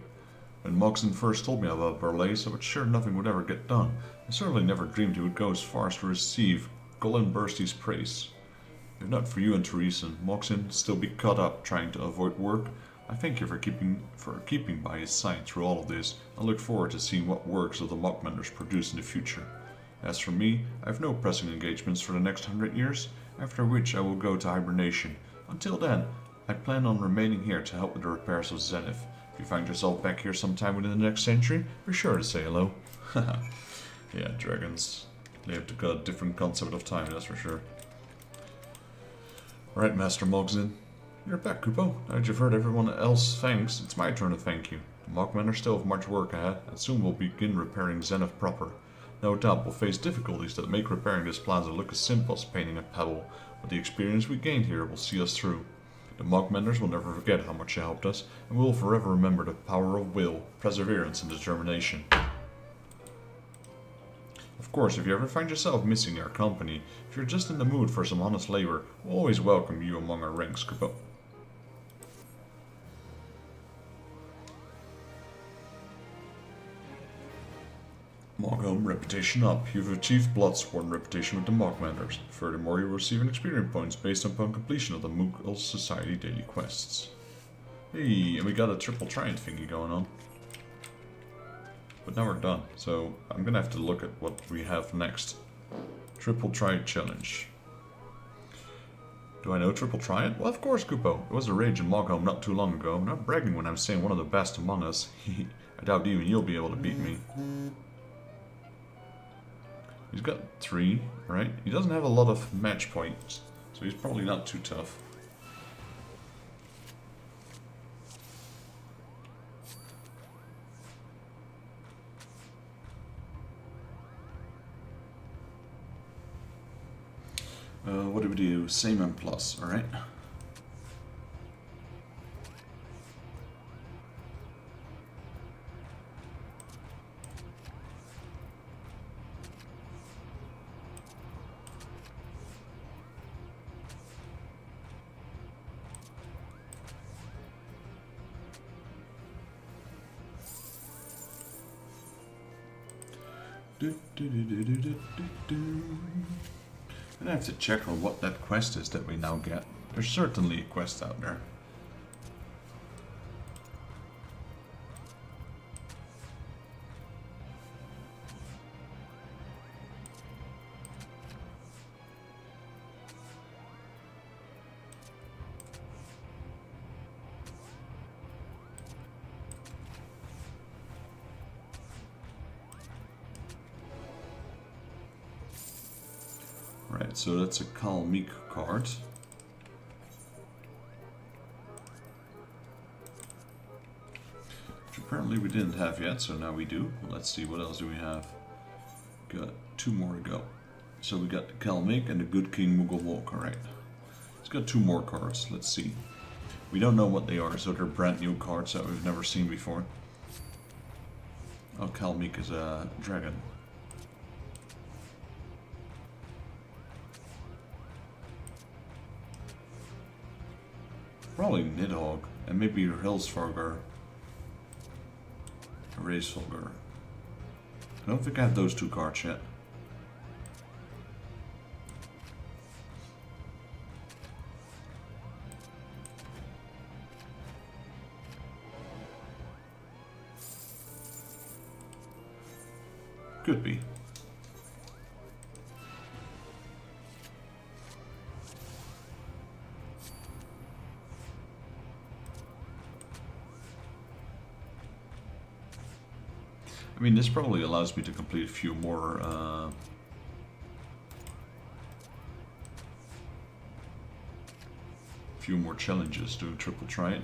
When Moxon first told me about Barlays, I was sure nothing would ever get done. I certainly never dreamed he would go as far as to receive Goldenbursty's praise. If not for you and Therese and Moxon still be caught up trying to avoid work, I thank you for keeping by his side through all of this. I look forward to seeing what works of the Mockmenders produce in the future. As for me, I have no pressing engagements for the next 100 years, after which I will go to hibernation. Until then, I plan on remaining here to help with the repairs of Zenith. If you find yourself back here sometime within the next century, be sure to say hello. Yeah, dragons. They have a different concept of time, that's for sure. Right, Master Mogzin. You're back, Kupo. Now that you've heard everyone else thanks, it's my turn to thank you. The Mockmen still have much work ahead, and soon we'll begin repairing Zenith proper. No doubt we'll face difficulties that make repairing this plaza look as simple as painting a pebble, but the experience we gained here will see us through. The Mockmenders will never forget how much you helped us, and we will forever remember the power of will, perseverance, and determination. Of course, if you ever find yourself missing our company, if you're just in the mood for some honest labor, we'll always welcome you among our ranks, Kupo. Moghome reputation up. You've achieved Bloodsworn reputation with the Mockmenders. Furthermore, you'll receive an experience points based upon completion of the Moogle Society daily quests. Hey, and we got a triple triumph thingy going on. But now we're done, so I'm gonna have to look at what we have next. Triple Triad Challenge. Do I know Triple Triad? Well, of course, Kupo. It was a rage in Moghome not too long ago. I'm not bragging when I'm saying one of the best among us. I doubt even you'll be able to beat me. He's got 3, right? He doesn't have a lot of match points, so he's probably not too tough. What do we do? Same and plus, alright? And I have to check on what that quest is that we now get. There's certainly a quest out there. Right, so that's a Kalmeek card. Which apparently we didn't have yet, so now we do. Let's see, what else do we have? Got 2 more to go. So we got the Kalmeek and the Good King Moogle Walk, alright. It's got 2 more cards, let's see. We don't know what they are, so they're brand new cards that we've never seen before. Oh, Kalmeek is a dragon. Probably Nidhogg, and maybe Hillsfargar. Race Fulgur. I don't think I have those two cards yet. Could be. I mean, this probably allows me to complete a few more challenges to triple try it.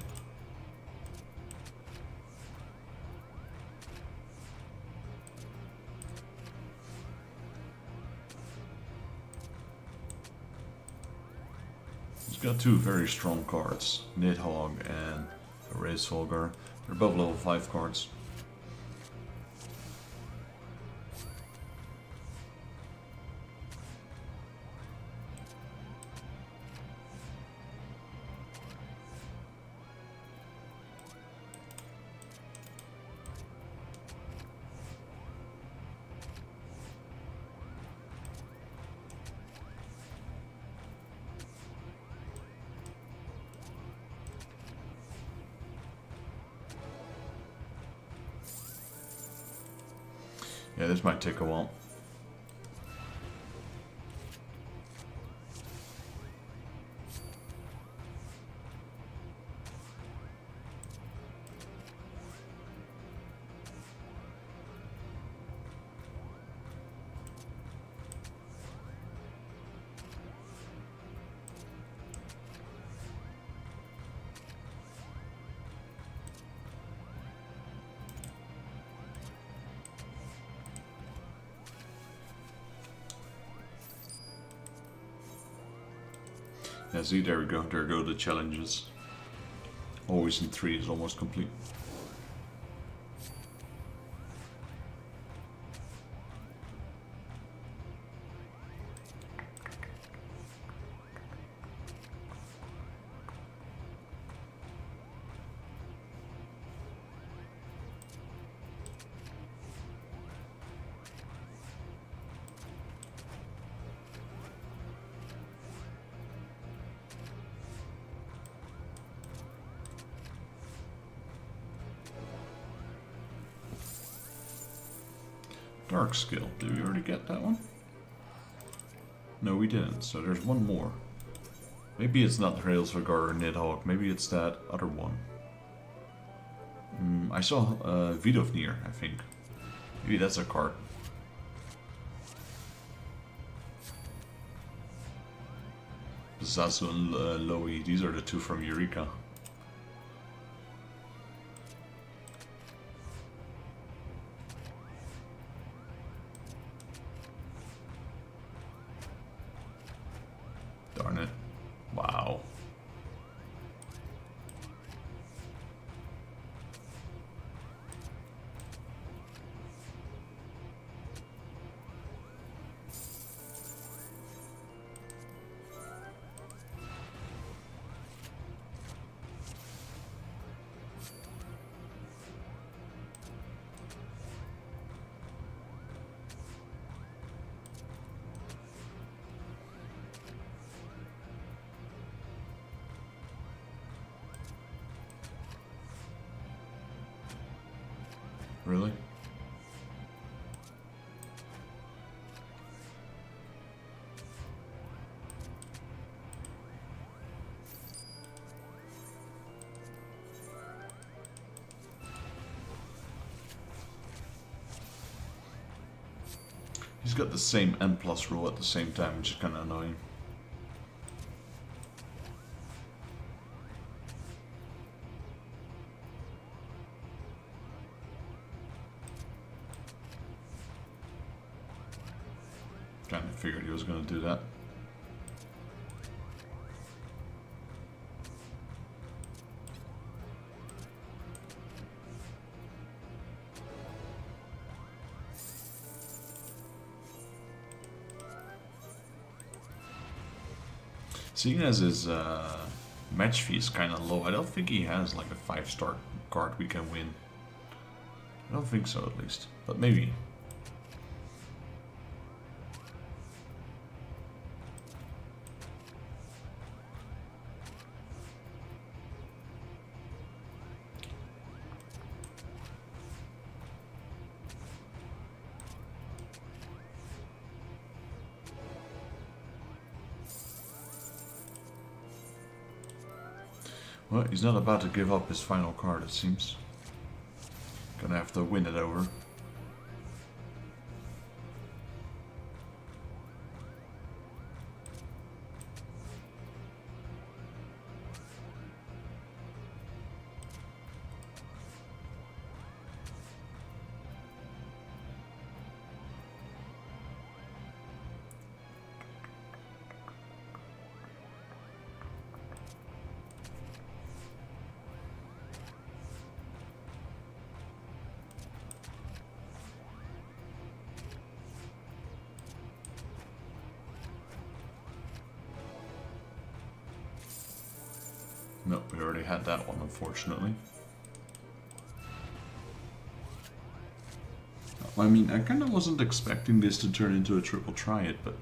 He's got two very strong cards, Nidhogg and Race Fulgur. They're both level 5 cards. Yeah, this might take a while. Yeah, see, there we go. There go the challenges. Always in 3 is almost complete. Dark skill. Did we already get that one? No, we didn't. So there's one more. Maybe it's not Rails Fulgur or Nidhogg. Maybe it's that other one. I saw Vidofnir, I think. Maybe that's a card. Zazu and Loi. These are the two from Eureka. Darn it. Wow. Really? He's got the same N+ rule at the same time, which is kind of annoying. Kind of figured he was going to do that. Seeing as his match fee is kind of low, I don't think he has like a 5-star card we can win. I don't think so, at least. But maybe. Well, he's not about to give up his final card, it seems. Gonna have to win it over. Nope, we already had that one, unfortunately. I mean, I kind of wasn't expecting this to turn into a triple triad, but...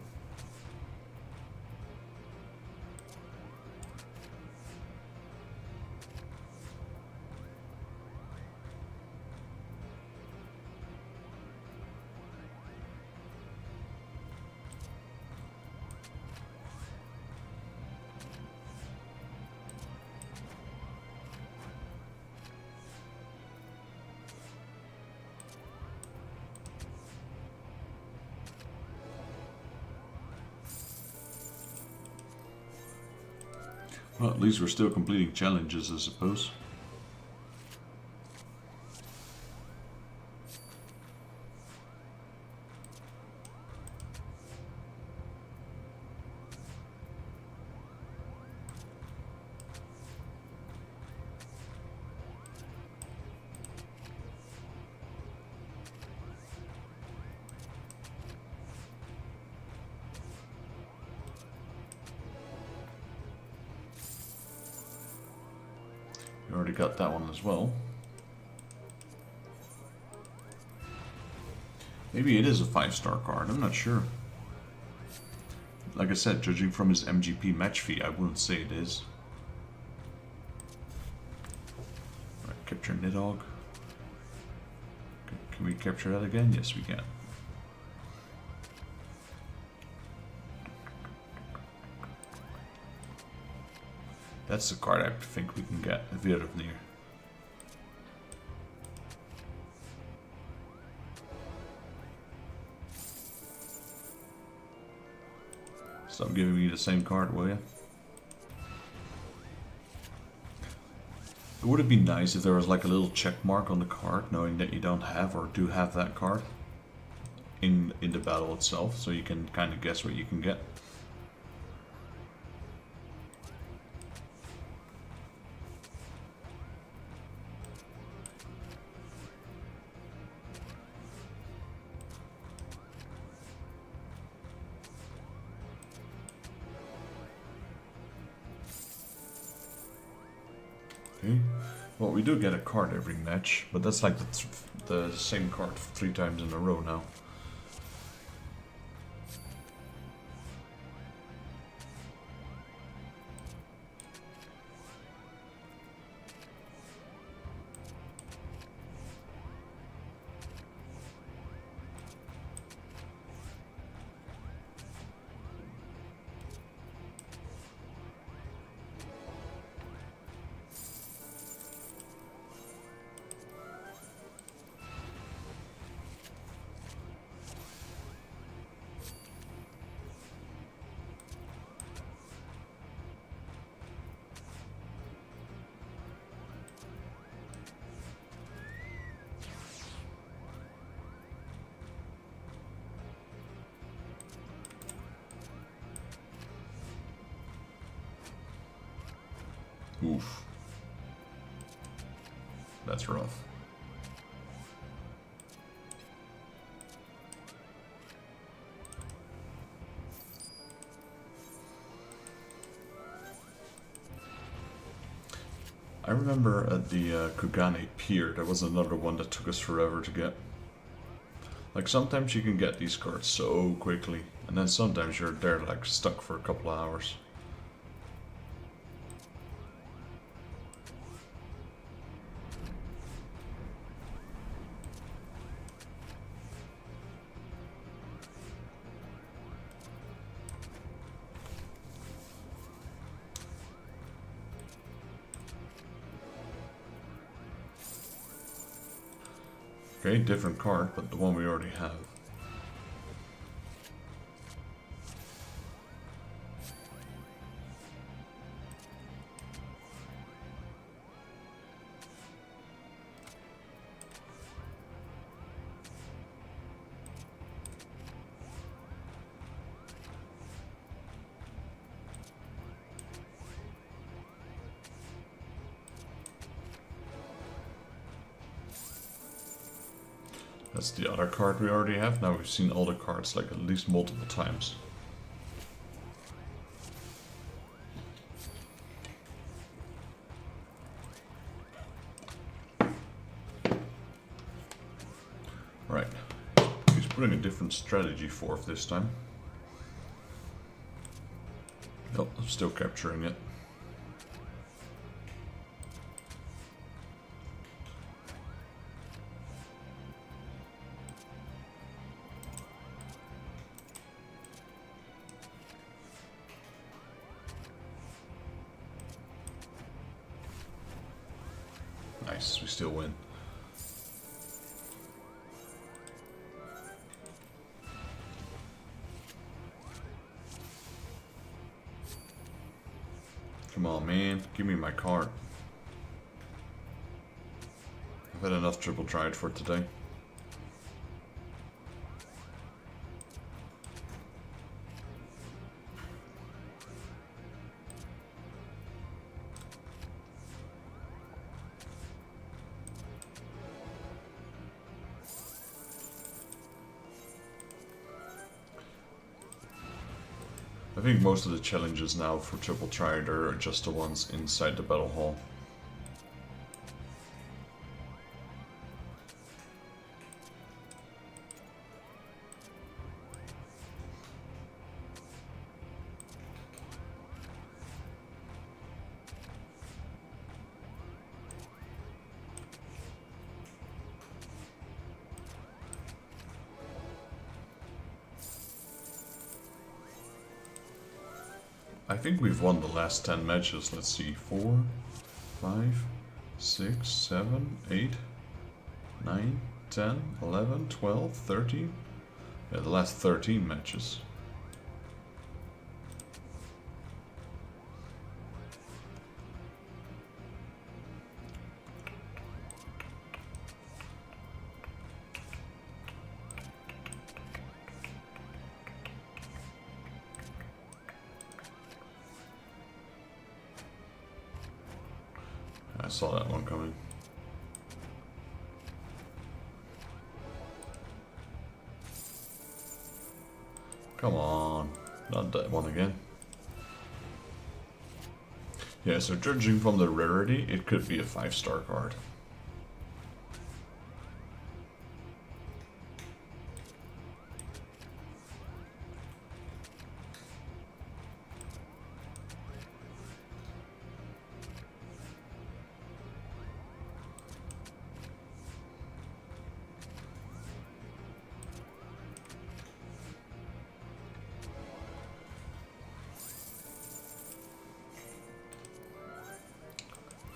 Well, at least we're still completing challenges, I suppose. We already got that one as well. Maybe it is a 5-star card, I'm not sure. Like I said, judging from his MGP match fee, I wouldn't say it is. Right, capture Nidhogg. Can we capture that again? Yes, we can. That's the card I think we can get at Verovnir. Stop giving me the same card, will you? It would have been nice if there was like a little check mark on the card, knowing that you don't have or do have that card in the battle itself, so you can kind of guess what you can get. Okay. Well, we do get a card every match, but that's like the same card 3 times in a row now. Oof. That's rough. I remember at the Kugane Pier, there was another one that took us forever to get. Like, sometimes you can get these cards so quickly, and then sometimes you're there, like, stuck for a couple of hours. Okay, different card, but the one we already have. That's the other card we already have. Now we've seen all the cards like at least multiple times. Right. He's putting a different strategy forth this time. Nope, I'm still capturing it. Nice, we still win. Come on, man. Give me my card. I've had enough triple tried for today. I think most of the challenges now for Triple Triad are just the ones inside the battle hall. I think we've won the last 10 matches. Let's see. 4, 5, 6, 7, 8, 9, 10, 11, 12, 13. Yeah, the last 13 matches. I saw that one coming. Come on, not that one again. Yeah, so judging from the rarity, it could be a 5-star card.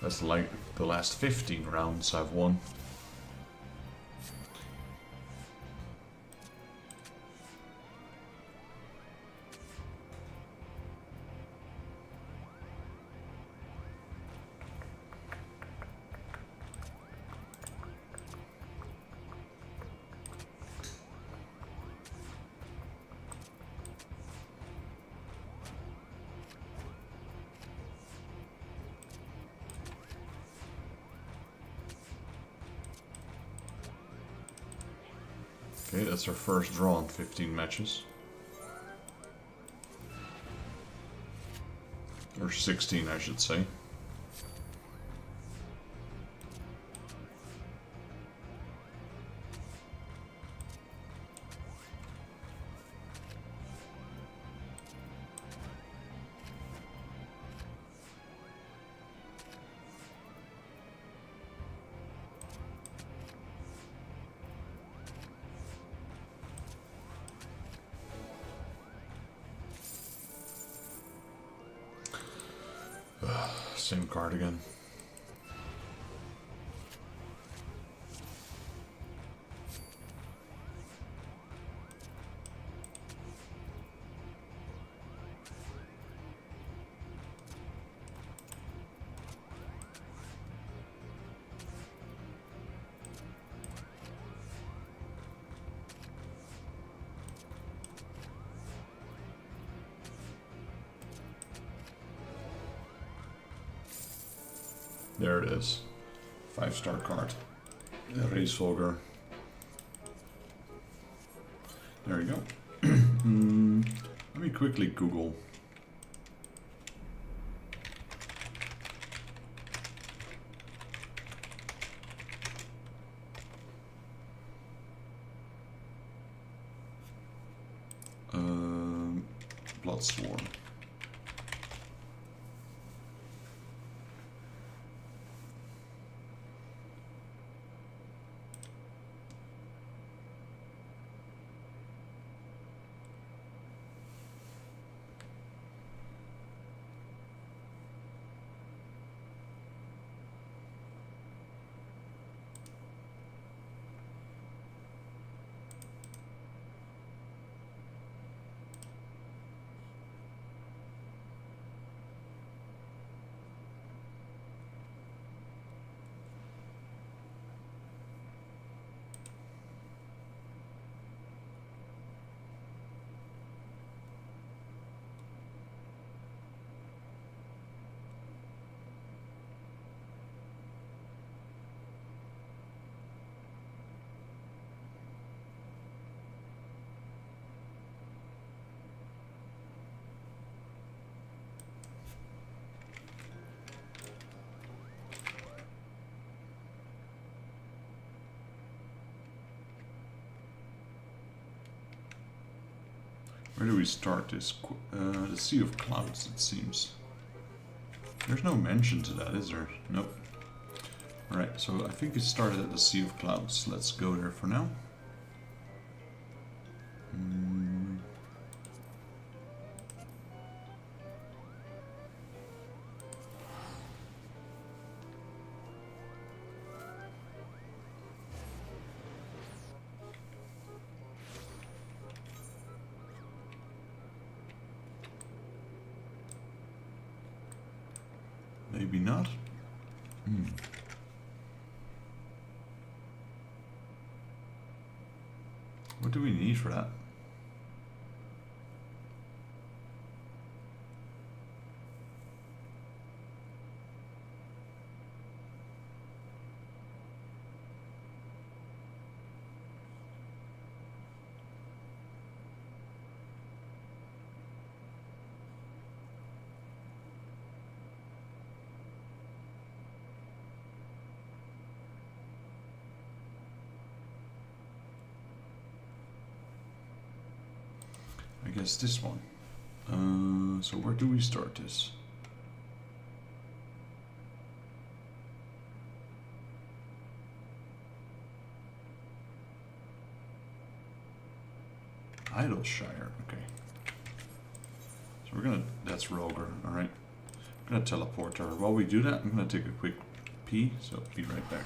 That's like the last 15 rounds I've won. Okay, that's our first draw in 15 matches. Or 16, I should say. Same card again. There it is. 5-star card. Reisvolger. There we go. Let me quickly Google. Bloodsworn. Where do we start this? The Sea of Clouds, it seems. There's no mention to that, is there? Nope. Alright, so I think it started at the Sea of Clouds. Let's go there for now. Maybe not. What do we need for that? I guess this one. So where do we start this? Idleshire, okay. So we're gonna, that's Roger, alright. I'm gonna teleport her. While we do that, I'm gonna take a quick pee, so be right back.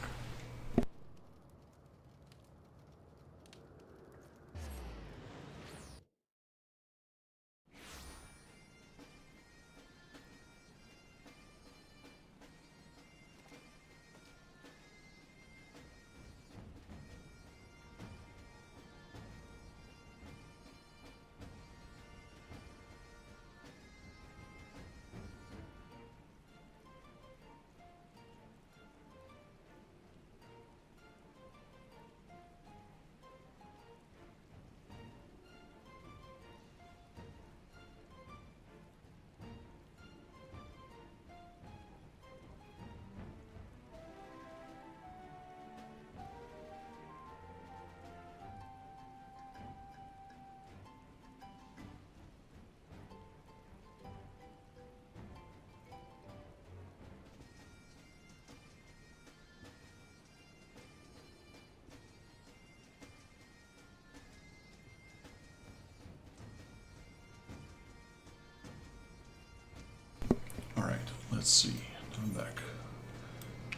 Alright, let's see. I'm back.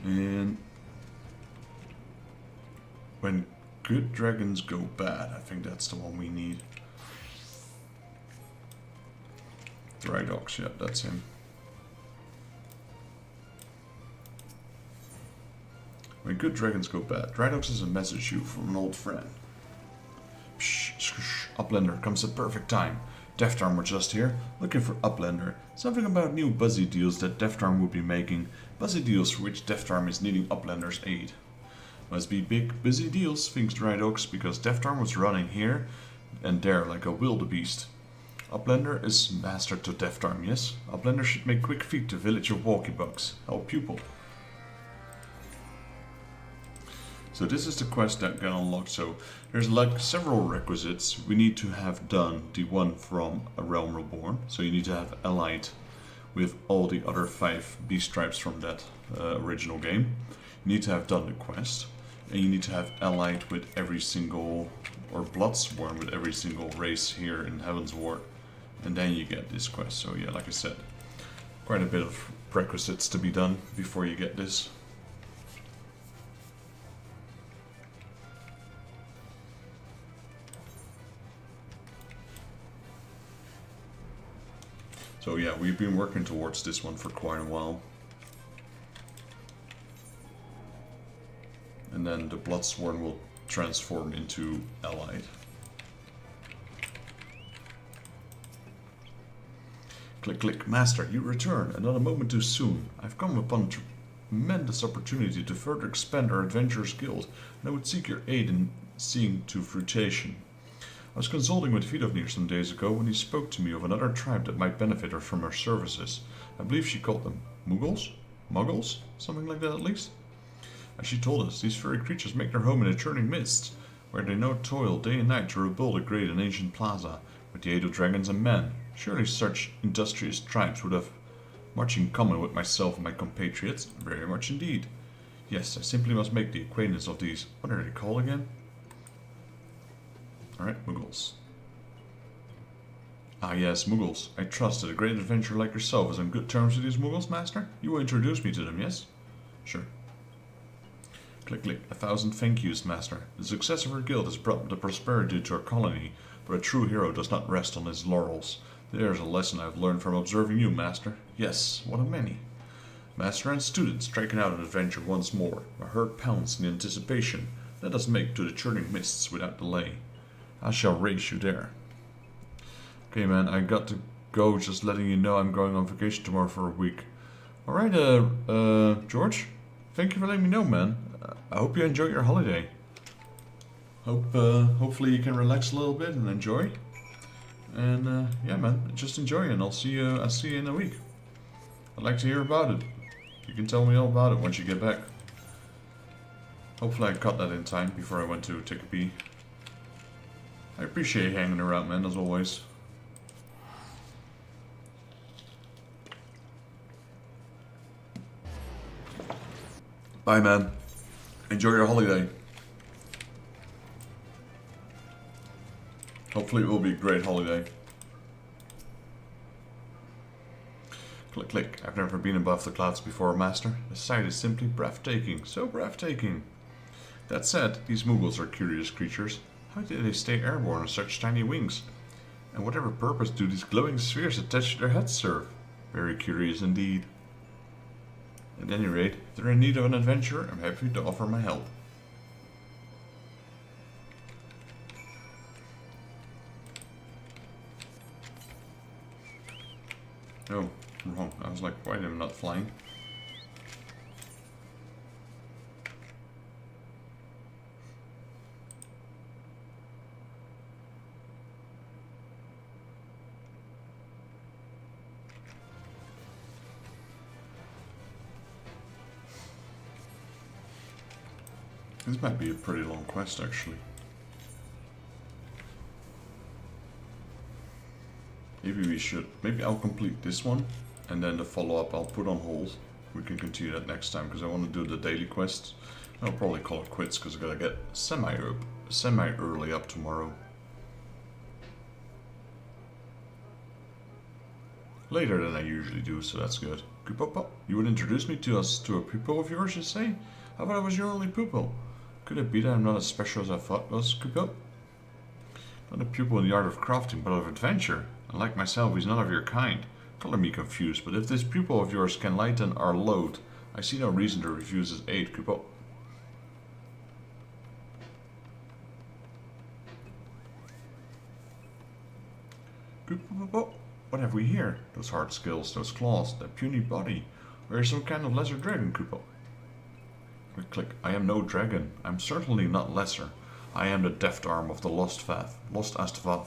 And when good dragons go bad, I think that's the one we need. Drydox, yeah, that's him. When good dragons go bad. Drydox is a message you from an old friend. Psh, shh, Uplander comes at perfect time. Deftarm were just here, looking for Uplander. Something about new Buzzy deals that Deftarm would be making. Buzzy deals for which Deftarm is needing Uplander's aid. Must be big, busy deals, thinks Drydox, because Deftarm was running here and there like a wildebeest. Uplander is master to Deftarm, yes? Uplander should make quick feet to village of Walkybugs. Help pupil. So this is the quest that got unlocked. So there's like several requisites we need to have done. The one from A Realm Reborn. So you need to have allied with all the other 5 beast tribes from that original game. You need to have done the quest. And you need to have allied with every single, or bloodsworn with every single race here in Heaven's Ward. And then you get this quest. So yeah, like I said, quite a bit of prerequisites to be done before you get this. So yeah, we've been working towards this one for quite a while. And then the Bloodsworn will transform into Allied. Click, click, Master, you return, and not a moment too soon. I've come upon a tremendous opportunity to further expand our Adventurers Guild, and I would seek your aid in seeing to fruition. I was consulting with Vidovnir some days ago when he spoke to me of another tribe that might benefit her from her services. I believe she called them Muggles? Muggles? Something like that at least? As she told us, these furry creatures make their home in the churning mists, where they now toil day and night to rebuild a great and ancient plaza, with the aid of dragons and men. Surely such industrious tribes would have much in common with myself and my compatriots, very much indeed. Yes, I simply must make the acquaintance of these, what are they called again? Alright, Muggles. Ah yes, Muggles. I trust that a great adventurer like yourself is on good terms with these Muggles, Master? You will introduce me to them, yes? Sure. Click, click. 1,000 thank yous, Master. The success of our guild has brought the prosperity to our colony, but a true hero does not rest on his laurels. There is a lesson I have learned from observing you, Master. Yes, one of many. Master and student striking out an adventure once more. A herd pounds in anticipation. Let us make to the churning mists without delay. I shall race you there. Okay, man, I got to go. Just letting you know I'm going on vacation tomorrow for a week. Alright, George. Thank you for letting me know, man. I hope you enjoy your holiday. Hopefully you can relax a little bit and enjoy. And, yeah, man, just enjoy, and I'll see you in a week. I'd like to hear about it. You can tell me all about it once you get back. Hopefully I caught that in time before I went to take a pee. I appreciate you hanging around, man, as always. Bye, man. Enjoy your holiday. Hopefully it will be a great holiday. Click, click. I've never been above the clouds before, Master. The sight is simply breathtaking. So breathtaking. That said, these Muggles are curious creatures. How do they stay airborne on such tiny wings? And whatever purpose do these glowing spheres attached to their heads serve? Very curious indeed. At any rate, if they're in need of an adventurer, I'm happy to offer my help. Oh, wrong. I was like, why am I not flying? This might be a pretty long quest, actually. Maybe I'll complete this one, and then the follow-up I'll put on hold. We can continue that next time, because I want to do the daily quests. I'll probably call it quits, because I gotta get semi-early up tomorrow. Later than I usually do, so that's good. Kupo, you would introduce me to a pupil of yours, you say? How about I was your only pupil? Could it be that I'm not as special as I thought was, Kupo? Not a pupil in the art of crafting, but of adventure. And like myself, he's none of your kind. Color me confused, but if this pupil of yours can lighten our load, I see no reason to refuse his aid, Kupo. Kupo, what have we here? Those hard skills, those claws, that puny body. Are you some kind of lesser dragon, Kupo? Click, click. I am no dragon. I'm certainly not lesser. I am the deft arm of the lost Astvath,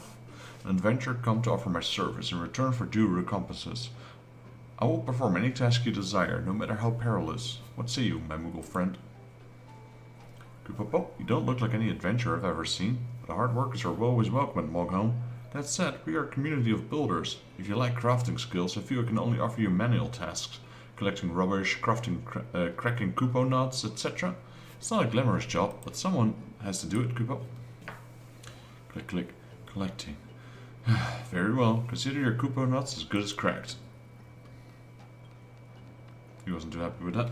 an adventurer come to offer my service in return for due recompenses. I will perform any task you desire, no matter how perilous. What say you, my Moogle friend? Kupo, you don't look like any adventurer I've ever seen, but hard workers are always welcome at Mogholm. That said, we are a community of builders. If you like crafting skills, I feel I can only offer you manual tasks. Collecting rubbish, crafting, cracking Kupo nuts, etc. It's not a glamorous job, but someone has to do it, Kupo. Click, click, collecting. Very well, consider your Kupo nuts as good as cracked. He wasn't too happy with that.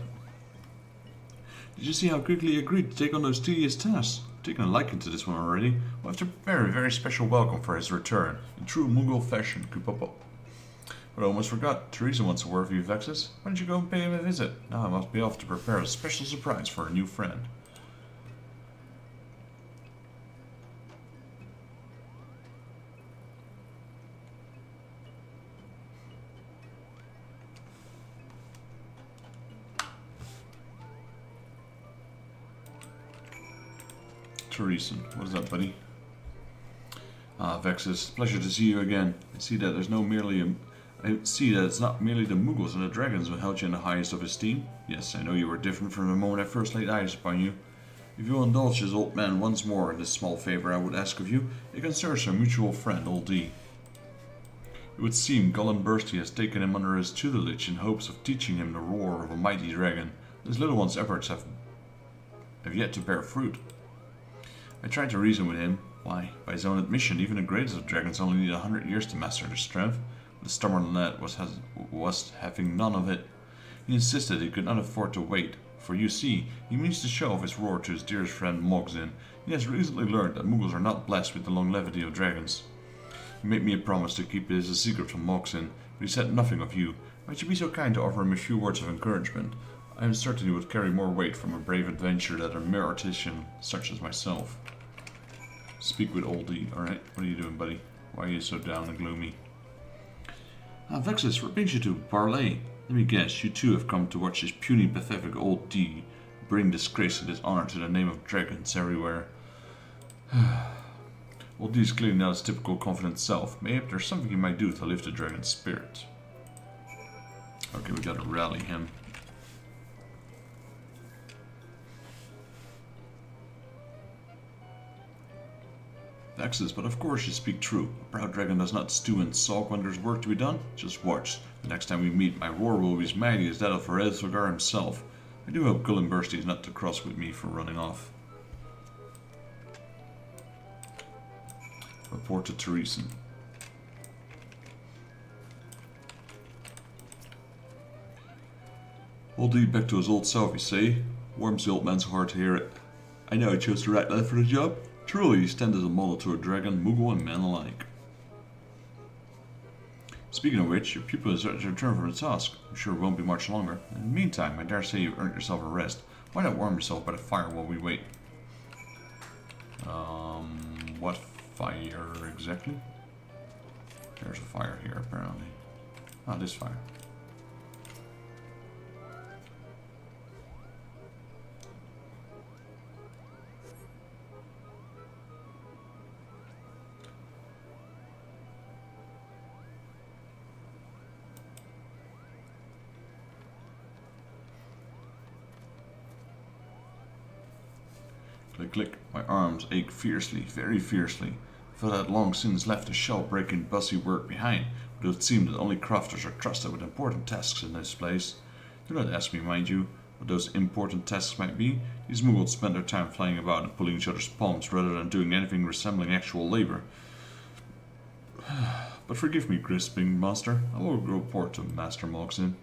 Did you see how quickly he agreed to take on those tedious tasks? Taken a liking to this one already. Well, after a very, very special welcome for his return, in true Moogle fashion, Kupo. But I almost forgot, Teresa wants a word with you, Vexus. Why don't you go and pay him a visit? Now I must be off to prepare a special surprise for a new friend. Teresa, what is up, buddy? Ah, Vexus, pleasure to see you again. I see that it's not merely the Moogles and the dragons who held you in the highest of esteem. Yes, I know you were different from the moment I first laid eyes upon you. If you will indulge this old man once more in this small favor I would ask of you, it concerns our mutual friend, Old D. It would seem Garlean Empire has taken him under his tutelage in hopes of teaching him the roar of a mighty dragon. This little one's efforts have yet to bear fruit. I tried to reason with him. Why, by his own admission, even the greatest of dragons only need 100 years to master their strength. The stubborn lad was having none of it. He insisted he could not afford to wait, for you see, he means to show off his roar to his dearest friend Mogzin. He has recently learned that Moogles are not blessed with the longevity of dragons. He made me a promise to keep it as a secret from Mogzin, but he said nothing of you. Might you be so kind to offer him a few words of encouragement? I am certain he would carry more weight from a brave adventurer than a mere artisan such as myself. Speak with Oldie. Alright, what are you doing, buddy? Why are you so down and gloomy? Ah, Vexus, what brings you to Parley? Let me guess, you too have come to watch this puny, pathetic old D bring disgrace and dishonor to the name of dragons everywhere. Old D is clearly not his typical confident self. Maybe there's something you might do to lift the dragon's spirit. Okay, we gotta rally him. Vexus, but of course you speak true. A proud dragon does not stew and sulk when there's work to be done. Just watch. The next time we meet, my roar will be as mighty as that of Eorzea himself. I do hope Garlean Empire is not too cross with me for running off. Report to Teresa. Old D back to his old self, you say? Warms the old man's heart to hear it. I know I chose the right lad for the job. Truly, you stand as a model to a dragon, Moogle, and man alike. Speaking of which, your pupil is ready to return from the task. I'm sure it won't be much longer. In the meantime, I dare say you've earned yourself a rest. Why not warm yourself by the fire while we wait? What fire exactly? There's a fire here, apparently. Ah, this fire. Click, click. My arms ache fiercely, very fiercely. I thought I had long since left the shell-breaking, bussy work behind, but it would seem that only crafters are trusted with important tasks in this place. Do not ask me, mind you, what those important tasks might be. These Moogles spend their time flying about and pulling each other's palms rather than doing anything resembling actual labor. But forgive me, Crisping Master. I will report to Master Moxin.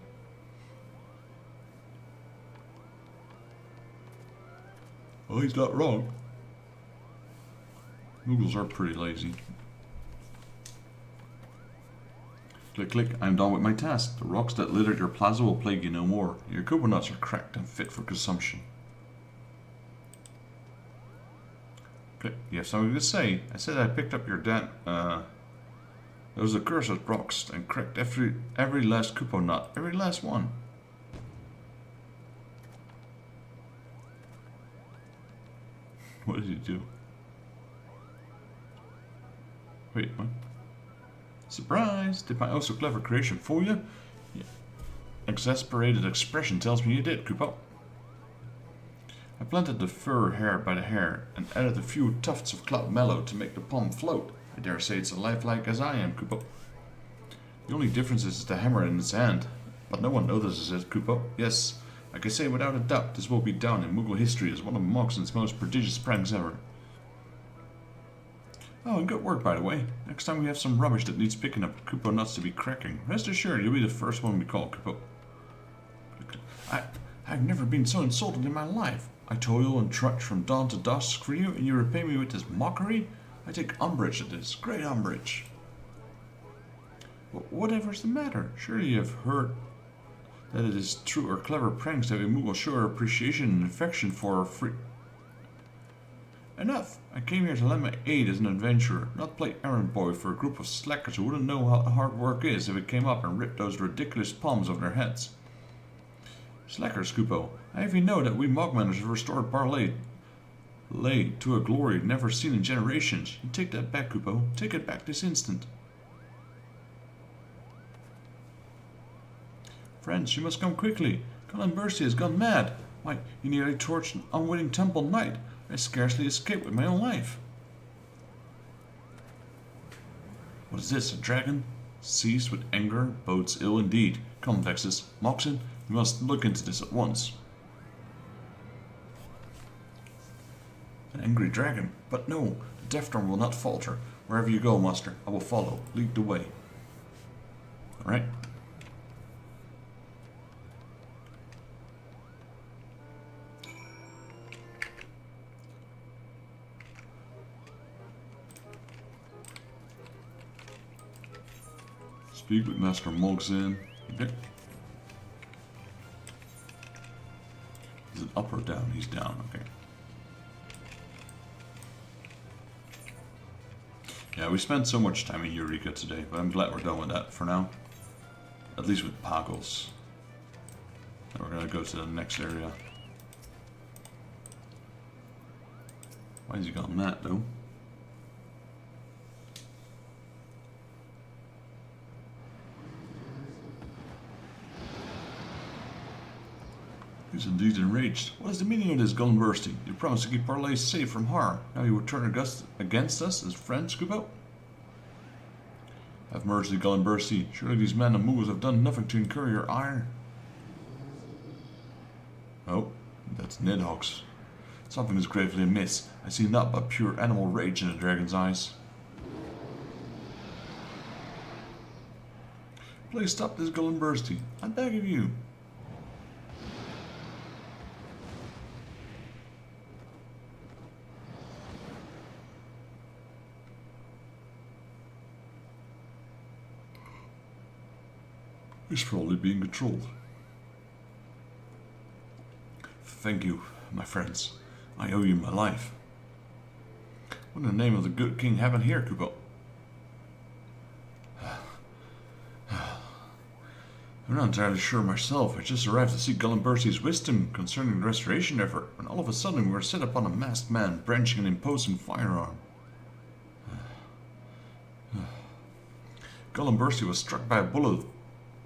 Oh, he's not wrong. Muggles are pretty lazy. Click, click. I'm done with my task. The rocks that littered your plaza will plague you no more. Your coconuts are cracked and fit for consumption. Click. You have something to say? I said I picked up your those accursed rocks and cracked every last coconut. Every last one. What did he do? Wait, what? Surprise! Did my oh so clever creation fool you? Yeah. Exasperated expression tells me you did, Kupo. I planted the fur hair by the hair and added a few tufts of cloud mallow to make the palm float. I dare say it's as lifelike as I am, Kupo. The only difference is the hammer in its hand, but no one notices it, Kupo. Yes, I can say without a doubt this will be down in Moogle history as one of Moxon's most prodigious pranks ever. Oh, and good work, by the way. Next time we have some rubbish that needs picking up Kupo nuts to be cracking, rest assured you'll be the first one we call, Kupo. I've never been so insulted in my life. I toil and trudge from dawn to dusk for you, and you repay me with this mockery? I take umbrage at this, great umbrage. Whatever's the matter? Surely you have heard that it is true or clever pranks that we Moogle show our appreciation and affection for our free... Enough! I came here to lend my aid as an adventurer, not play errand boy for a group of slackers who wouldn't know what hard work is if it came up and ripped those ridiculous palms off their heads. Slackers, Kupo, I have you know that we Mogmanners have restored Barley to a glory never seen in generations. You take that back, Kupo. Take it back this instant. Friends, you must come quickly. Garlean Empire has gone mad. Why, you nearly torched an unwitting temple knight. I scarcely escaped with my own life. What is this, a dragon? Seized with anger bodes ill indeed. Come, Vexus. Moxon, we must look into this at once. An angry dragon? But no, the Deathstorm will not falter. Wherever you go, Master, I will follow. Lead the way. Alright. Speak with Master Moxin. Okay. Is it up or down? He's down, okay. Yeah, we spent so much time in Eureka today, but I'm glad we're done with that for now. At least with Pagos. Now we're gonna go to the next area. Why has he gone that though? He's indeed enraged. What is the meaning of this gun bursting? You promised to keep Parley safe from harm. Now you would turn against us as friends, Kupo? Have mercy, Garlean Empire. Surely these men and Moogles have done nothing to incur your ire. Oh, that's Nidhoggs. Something is gravely amiss. I see naught but pure animal rage in the dragon's eyes. Please stop this, Garlean Empire. I beg of you. He's probably being controlled. Thank you, my friends. I owe you my life. What in the name of the good king have I here, Kupo? I'm not entirely sure myself. I just arrived to seek Garlean Empire's wisdom concerning the restoration effort, when all of a sudden we were set upon a masked man brandishing an imposing firearm. Garlean Empire was struck by a bullet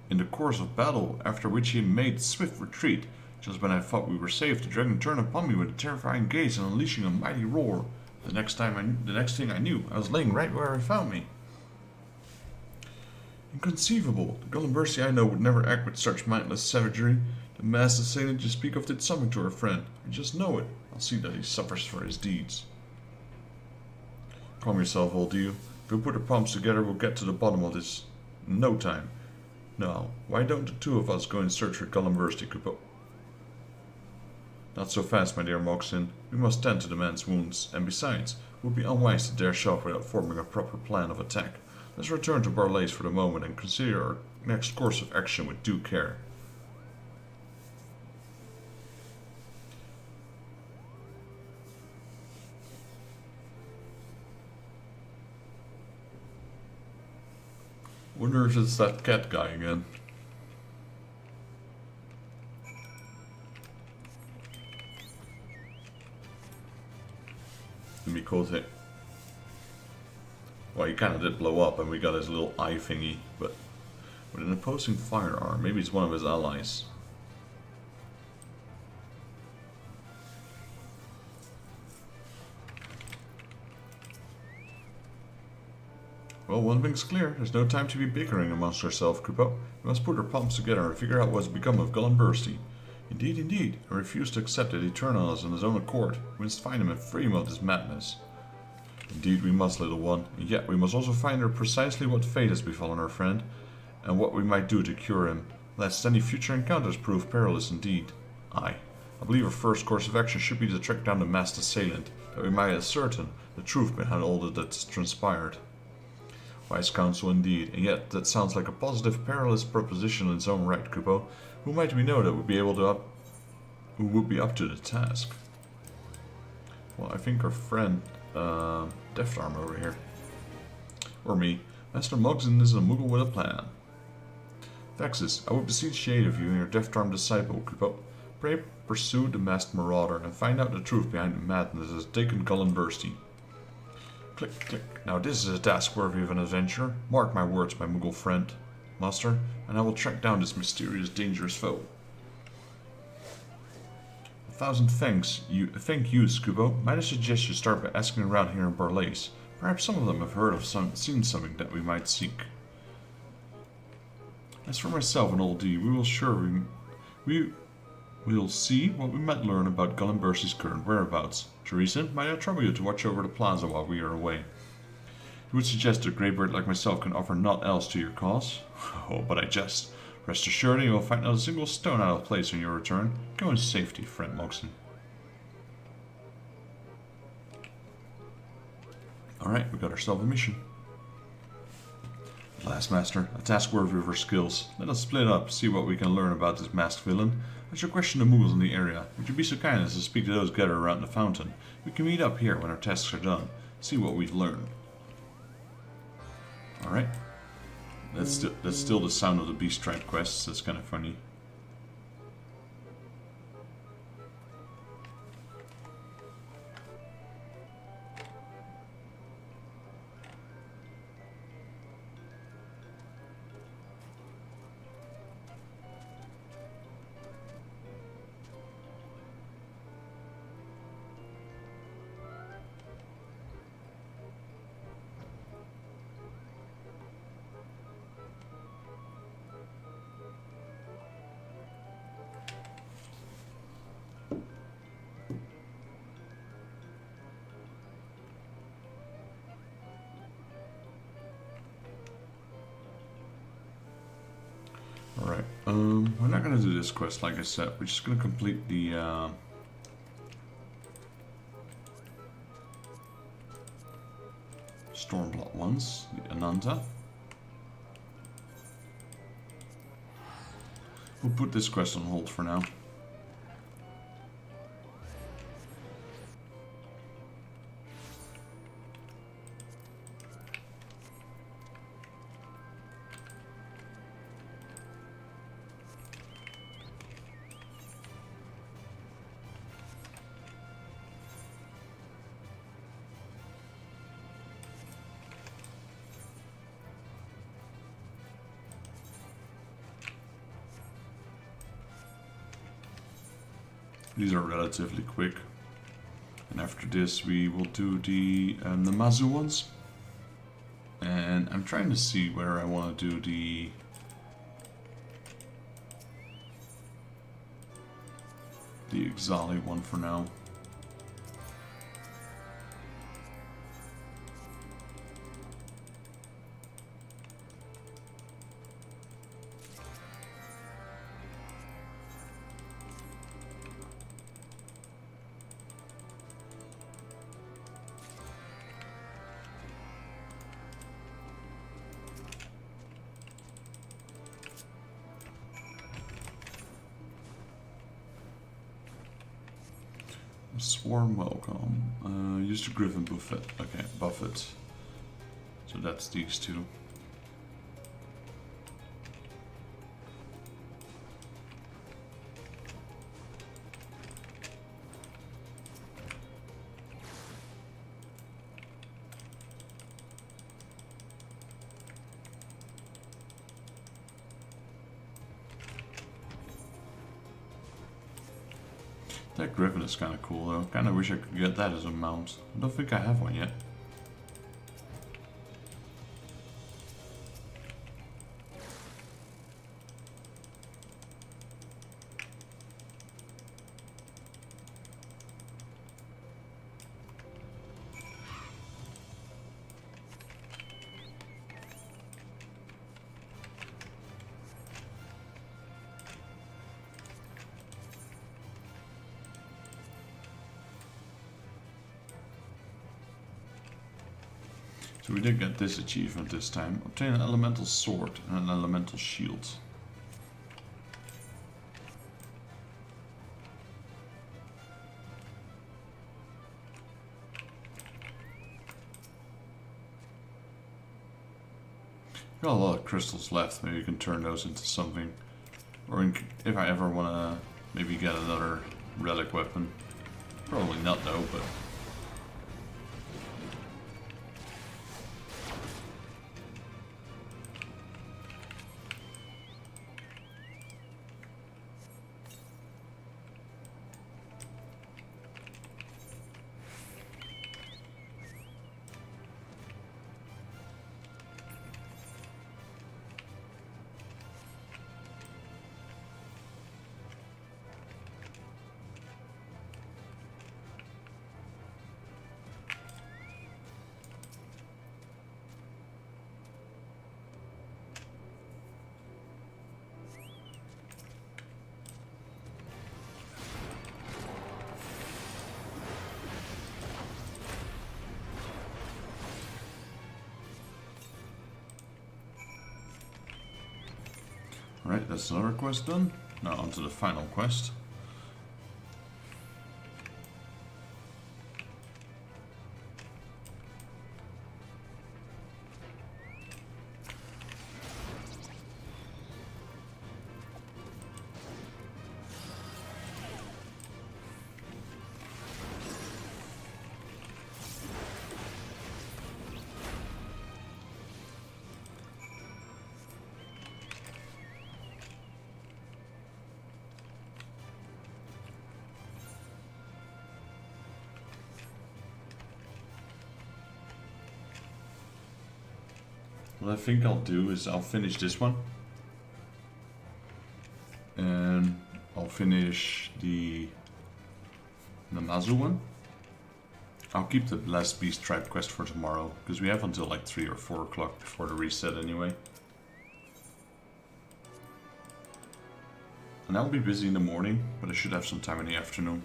in the course of battle, after which he made swift retreat. Just when I thought we were safe, the dragon turned upon me with a terrifying gaze and unleashing a mighty roar. The next thing I knew, I was laying right where he found me. Inconceivable. The Garlean Empire I know would never act with such mindless savagery. The masked assailant you speak of did something to our friend. I just know it. I'll see that he suffers for his deeds. Calm yourself, old you. If we put our palms together, we'll get to the bottom of this in no time. Now, why don't the two of us go in search for Golem Kupo? Not so fast, my dear Moxin. We must tend to the man's wounds, and besides, it would be unwise to dare shove without forming a proper plan of attack. Let's return to Barlays for the moment and consider our next course of action with due care. Wonder if it's that cat guy again. Mikote. Well, he kind of did blow up and we got his little eye thingy, but with an opposing firearm, maybe it's one of his allies. Well, one thing's clear, there's no time to be bickering amongst ourselves, Kupo. We must put our palms together and figure out what's become of Golem Bursty. Indeed, indeed, I refuse to accept that he turned on us on his own accord. We must find him and free him of this madness. Indeed we must, little one, and yet we must also find out precisely what fate has befallen our friend, and what we might do to cure him, lest any future encounters prove perilous indeed. I believe our first course of action should be to track down the masked assailant, that we might ascertain the truth behind all that's transpired. Wise counsel indeed, and yet that sounds like a positive, perilous proposition in its own right, Kupo. Who might we know that would be who would be up to the task? Well, I think our friend, Deft Arm over here. Or me. Master Muggsin is a Moogle with a plan. Vexus, I would beseech shade of you and your Deft Arm disciple, Kupo. Pray pursue the masked marauder and find out the truth behind the madness that has taken Golem Bursty. Click, click. Now this is a task worthy of an adventure. Mark my words, my Moogle friend, master, and I will track down this mysterious, dangerous foe. A thousand thanks, thank you, Kupo. Might I suggest you start by asking around here in Barlays. Perhaps some of them have heard of seen something that we might seek. As for myself and old D, we'll see what we might learn about Golem Bursty's current whereabouts. Teresa, might I trouble you to watch over the plaza while we are away? You would suggest a grey bird like myself can offer naught else to your cause? Oh, but I jest. Rest assured you will find not a single stone out of place on your return. Go in safety, friend Moxin. Alright, we got ourselves a mission. At last, Master, a task worthy of our skills. Let us split up, see what we can learn about this masked villain. I shall question the Moogles in the area. Would you be so kind as to speak to those gathered around the fountain? We can meet up here when our tasks are done. See what we've learned. Alright. That's still the sound of the Beast Tribe quests. That's kind of funny. Alright, we're not going to do this quest like I said, we're just going to complete the Stormblood ones, the Ananta. We'll put this quest on hold for now. These are relatively quick. And after this we will do the Namazu ones. And I'm trying to see where I want to do the Ixali one for now. Swarm welcome. Use the Griffin buffet. Okay, buffet. So that's these two. That Griffin is kind of cool though. Kind of wish I could get that as a mount. I don't think I have one yet. So we did get this achievement this time. Obtain an elemental sword and an elemental shield. Got a lot of crystals left, maybe we can turn those into something. Or if I ever want to maybe get another relic weapon. Probably not though, but... Alright, that's another quest done. Now on to the final quest. What I think I'll do is I'll finish this one. And I'll finish the Namazu one. I'll keep the last beast tribe quest for tomorrow, because we have until like 3 or 4 o'clock before the reset anyway. And I'll be busy in the morning, but I should have some time in the afternoon.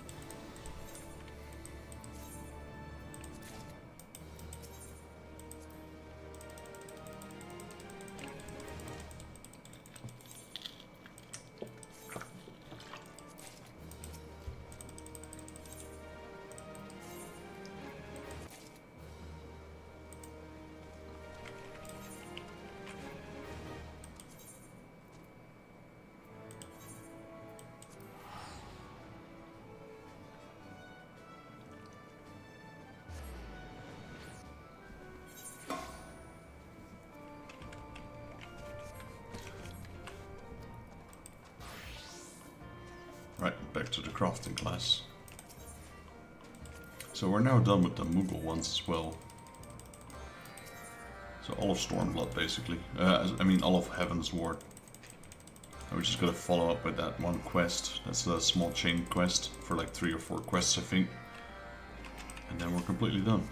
Right, back to the crafting class. So we're now done with the Moogle ones as well. So all of Stormblood basically. I mean all of Heaven's Ward. And we just gotta follow up with that one quest. That's a small chain quest for like 3 or 4 quests I think. And then we're completely done.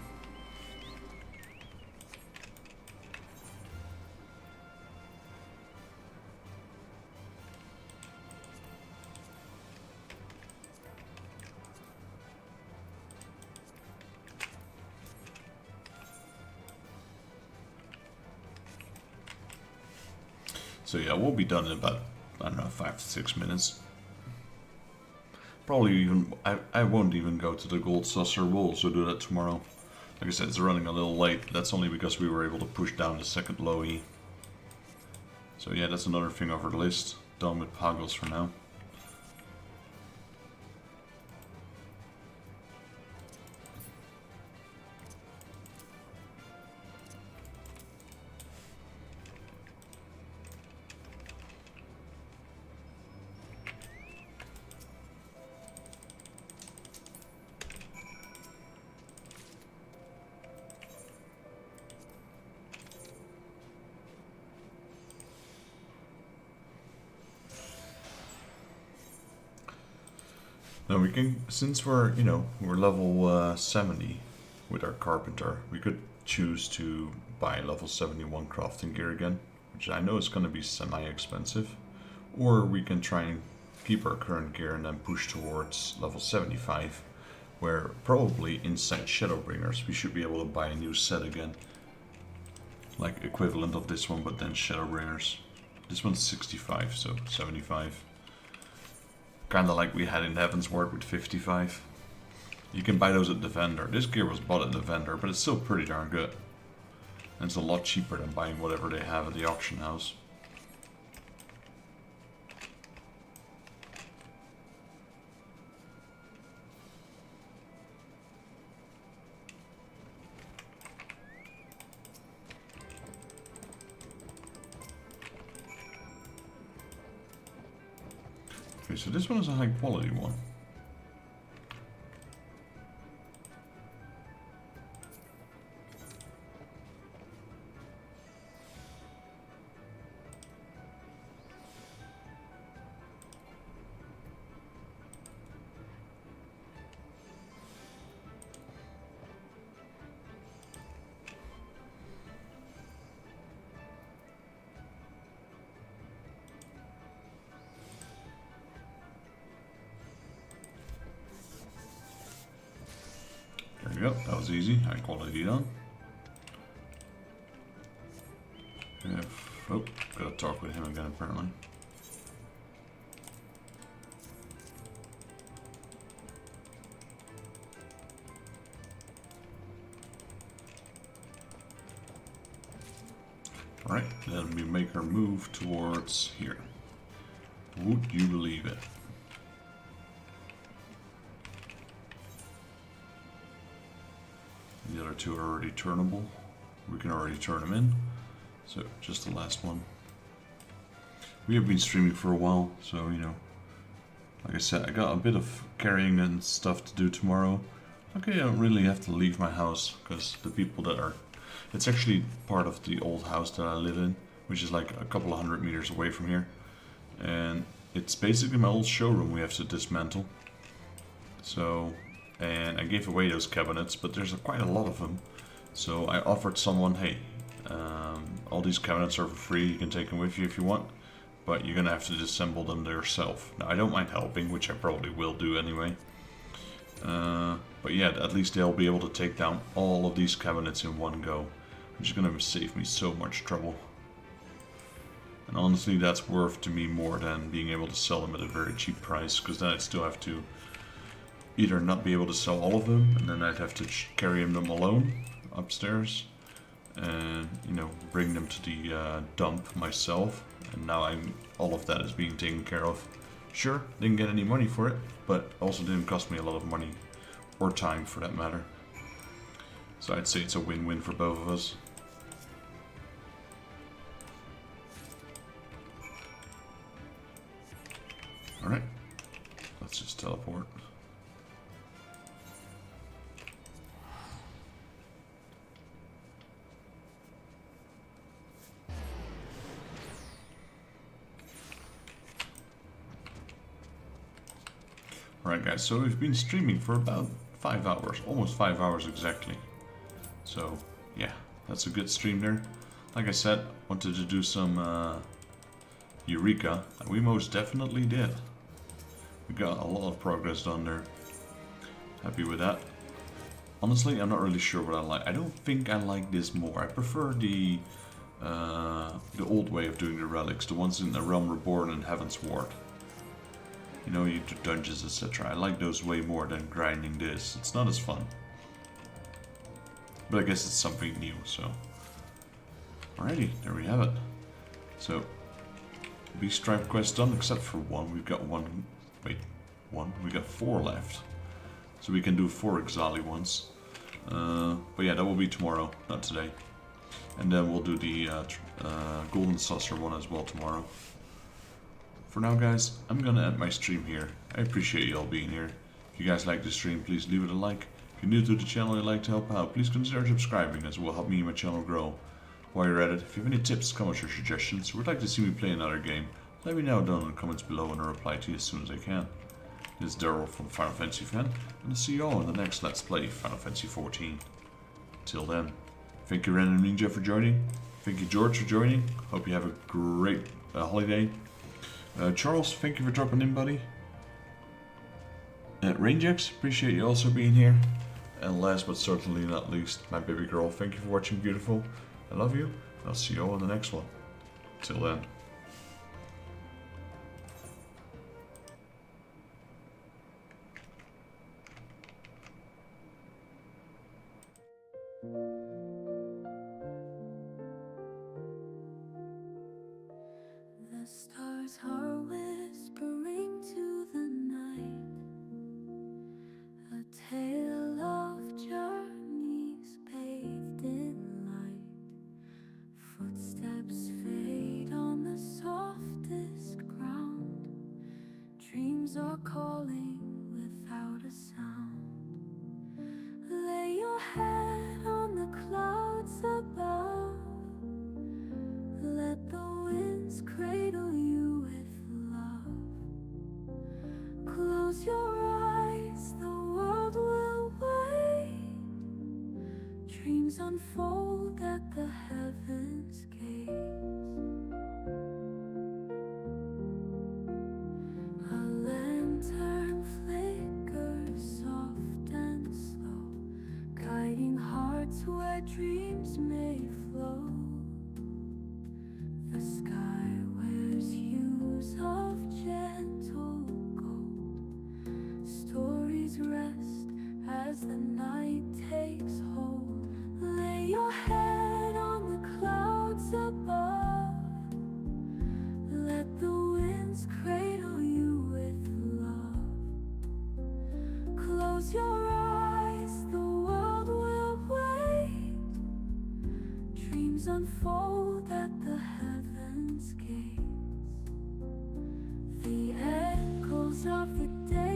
So yeah, we'll be done in about, I don't know, 5 to 6 minutes. Probably even, I won't even go to the Gold Saucer. We'll also do that tomorrow. Like I said, it's running a little late. That's only because we were able to push down the second low E. So yeah, that's another thing off our list. Done with Pagos for now. Now we can, since we're, you know, we're level 70 with our carpenter, we could choose to buy level 71 crafting gear again, which I know is going to be semi-expensive, or we can try and keep our current gear and then push towards level 75, where probably inside Shadowbringers we should be able to buy a new set again, like equivalent of this one, but then Shadowbringers. This one's 65, so 75. Kind of like we had in Heaven's Word with 55. You can buy those at the vendor. This gear was bought at the vendor, but it's still pretty darn good. And it's a lot cheaper than buying whatever they have at the auction house. Okay, so this one is a high quality one. There we go, that was easy, high quality done. Oh, gotta talk with him again apparently. Alright, then we make our move towards here. Would you believe it? The other two are already turnable. We can already turn them in. So just the last one. We have been streaming for a while, so you know, like I said, I got a bit of carrying and stuff to do tomorrow. Okay, I don't really have to leave my house because the people that are, it's actually part of the old house that I live in, which is like a couple of 100 meters away from here, and it's basically my old showroom we have to dismantle. So, and I gave away those cabinets, but there's quite a lot of them. So I offered someone, hey, all these cabinets are for free, you can take them with you if you want, but you're gonna have to disassemble them yourself. Now I don't mind helping, which I probably will do anyway. But yeah, at least they'll be able to take down all of these cabinets in one go, which is gonna save me so much trouble. And honestly, that's worth to me more than being able to sell them at a very cheap price, because then I'd still have to either not be able to sell all of them, and then I'd have to carry them alone upstairs, and you know, bring them to the dump myself. And now all of that is being taken care of. Sure, didn't get any money for it, but also didn't cost me a lot of money, or time for that matter. So I'd say it's a win-win for both of us. Alright, let's just teleport. Alright guys, so we've been streaming for about 5 hours, almost 5 hours exactly. So yeah, that's a good stream there. Like I said, wanted to do some Eureka, and we most definitely did. We got a lot of progress done there. Happy with that. Honestly, I'm not really sure what I like. I don't think I like this more. I prefer the old way of doing the relics, the ones in A Realm Reborn and Heaven's Ward. You know, you do dungeons, etc. I like those way more than grinding this. It's not as fun. But I guess it's something new, so. Alrighty, there we have it. So, Beast Tribe quest done, except for one. We've got one. Wait, one? We got 4 left. So we can do 4 Exali ones. But yeah, that will be tomorrow, not today. And then we'll do the Golden Saucer one as well tomorrow. For now, guys, I'm gonna end my stream here. I appreciate you all being here. If you guys like the stream, please leave it a like. If you're new to the channel and you'd like to help out, please consider subscribing, as it will help me and my channel grow. While you're at it, if you have any tips, comments, or suggestions, or would like to see me play another game, let me know down in the comments below and I'll reply to you as soon as I can. This is Daryl from Final Fantasy Fan, and I'll see you all in the next Let's Play Final Fantasy XIV. Till then, thank you Random Ninja for joining, thank you George for joining, hope you have a great holiday. Charles, thank you for dropping in, buddy. Rangex, appreciate you also being here. And last but certainly not least, my baby girl, thank you for watching, beautiful. I love you, and I'll see you all in the next one. Till then. The stars are whispering to the night, a tale of journeys bathed in light. Footsteps fade on the softest ground. Dreams are calling without a sound. Lay your head on the clouds above. Let the winds cradle you with love. Close your eyes, the world will wait. Dreams unfold at the heavens' gates. A lantern flickers soft and slow, guiding hearts where dreams may flow. The sky wears hues of gentle gold. Stories rest as the night takes hold. Lay your head on the clouds above. Let the winds cradle you with love. Close your eyes, the world will wait. Dreams unfold at the heavens' gates. The echoes of the day